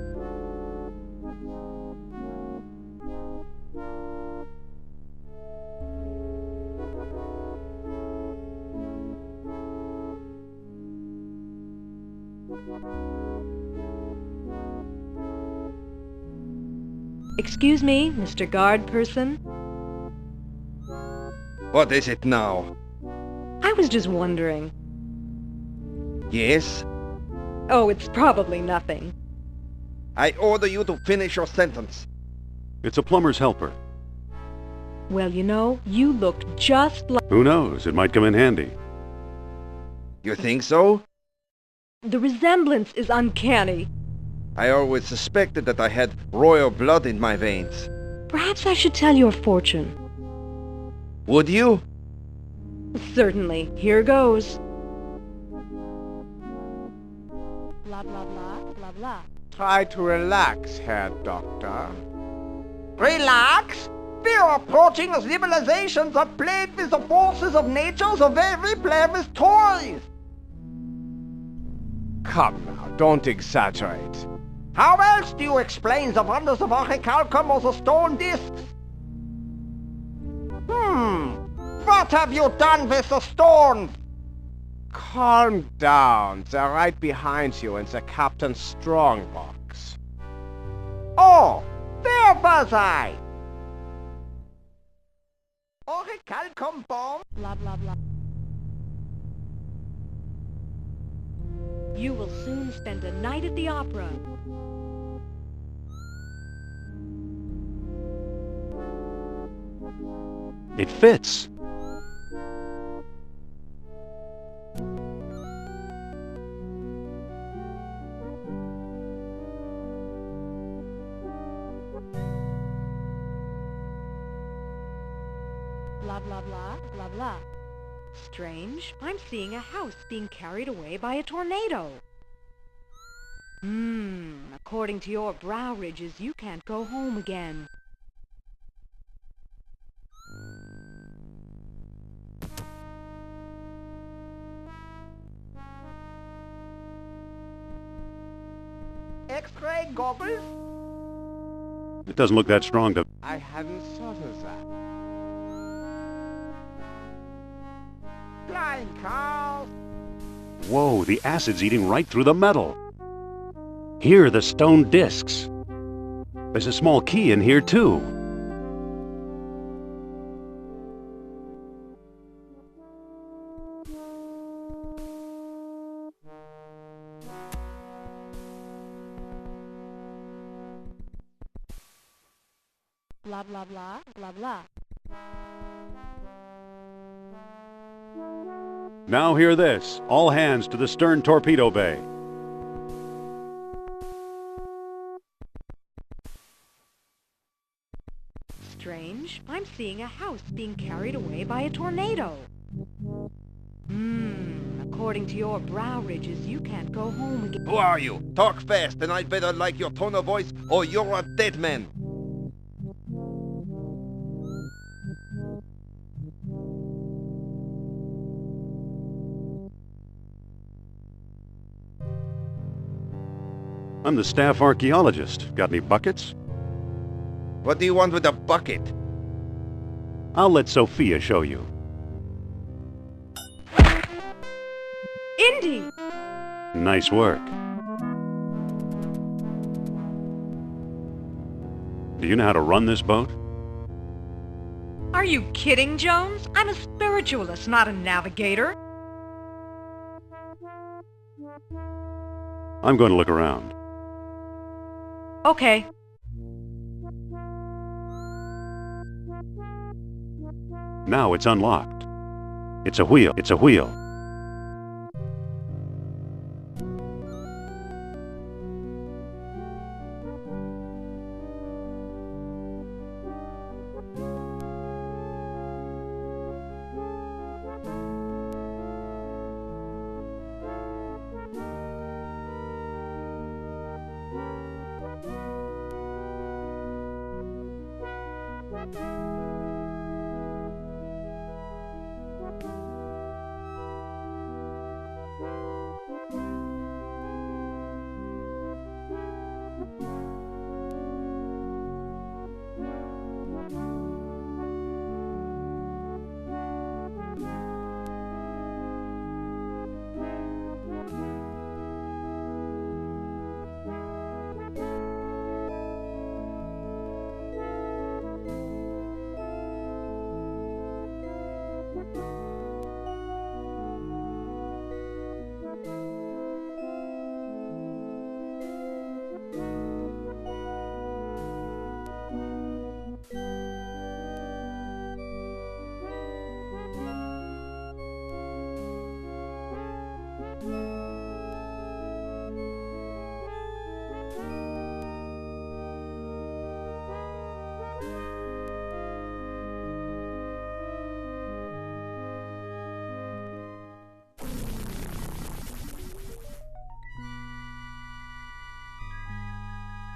Excuse me, Mr. Guard Person. What is it now? I was just wondering. Yes? Oh, it's probably nothing. I order you to finish your sentence. It's a plumber's helper. Well, you know, you look just like... Who knows? It might come in handy. You think so? The resemblance is uncanny. I always suspected that I had royal blood in my veins. Perhaps I should tell your fortune. Would you? Certainly. Here goes. Blah, blah, blah, blah, blah. Try to relax, Herr Doctor. Relax? We are approaching a civilization that played with the forces of nature the way we play with toys. Come now, don't exaggerate. How else do you explain the wonders of orichalcum or the stone discs? What have you done with the stones? Calm down. They're right behind you in the captain's strongbox. Oh, where was I? Orichalcum bomb? Blah, blah, blah. You will soon spend a night at the opera. It fits. Blah, blah, blah, blah, blah. Strange. I'm seeing a house being carried away by a tornado. According to your brow ridges, you can't go home again. X-ray goggles? It doesn't look that strong to... I hadn't thought of that. Flying cars. Whoa, the acid's eating right through the metal. Here are the stone discs. There's a small key in here, too. Blah, blah, blah, blah, blah. Now hear this. All hands to the stern torpedo bay. Strange. I'm seeing a house being carried away by a tornado. According to your brow ridges, you can't go home again. Who are you? Talk fast, and I'd better like your tone of voice, or you're a dead man. I'm the staff archaeologist. Got any buckets? What do you want with a bucket? I'll let Sophia show you. Indy! Nice work. Do you know how to run this boat? Are you kidding, Jones? I'm a spiritualist, not a navigator. I'm going to look around. Okay. Now it's unlocked. It's a wheel. It's a wheel.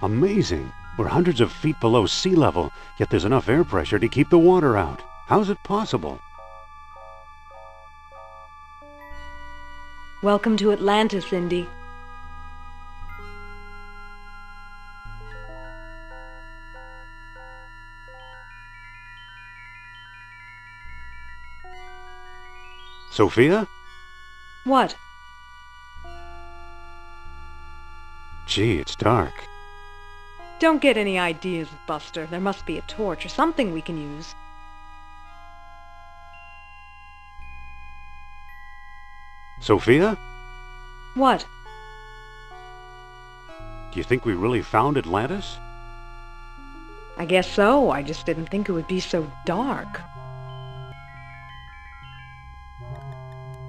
Amazing. We're hundreds of feet below sea level, yet there's enough air pressure to keep the water out. How's it possible? Welcome to Atlantis, Indy. Sophia? What? Gee, it's dark. Don't get any ideas, Buster. There must be a torch or something we can use. Sophia? What? Do you think we really found Atlantis? I guess so. I just didn't think it would be so dark.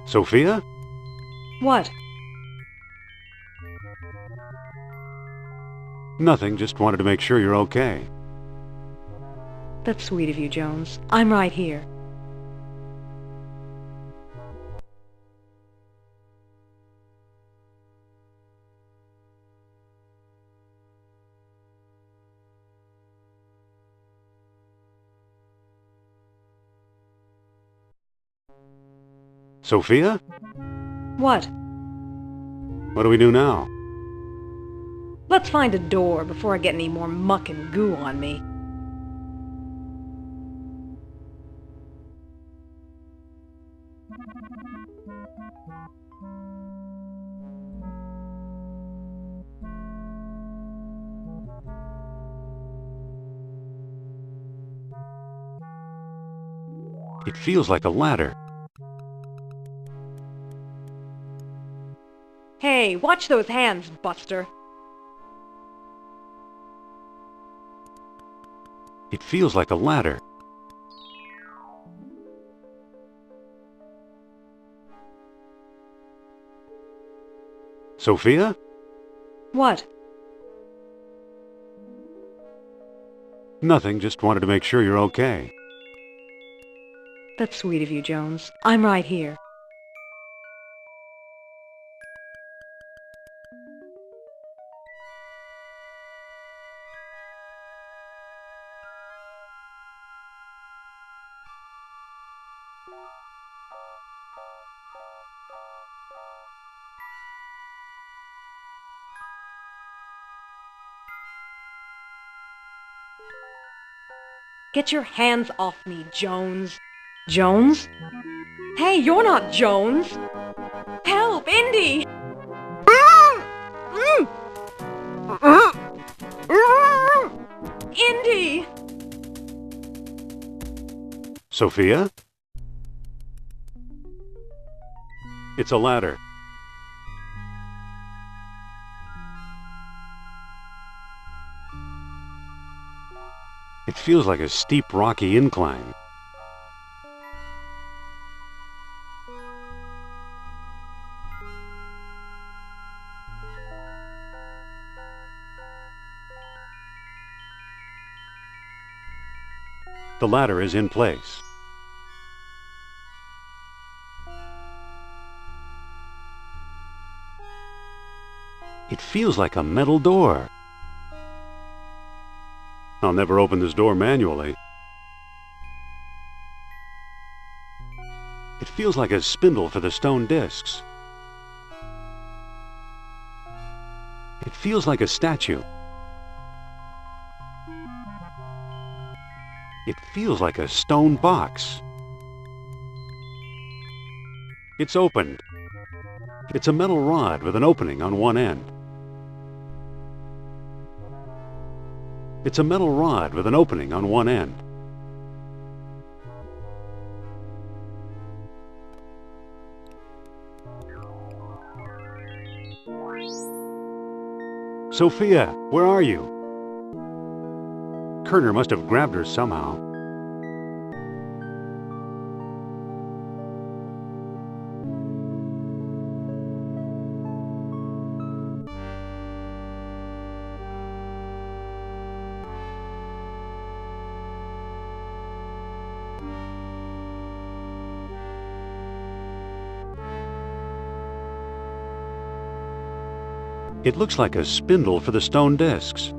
Sophia? What? Nothing, just wanted to make sure you're okay. That's sweet of you, Jones. I'm right here. Sophia? What? What do we do now? Let's find a door before I get any more muck and goo on me. It feels like a ladder. Hey, watch those hands, Buster. It feels like a ladder. Sophia? What? Nothing, just wanted to make sure you're okay. That's sweet of you, Jones. I'm right here. Get your hands off me, Jones. Jones? Hey, you're not Jones! Help, Indy! Indy! Sophia? It's a ladder. It feels like a steep, rocky incline. The ladder is in place. It feels like a metal door. I'll never open this door manually. It feels like a spindle for the stone discs. It feels like a statue. It feels like a stone box. It's opened. It's a metal rod with an opening on one end. It's a metal rod with an opening on one end. Sophia, where are you? Kerner must have grabbed her somehow. It looks like a spindle for the stone discs.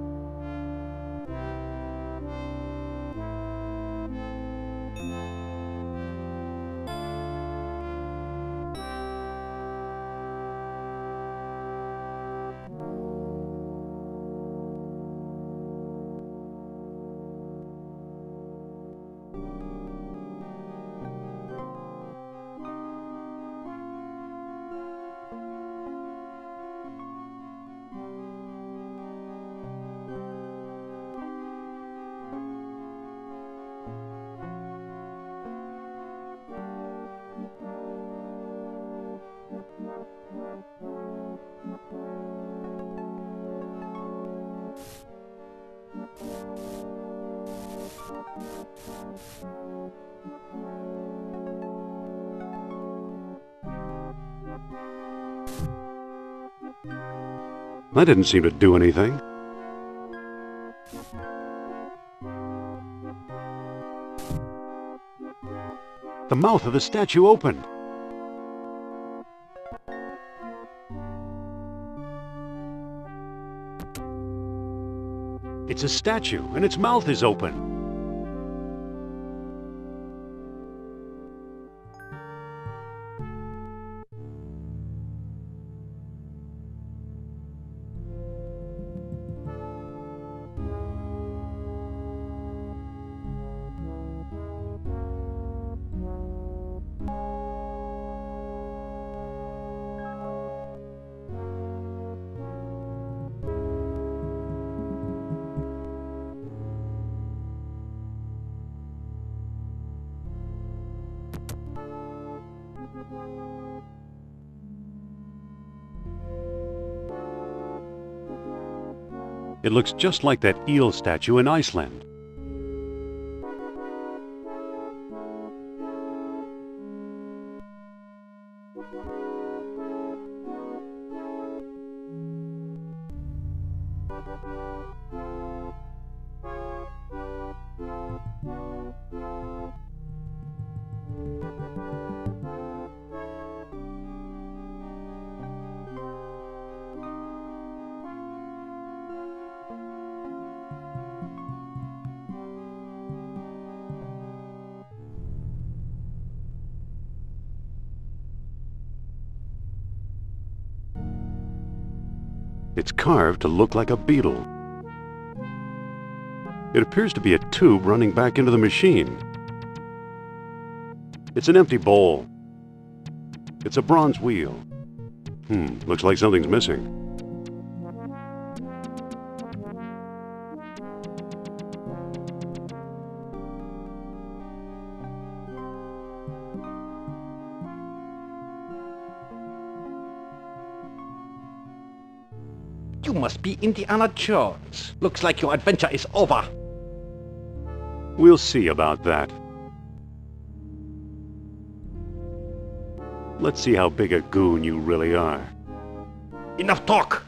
That didn't seem to do anything. The mouth of the statue opened. It's a statue, and its mouth is open. It looks just like that eel statue in Iceland. It's carved to look like a beetle. It appears to be a tube running back into the machine. It's an empty bowl. It's a bronze wheel. Looks like something's missing. You must be Indiana Jones. Looks like your adventure is over. We'll see about that. Let's see how big a goon you really are. Enough talk!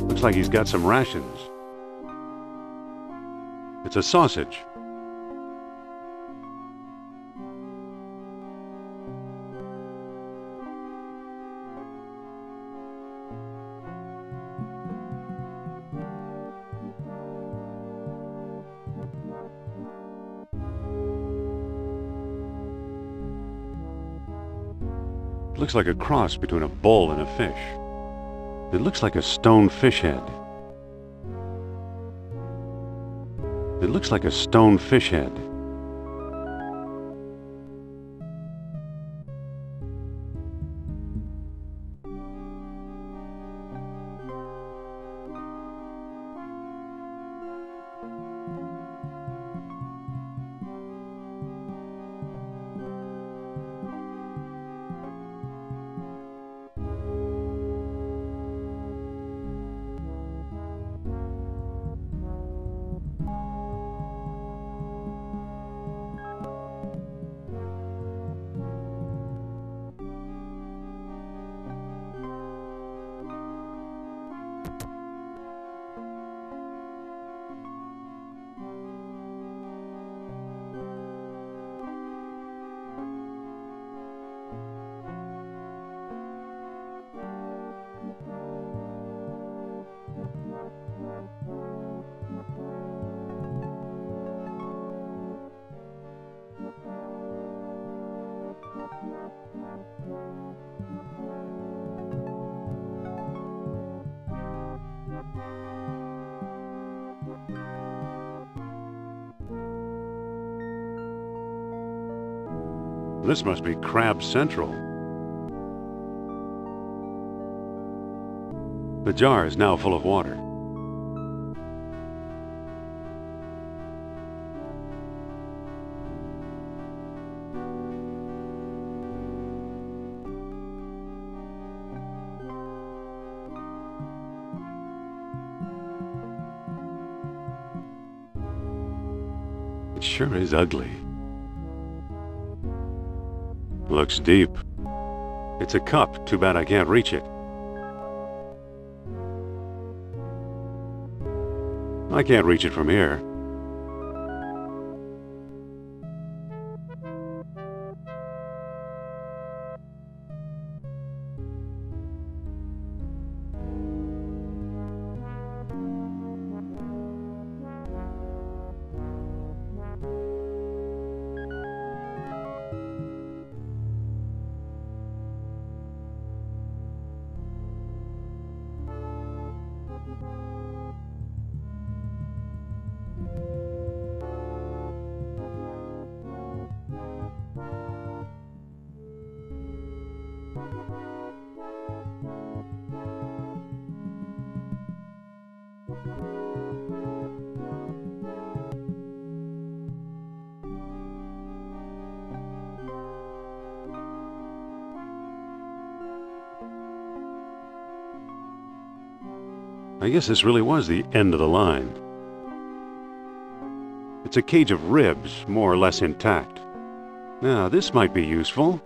Looks like he's got some rations. It's a sausage. It looks like a cross between a bull and a fish. It looks like a stone fish head. It looks like a stone fish head. This must be Crab Central. The jar is now full of water. It sure is ugly. Looks deep. It's a cup. Too bad I can't reach it. I can't reach it from here. I guess this really was the end of the line. It's a cage of ribs, more or less intact. Now, this might be useful.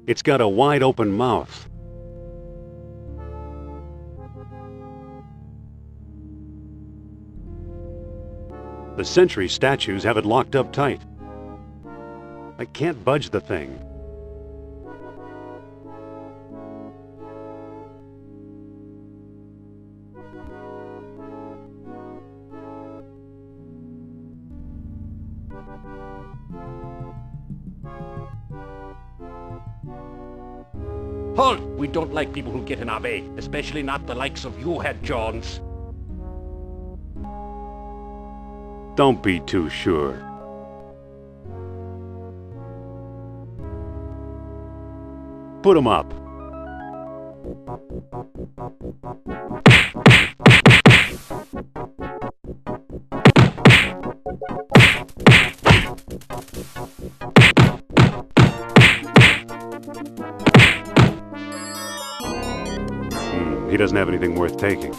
It's got a wide open mouth. The sentry statues have it locked up tight. I can't budge the thing. Halt! We don't like people who get in our way, especially not the likes of you, Head Jones. Don't be too sure. Put 'em up. He doesn't have anything worth taking.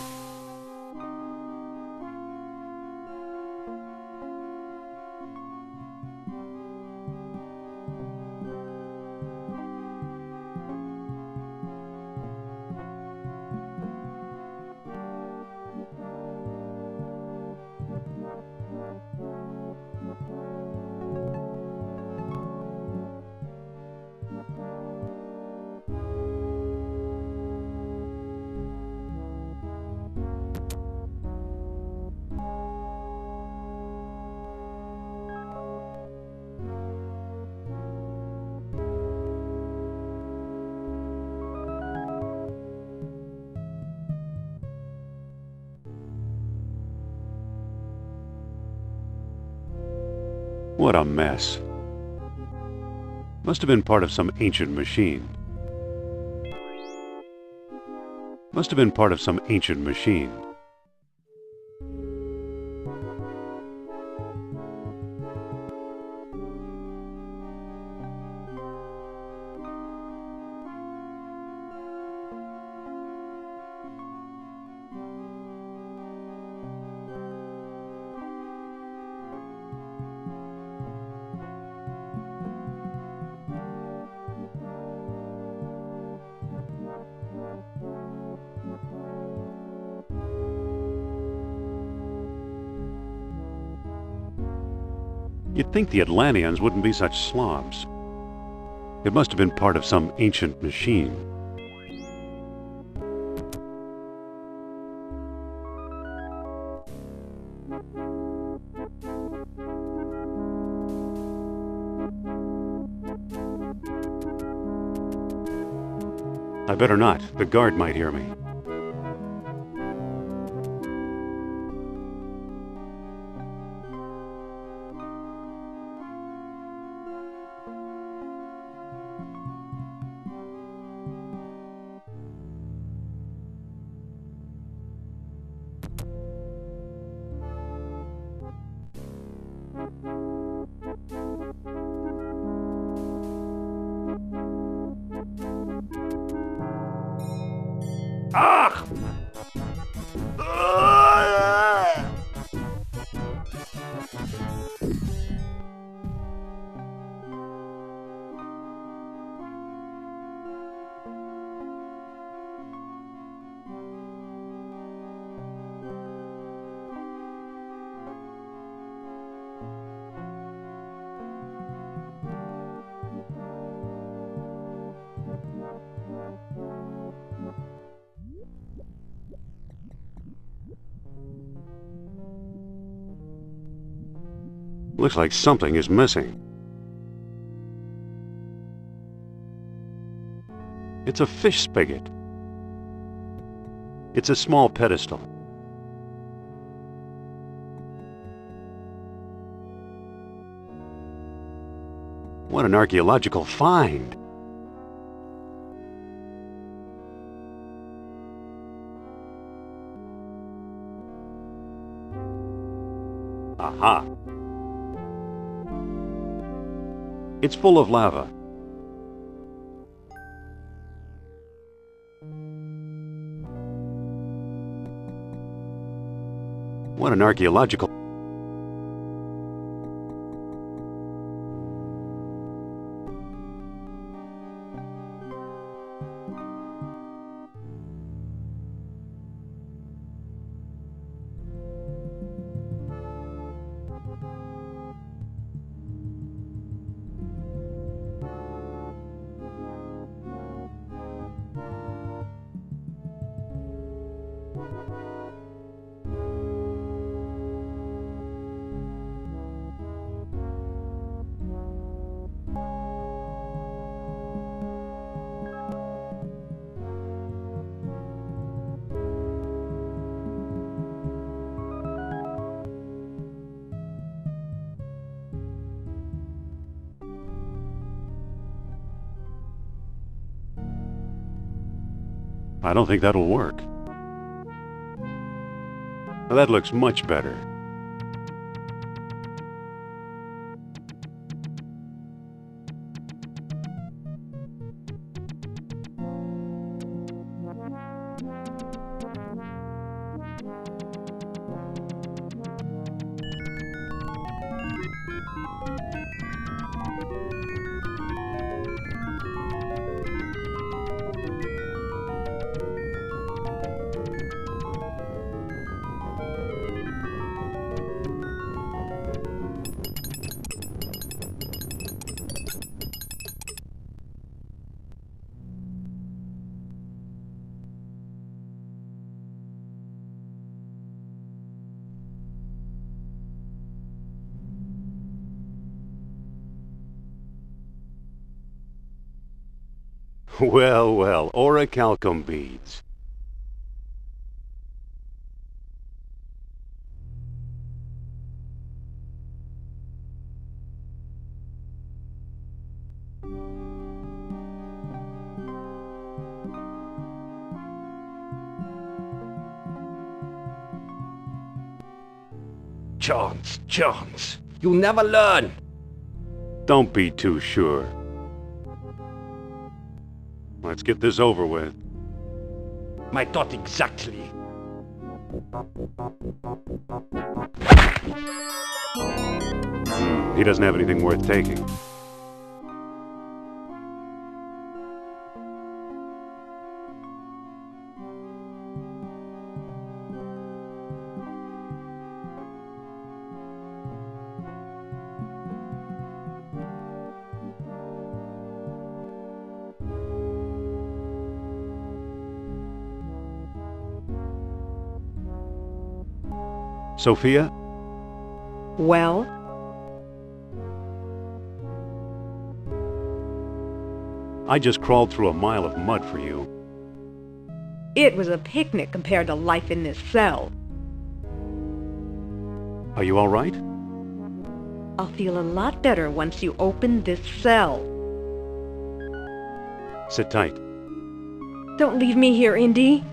What a mess. Must have been part of some ancient machine. Must have been part of some ancient machine. You'd think the Atlanteans wouldn't be such slobs. It must have been part of some ancient machine. I better not. The guard might hear me. Ah! Looks like something is missing. It's a fish spigot. It's a small pedestal. What an archaeological find! Aha! It's full of lava. What an archaeological... I don't think that'll work. That looks much better. Well, well, orichalcum beads. Chance. You never learn. Don't be too sure. Let's get this over with. My thought exactly. He doesn't have anything worth taking. Sophia? Well? I just crawled through a mile of mud for you. It was a picnic compared to life in this cell. Are you all right? I'll feel a lot better once you open this cell. Sit tight. Don't leave me here, Indy.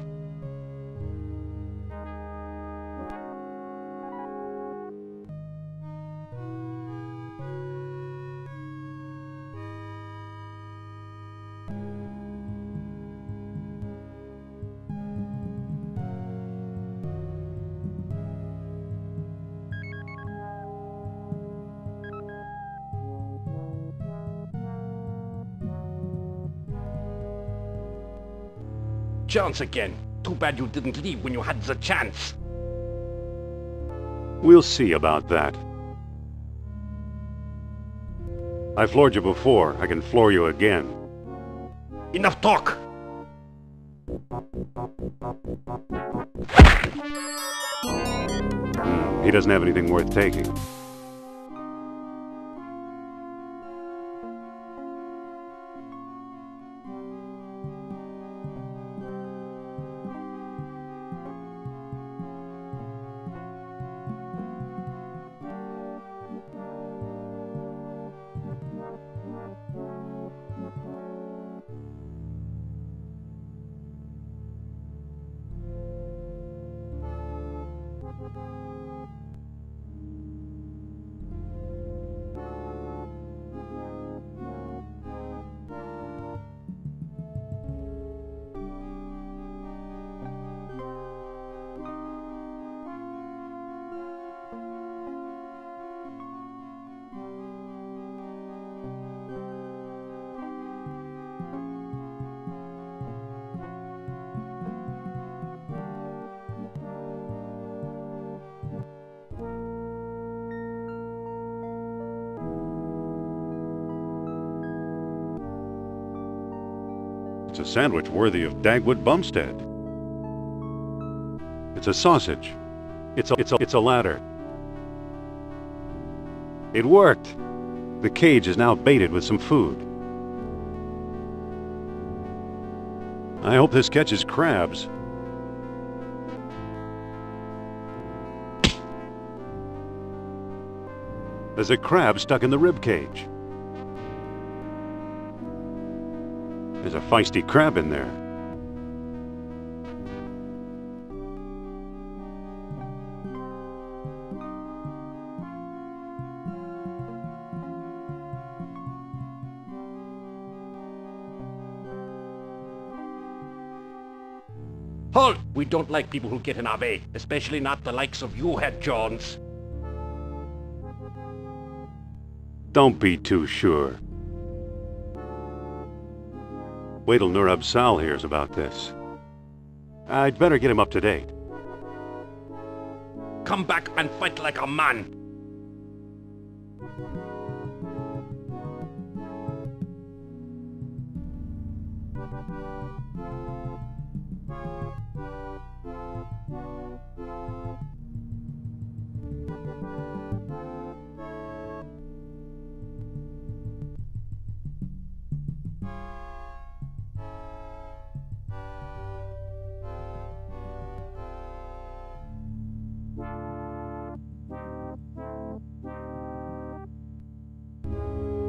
Chance again. Too bad you didn't leave when you had the chance. We'll see about that. I floored you before. I can floor you again. Enough talk! He doesn't have anything worth taking. It's a sandwich worthy of Dagwood Bumstead. It's a sausage. It's a ladder. It worked. The cage is now baited with some food. I hope this catches crabs. There's a crab stuck in the rib cage. There's a feisty crab in there. Halt! We don't like people who get in our way, especially not the likes of you, Head Jones. Don't be too sure. Wait till Nur Absal hears about this. I'd better get him up to date. Come back and fight like a man.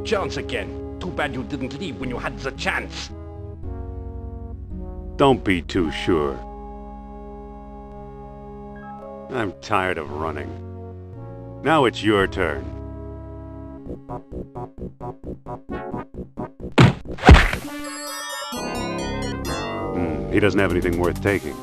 Chance again. Too bad you didn't leave when you had the chance. Don't be too sure. I'm tired of running. Now it's your turn. He doesn't have anything worth taking.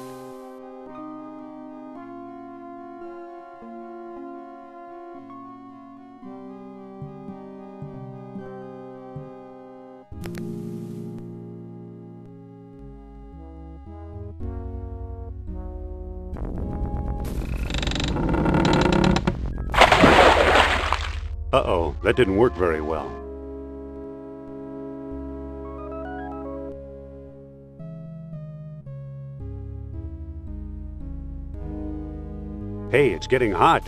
Uh-oh, that didn't work very well. Hey, it's getting hot.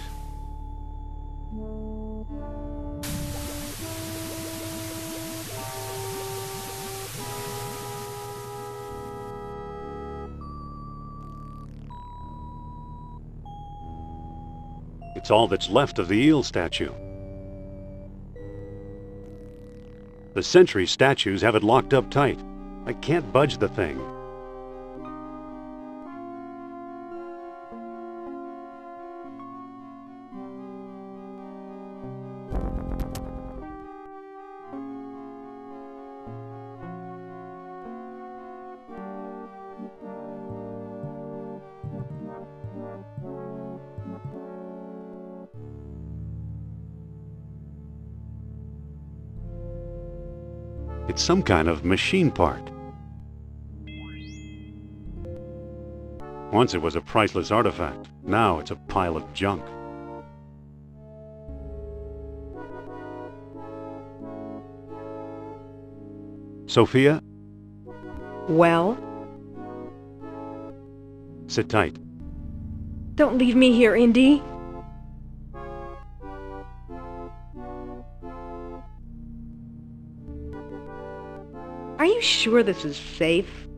It's all that's left of the eel statue. The Century statues have it locked up tight. I can't budge the thing. It's some kind of machine part. Once it was a priceless artifact. Now it's a pile of junk. Sophia? Well? Sit tight. Don't leave me here, Indy. Are you sure this is safe?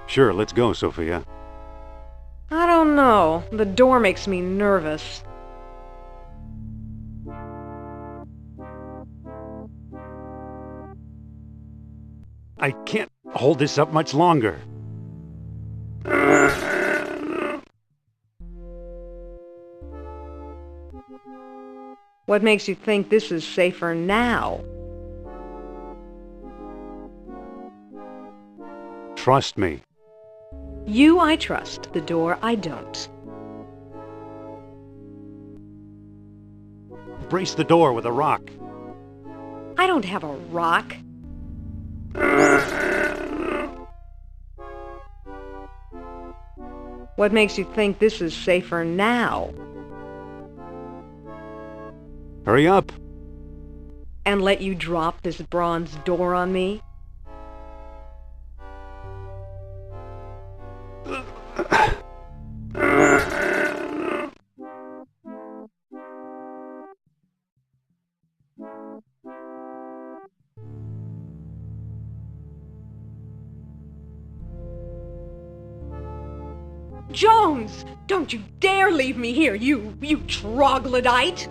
Sure, let's go, Sophia. I don't know. The door makes me nervous. I can't hold this up much longer. What makes you think this is safer now? Trust me. You I trust, the door I don't. Brace the door with a rock. I don't have a rock. What makes you think this is safer now? Hurry up. And let you drop this bronze door on me? Jones! Don't you dare leave me here, you troglodyte!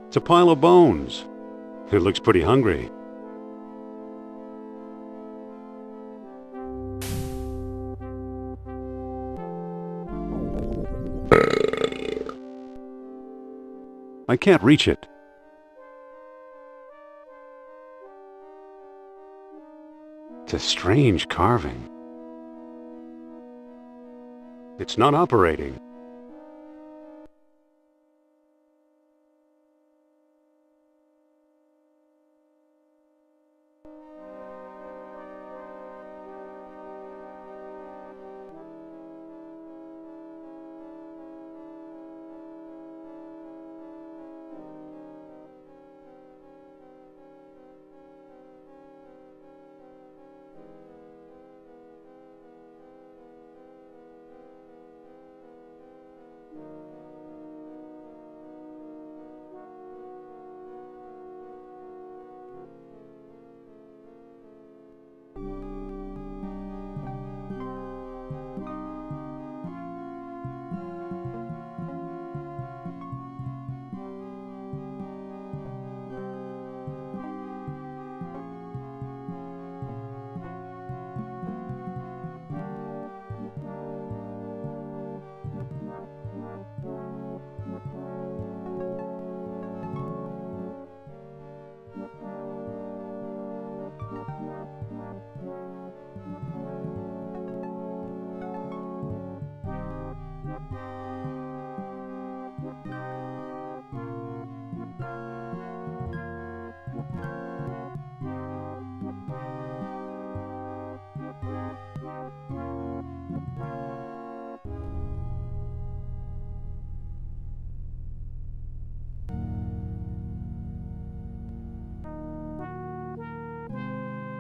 It's a pile of bones. It looks pretty hungry. I can't reach it. It's a strange carving. It's not operating.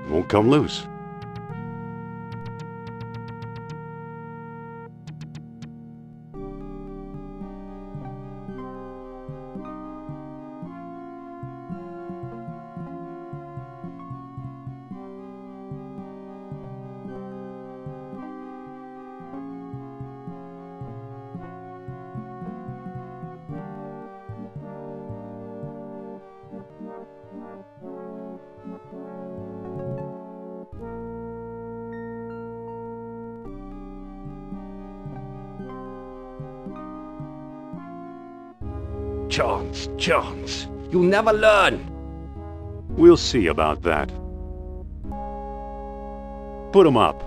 Won't come loose. Chance. You never learn. We'll see about that. Put 'em up.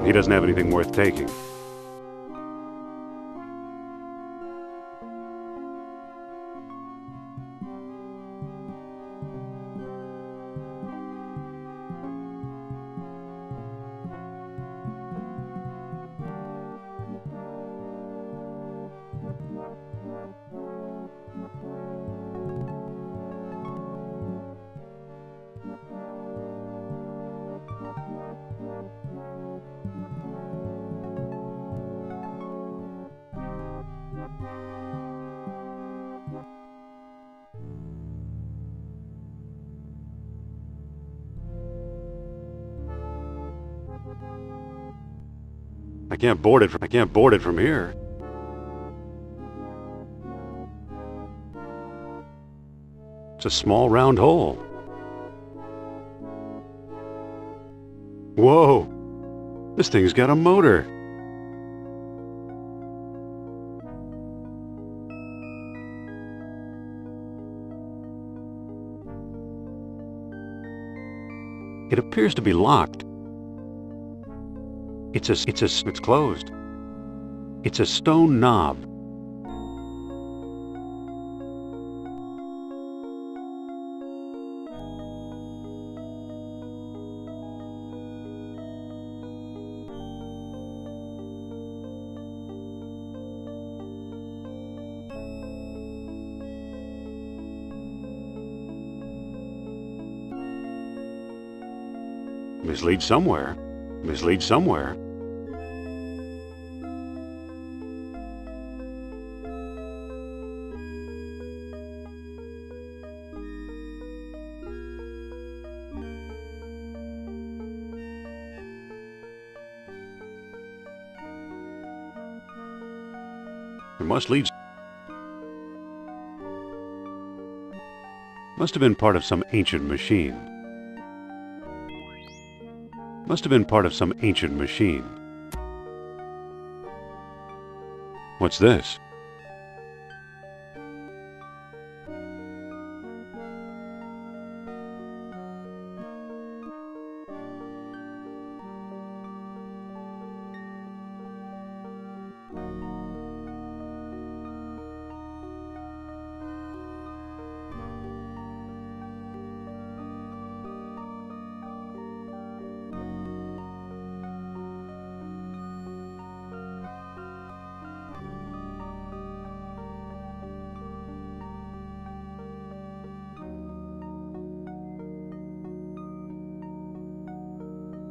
He doesn't have anything worth taking. I can't board it from here. It's a small round hole. Whoa! This thing's got a motor. It appears to be locked. It's closed. It's a stone knob. Mislead somewhere. Mislead somewhere. It must lead. Must have been part of some ancient machine. Must have been part of some ancient machine. What's this?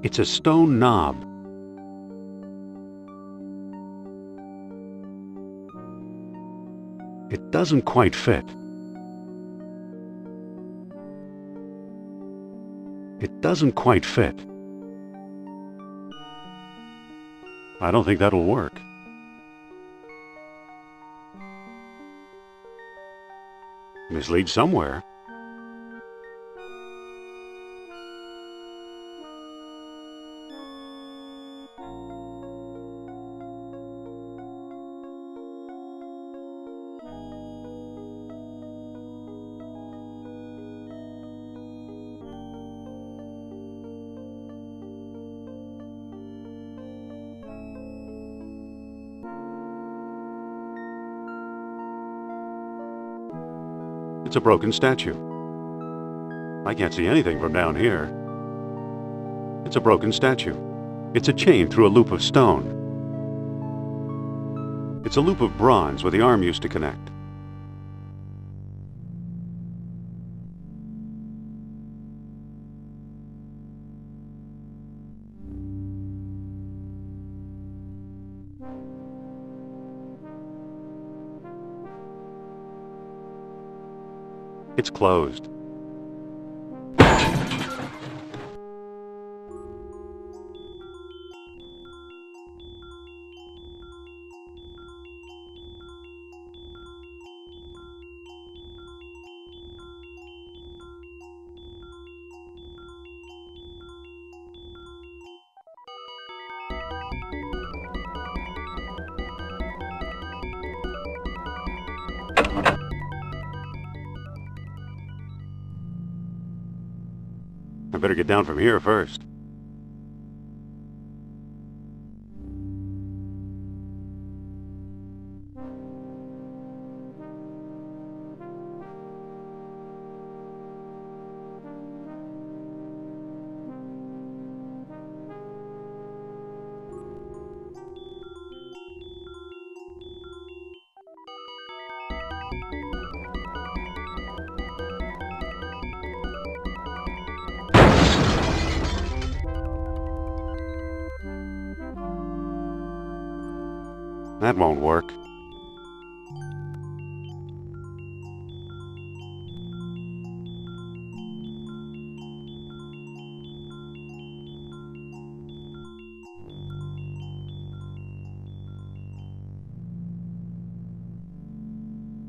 It's a stone knob. It doesn't quite fit. It doesn't quite fit. I don't think that'll work. Mislead somewhere. It's a broken statue. I can't see anything from down here. It's a broken statue. It's a chain through a loop of stone. It's a loop of bronze where the arm used to connect. It's closed. I better get down from here first. That won't work.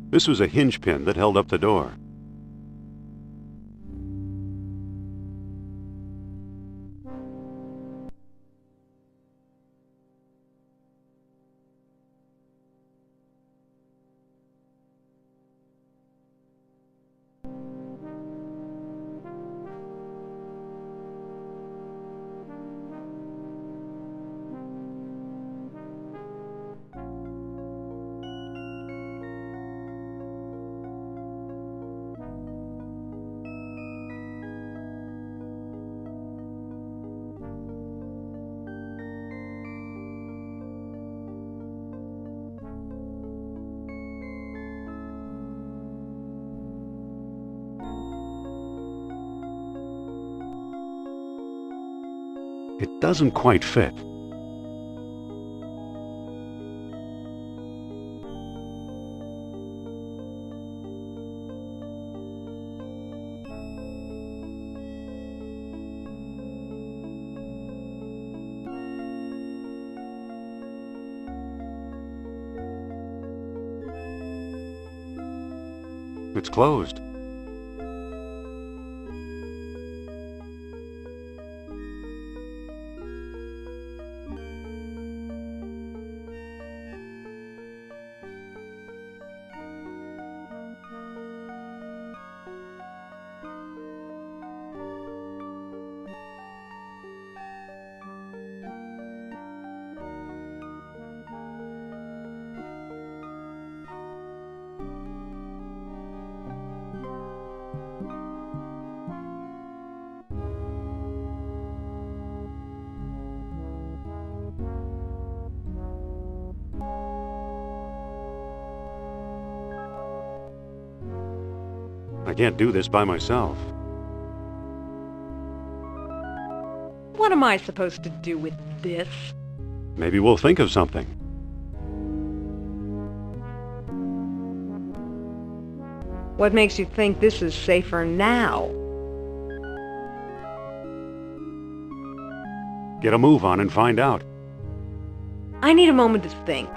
This was a hinge pin that held up the door. It doesn't quite fit. It's closed. I can't do this by myself. What am I supposed to do with this? Maybe we'll think of something. What makes you think this is safer now? Get a move on and find out. I need a moment to think.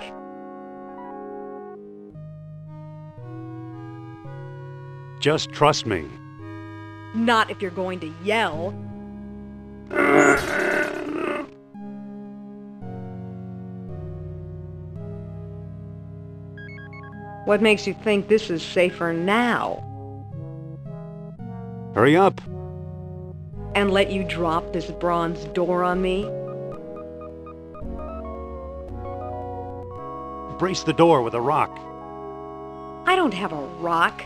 Just trust me. Not if you're going to yell. What makes you think this is safer now? Hurry up. And let you drop this bronze door on me? Brace the door with a rock. I don't have a rock.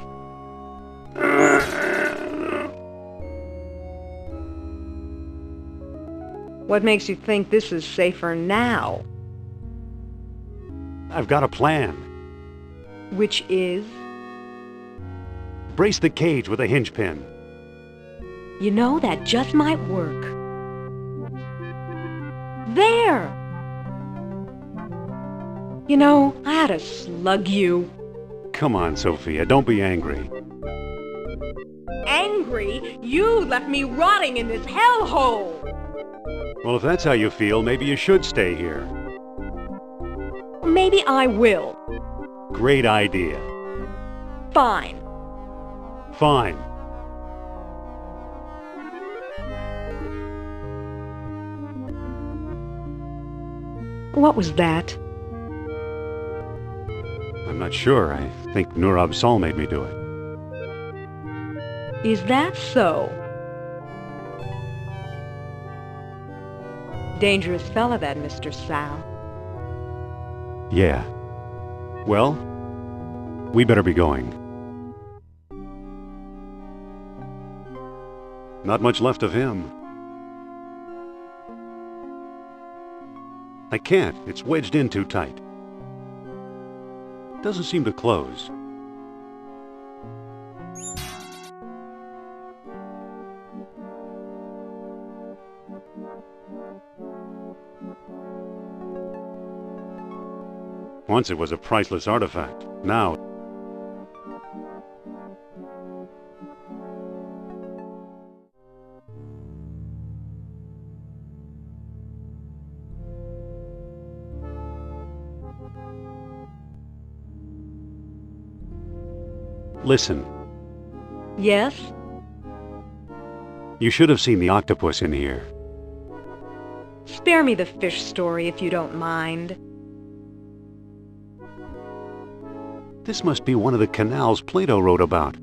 What makes you think this is safer now? I've got a plan. Which is? Brace the cage with a hinge pin. You know, that just might work. There! You know, I ought to slug you. Come on, Sophia, don't be angry. Angry? You left me rotting in this hellhole! Well, if that's how you feel, maybe you should stay here. Maybe I will. Great idea. Fine. Fine. What was that? I'm not sure. I think Nur Absal made me do it. Is that so? Dangerous fella, that Mr. Sal. Yeah. Well, we better be going. Not much left of him. I can't. It's wedged in too tight. Doesn't seem to close. Once it was a priceless artifact. Now... Listen. Yes? You should have seen the octopus in here. Spare me the fish story if you don't mind. This must be one of the canals Plato wrote about.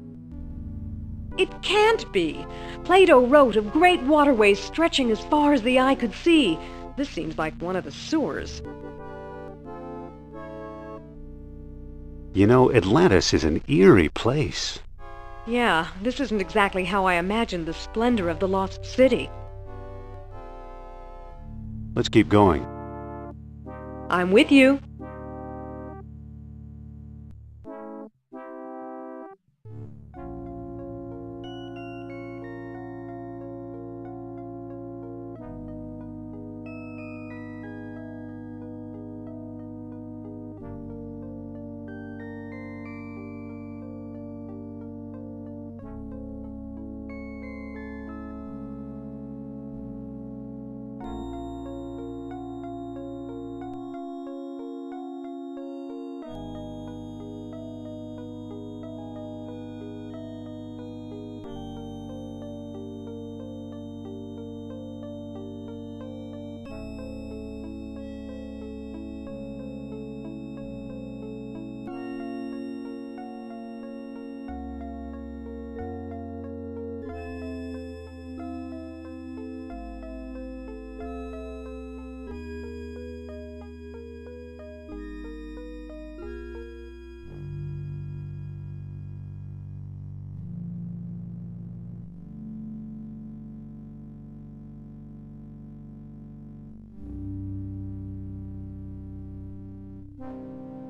It can't be. Plato wrote of great waterways stretching as far as the eye could see. This seems like one of the sewers. You know, Atlantis is an eerie place. Yeah, this isn't exactly how I imagined the splendor of the lost city. Let's keep going. I'm with you.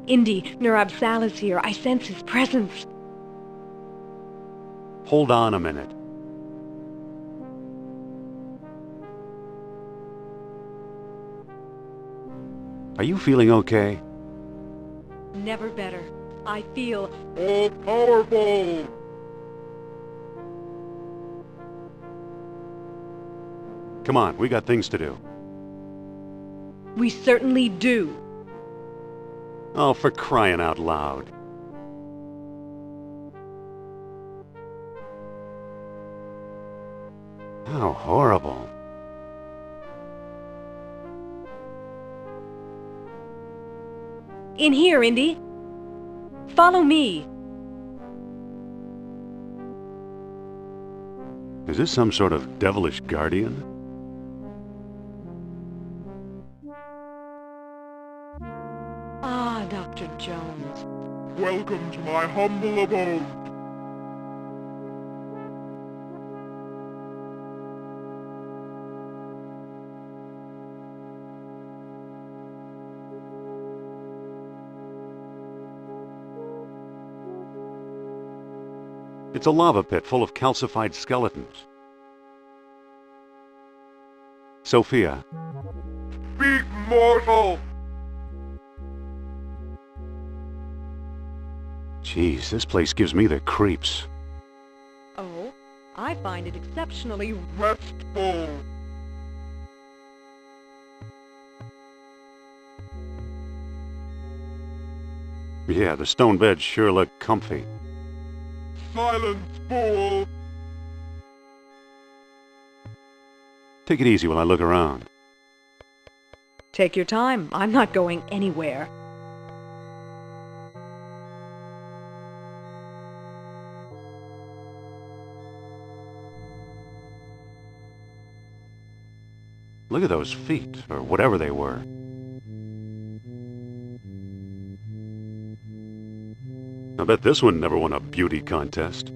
Indy, Nur Absal is here. I sense his presence. Hold on a minute. Are you feeling okay? Never better. I feel... all-powerful! Come on, we got things to do. We certainly do. Oh, for crying out loud. How horrible. In here, Indy. Follow me. Is this some sort of devilish guardian? Ah, Dr. Jones. Welcome to my humble abode. It's a lava pit full of calcified skeletons. Sophia. Speak, mortal! Jeez, this place gives me the creeps. Oh, I find it exceptionally Restful. Yeah, the stone beds sure look comfy. Silence, fool! Take it easy while I look around. Take your time. I'm not going anywhere. Look at those feet, or whatever they were. I bet this one never won a beauty contest.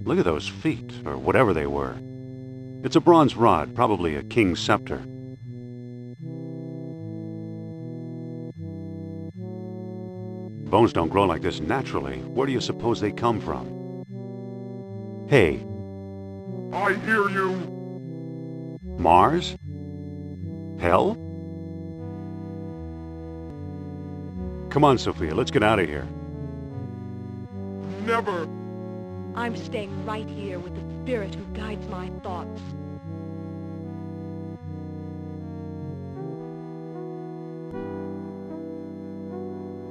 Look at those feet, or whatever they were. It's a bronze rod, probably a king's scepter. Bones don't grow like this naturally. Where do you suppose they come from? Hey. I hear you. Mars? Hell? Come on, Sophia, let's get out of here. Never. I'm staying right here with the spirit who guides my thoughts.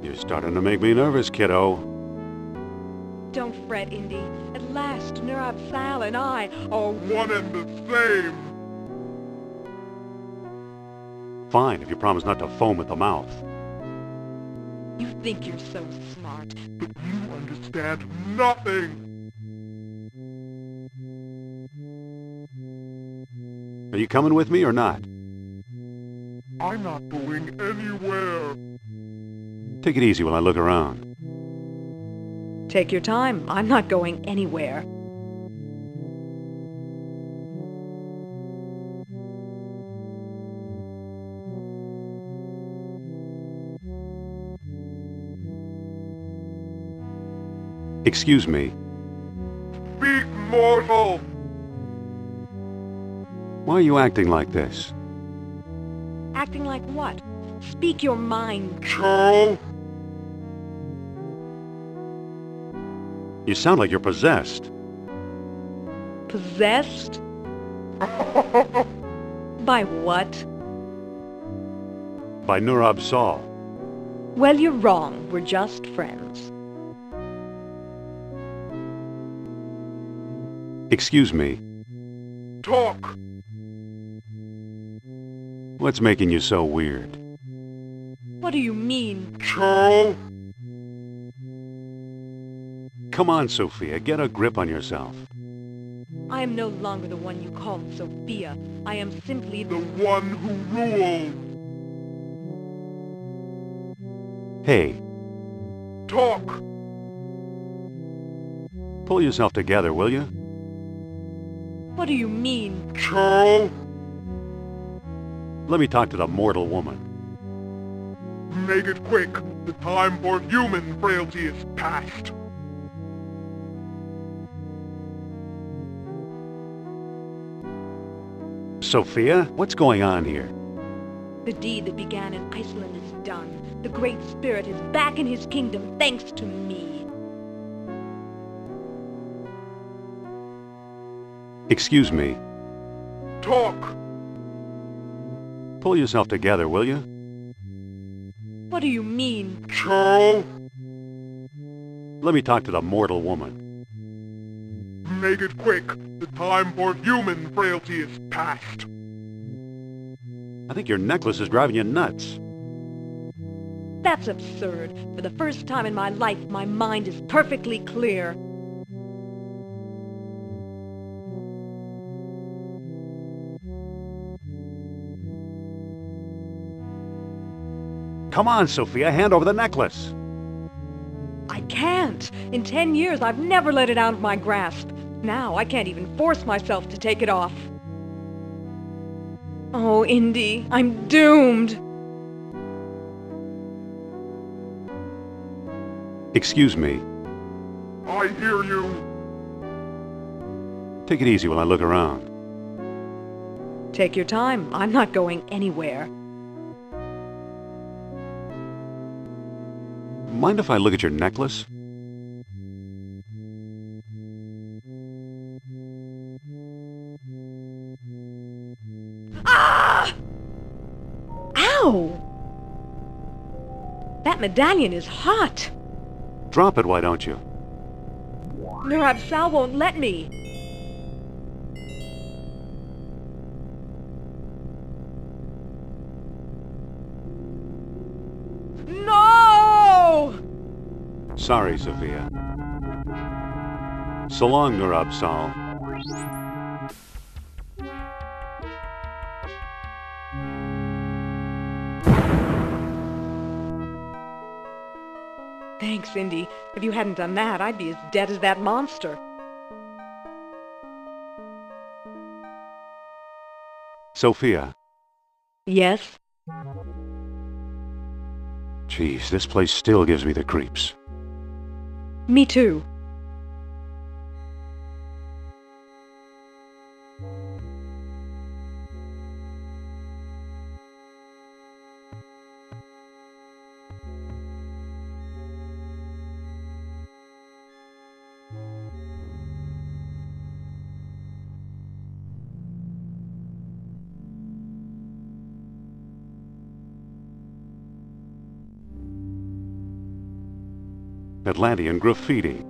You're starting to make me nervous, kiddo. Don't fret, Indy. At last, Nurab Sal and I are one and the same. Fine, if you promise not to foam at the mouth. You think you're so smart. But you understand nothing. Are you coming with me or not? I'm not going anywhere. Take it easy while I look around. Take your time. I'm not going anywhere. Excuse me. Speak, mortal! Why are you acting like this? Acting like what? Speak your mind. Charles? You sound like you're possessed. Possessed? By what? By Nurab Sal. Well, you're wrong. We're just friends. Excuse me. Talk! What's making you so weird? What do you mean? Charles? Come on, Sophia, get a grip on yourself. I am no longer the one you call Sophia. I am simply the one who rules. Hey. Talk! Pull yourself together, will you? What do you mean? Charles? Let me talk to the mortal woman. Make it quick. The time for human frailty is past. Sophia, what's going on here? The deed that began in Iceland is done. The Great Spirit is back in his kingdom thanks to me. Excuse me. Talk! Pull yourself together, will you? What do you mean? Charles? Let me talk to the mortal woman. Make it quick. The time for human frailty is past. I think your necklace is driving you nuts. That's absurd. For the first time in my life, my mind is perfectly clear. Come on, Sophia, hand over the necklace. I can't. In 10 years, I've never let it out of my grasp. Now, I can't even force myself to take it off. Oh, Indy, I'm doomed. Excuse me. I hear you. Take it easy while I look around. Take your time. I'm not going anywhere. Mind if I look at your necklace? Ah! Ow! That medallion is hot. Drop it, why don't you? Nurab Sal won't let me. No! Sorry, Sophia. So long, Nurab Sal. Thanks, Indy. If you hadn't done that, I'd be as dead as that monster. Sophia. Yes? Geez, this place still gives me the creeps. Me too. Atlantean graffiti.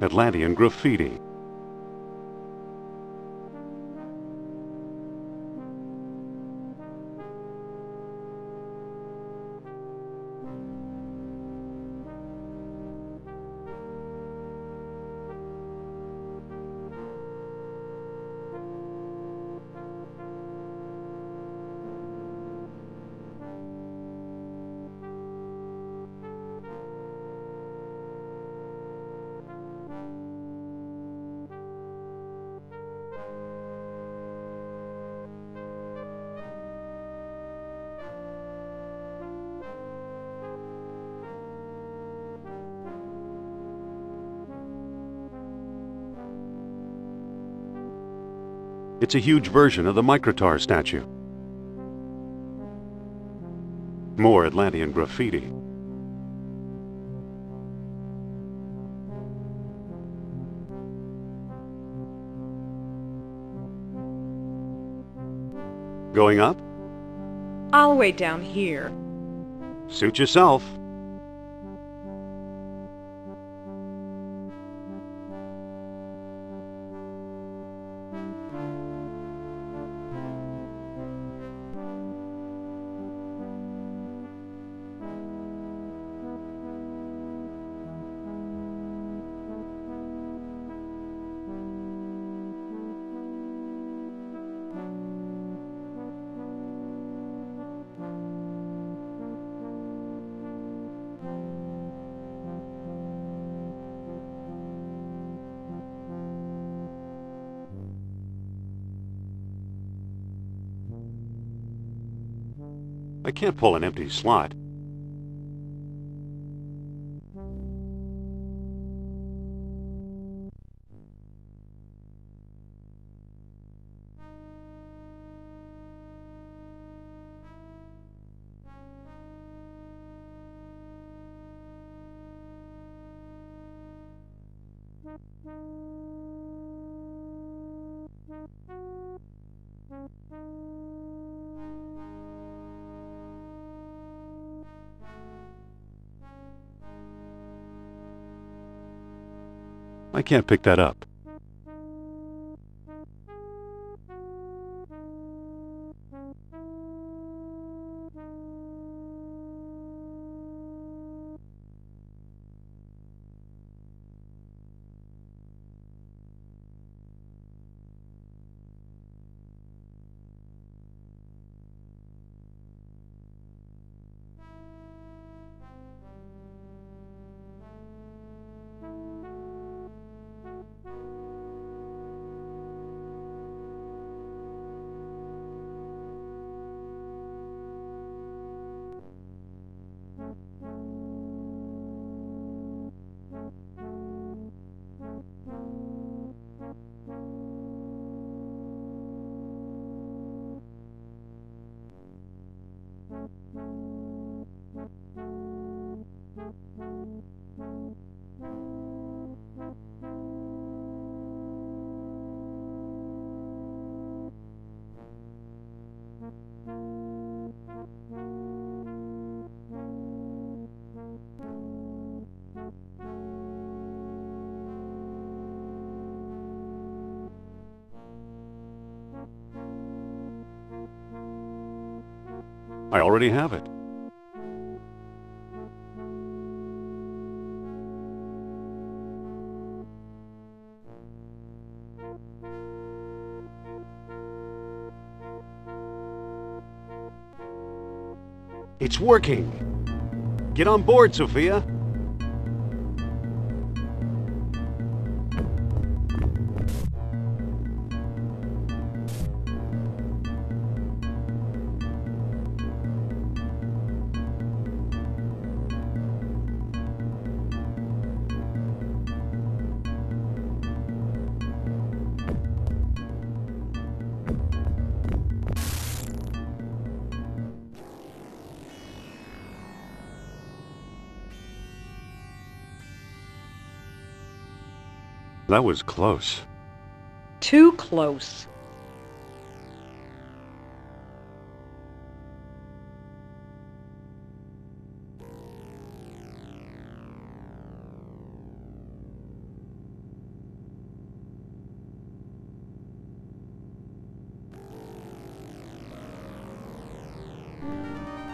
Atlantean graffiti. It's a huge version of the Microtar statue. More Atlantean graffiti. Going up? I'll wait down here. Suit yourself. I can't pull an empty slot. I can't pick that up. I already have it. It's working. Get on board, Sophia. That was close. Too close.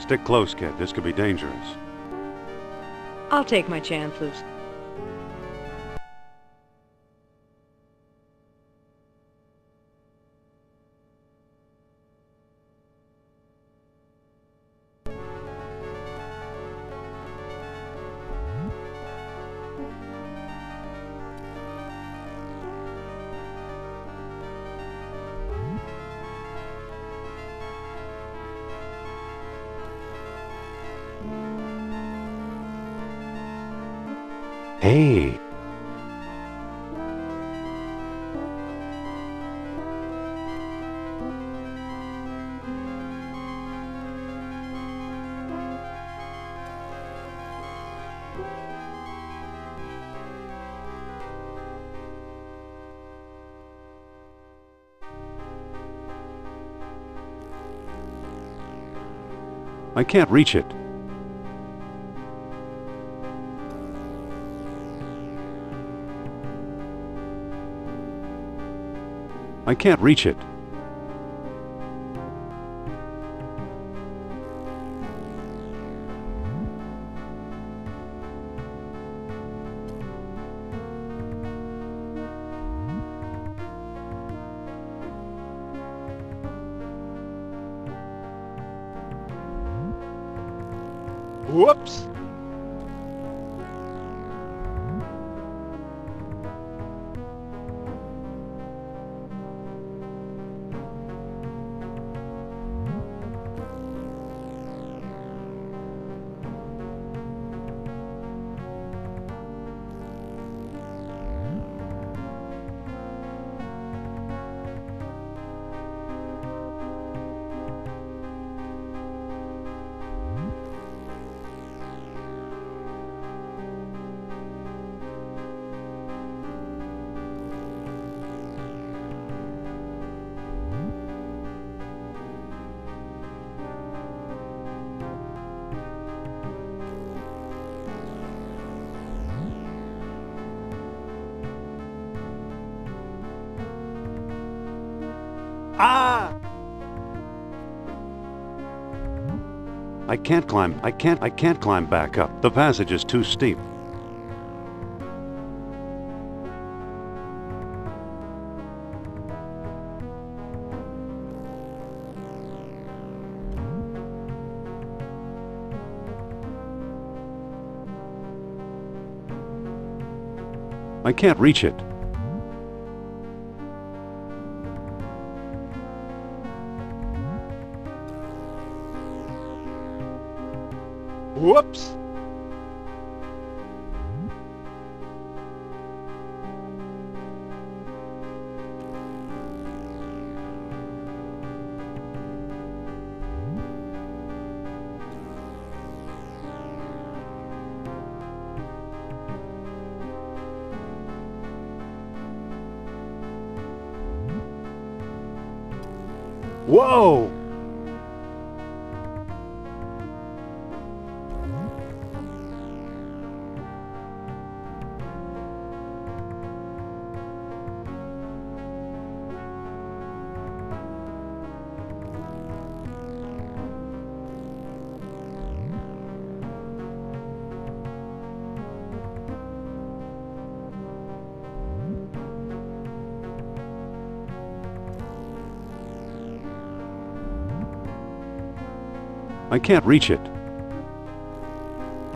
Stick close, kid. This could be dangerous. I'll take my chances. Hey. I can't reach it. I can't reach it. Whoops! Ah! I can't climb. I can't climb back up. The passage is too steep. I can't reach it. Whoops! Whoa! I can't reach it.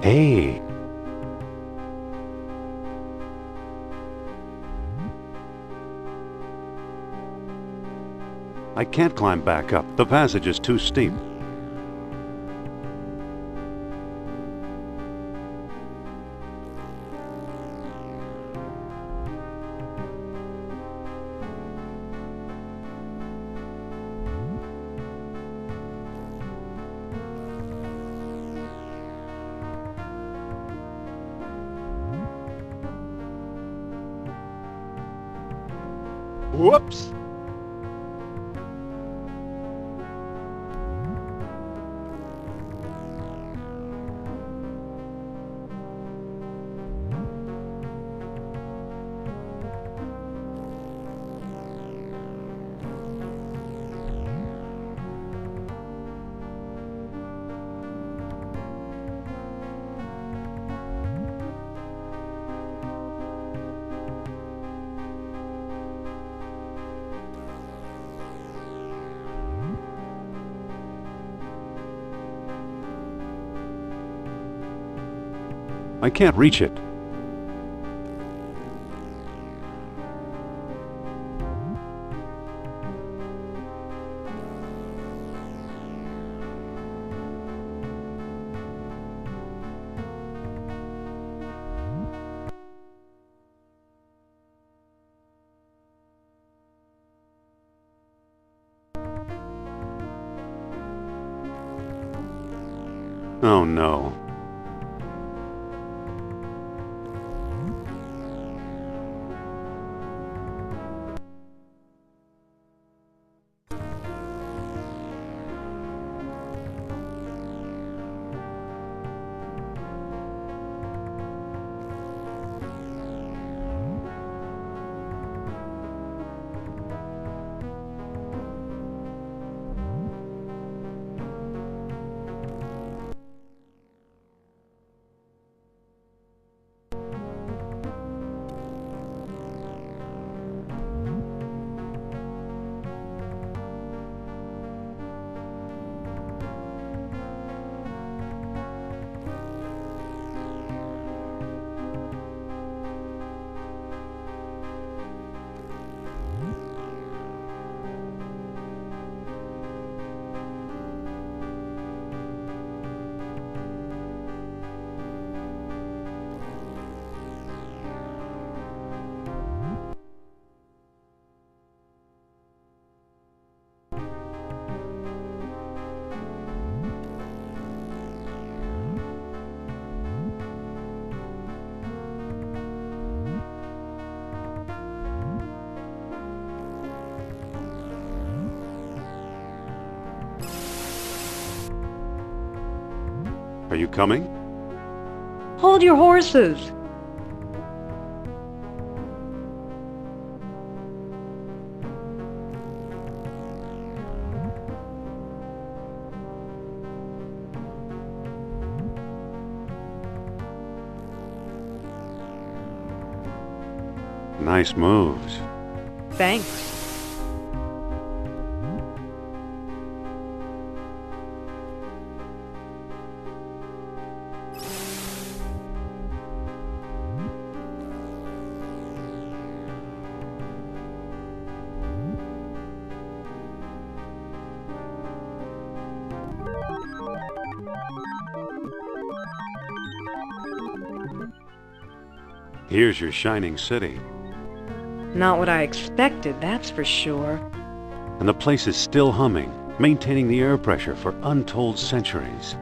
Hey! I can't climb back up. The passage is too steep. Whoops! I can't reach it. Oh no. Are you coming? Hold your horses. Nice moves. Thanks. Here's your shining city. Not what I expected, that's for sure. And the place is still humming, maintaining the air pressure for untold centuries.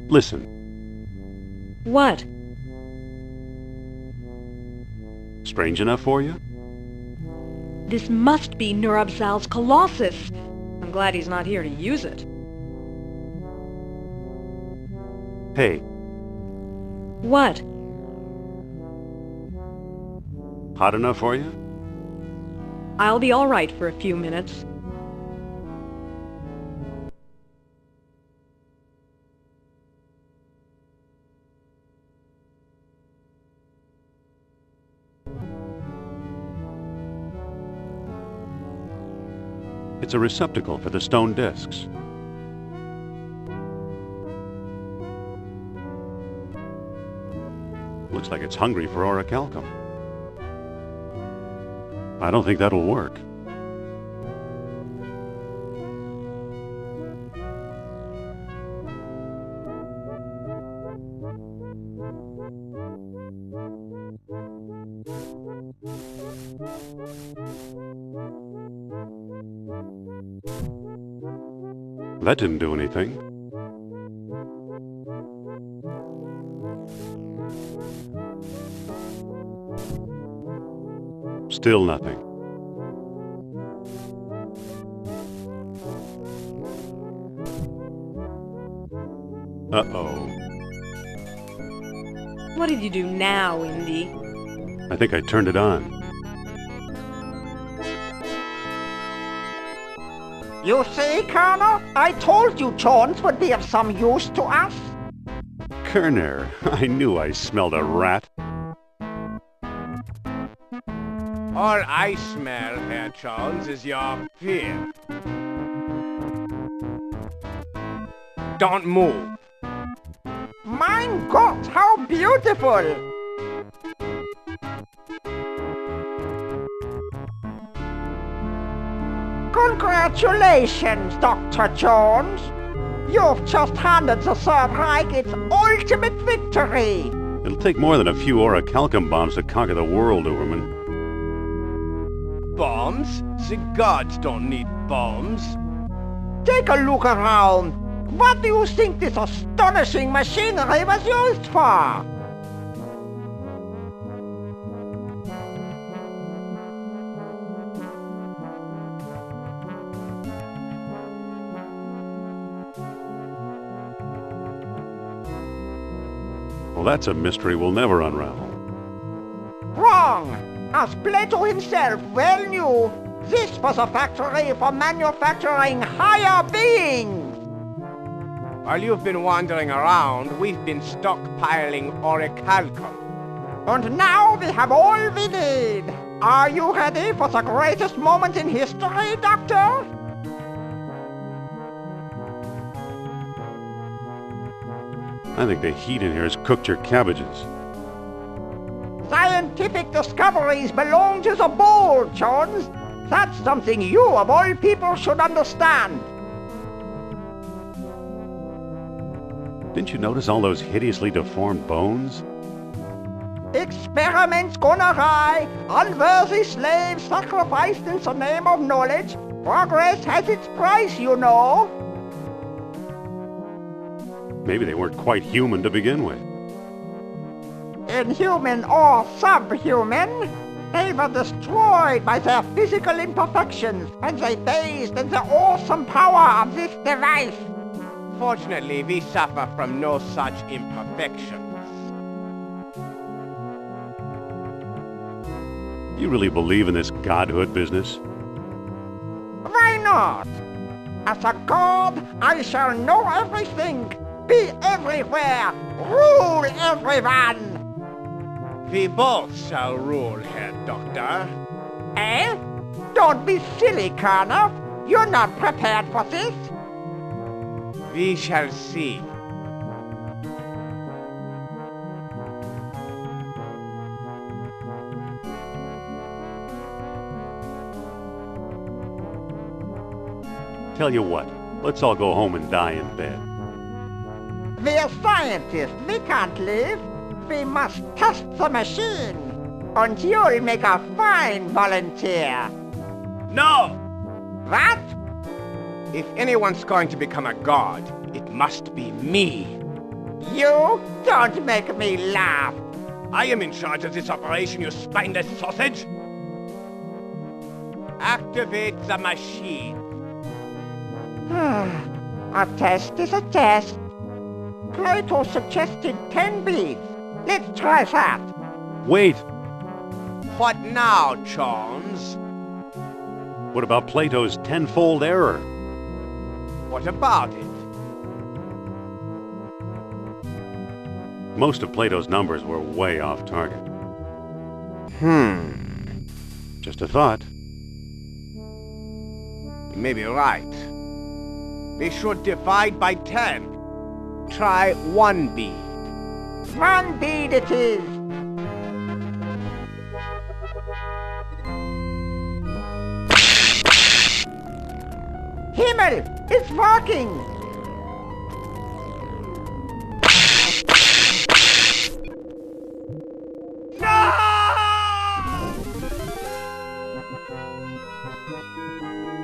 Listen. What? Strange enough for you? This must be Nurabzal's Colossus. I'm glad he's not here to use it. Hey, What? hot enough for you? I'll be all right for a few minutes. It's a receptacle for the stone discs. Looks like it's hungry for orichalcum. I don't think that'll work. That didn't do anything. Still nothing. Uh-oh. What did you do now, Indy? I think I turned it on. You see, Colonel? I told you Jones would be of some use to us. Kerner, I knew I smelled a rat. All I smell, Herr Jones, is your fear. Don't move. Mein Gott, how beautiful! Congratulations, Dr. Jones. You've just handed the Third Reich its ultimate victory. It'll take more than a few orichalcum bombs to conquer the world, Uberman. Bombs? The gods don't need bombs. Take a look around. What do you think this astonishing machinery was used for? Well, that's a mystery we'll never unravel. Wrong! As Plato himself well knew, this was a factory for manufacturing higher beings! While you've been wandering around, we've been stockpiling orichalcum. And now we have all we need! Are you ready for the greatest moment in history, Doctor? I think the heat in here has cooked your cabbages. Scientific discoveries belong to the bold, Jones. That's something you, of all people, should understand. Didn't you notice all those hideously deformed bones? Experiments gone awry, unworthy slaves sacrificed in the name of knowledge. Progress has its price, you know. Maybe they weren't quite human to begin with. Inhuman or subhuman, they were destroyed by their physical imperfections when they bathed in the awesome power of this device. Fortunately, we suffer from no such imperfections. You really believe in this godhood business? Why not? As a god, I shall know everything, be everywhere, rule everyone. We both shall rule, Herr Doctor. Eh? Don't be silly, Colonel. You're not prepared for this. We shall see. Tell you what, let's all go home and die in bed. We're scientists. We can't live. We must test the machine. And you'll make a fine volunteer. No! What? If anyone's going to become a god, it must be me. You don't make me laugh. I am in charge of this operation, you spineless sausage! Activate the machine. A test is a test. Plato suggested 10 beads. Let's try that. Wait! What now, Jones? What about Plato's tenfold error? What about it? Most of Plato's numbers were way off target. Just a thought. You may be right. We should divide by 10. Try 1 bead. 1 bead it is. Himmel! It's working!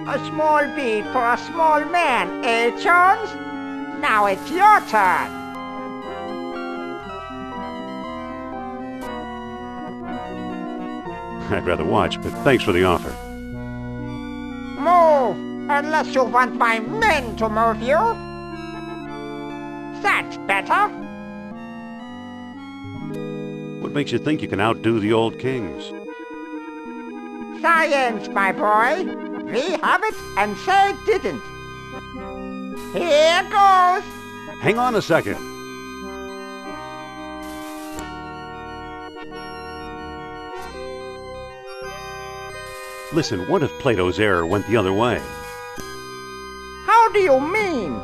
A small bead for a small man, eh, Jones? Now it's your turn. I'd rather watch, but thanks for the offer. Move, unless you want my men to move you. That's better. What makes you think you can outdo the old kings? Science, my boy. We have it, and they didn't. Here goes. Hang on a second. Listen, what if Plato's error went the other way? How do you mean?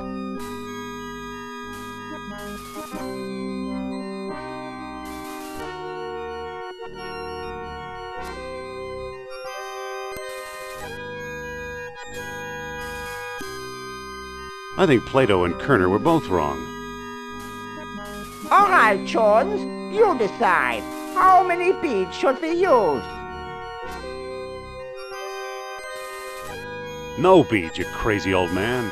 I think Plato and Kerner were both wrong. All right, Jones, you decide. How many beads should we use? No beads, you crazy old man.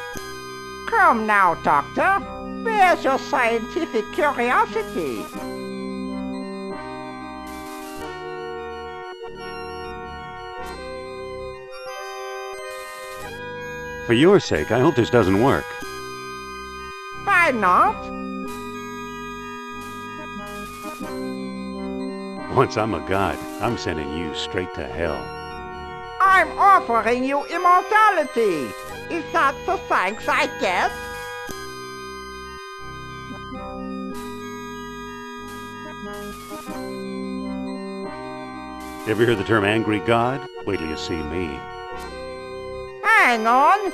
Come now, Doctor. Where's your scientific curiosity? For your sake, I hope this doesn't work. Why not? Once I'm a god, I'm sending you straight to hell. I'm offering you immortality. Is that the thanks I get? Ever hear the term angry god? Wait till you see me. Hang on.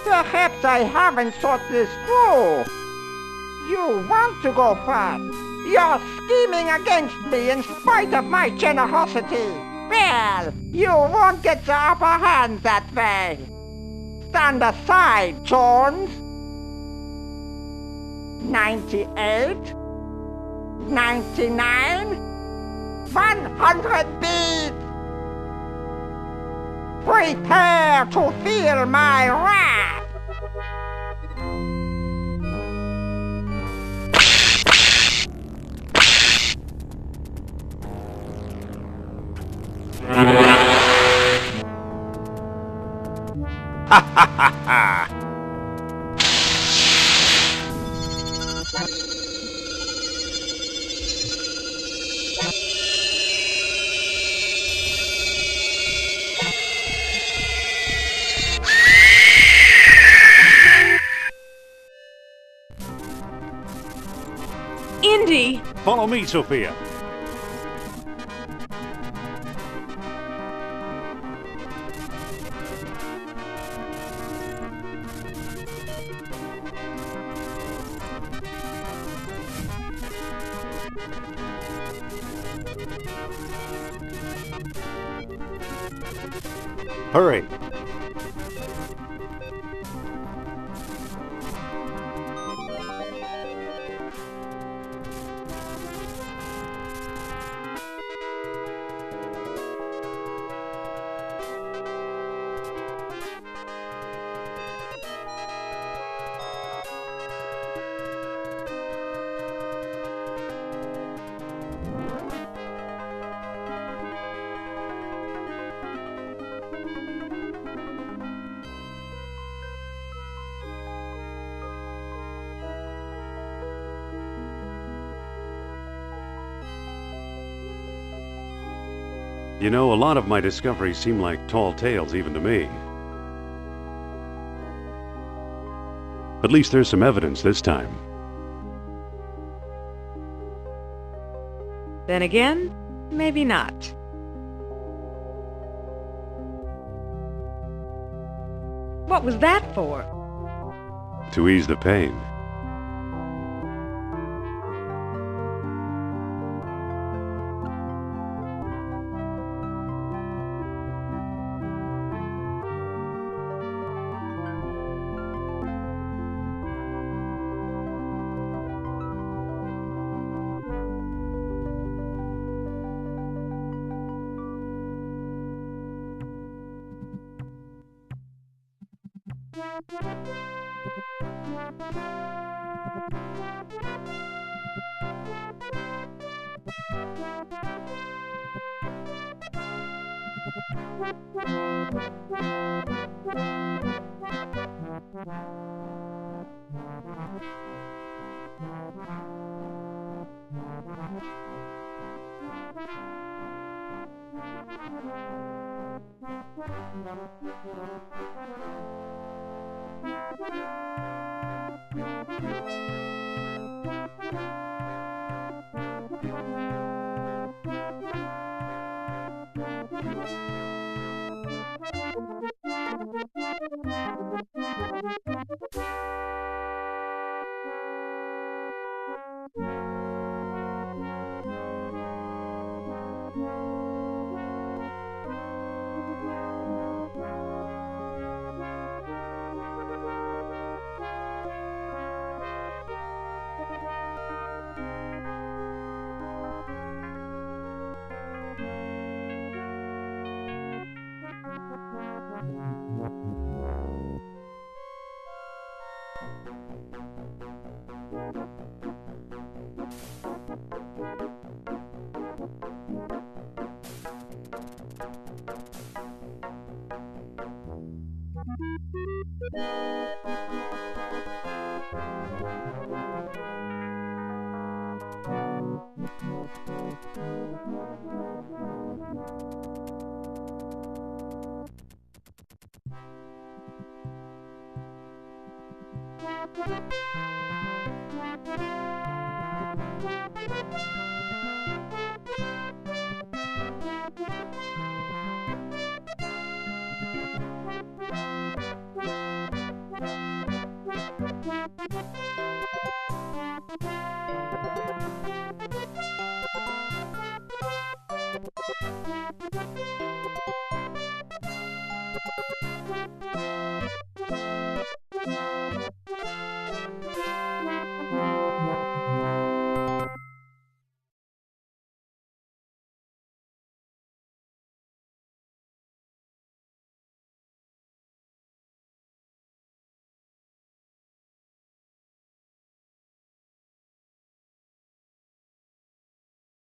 Perhaps I haven't thought this through. You want to go first. You're scheming against me in spite of my generosity. Well, you won't get the upper hand that way. Stand aside, Jones. 98, 99, 100 beads. Prepare to feel my wrath! Ha ha ha ha! Indy! Follow me, Sophia. Hurry. You know, a lot of my discoveries seem like tall tales even to me. At least there's some evidence this time. Then again, maybe not. What was that for? To ease the pain.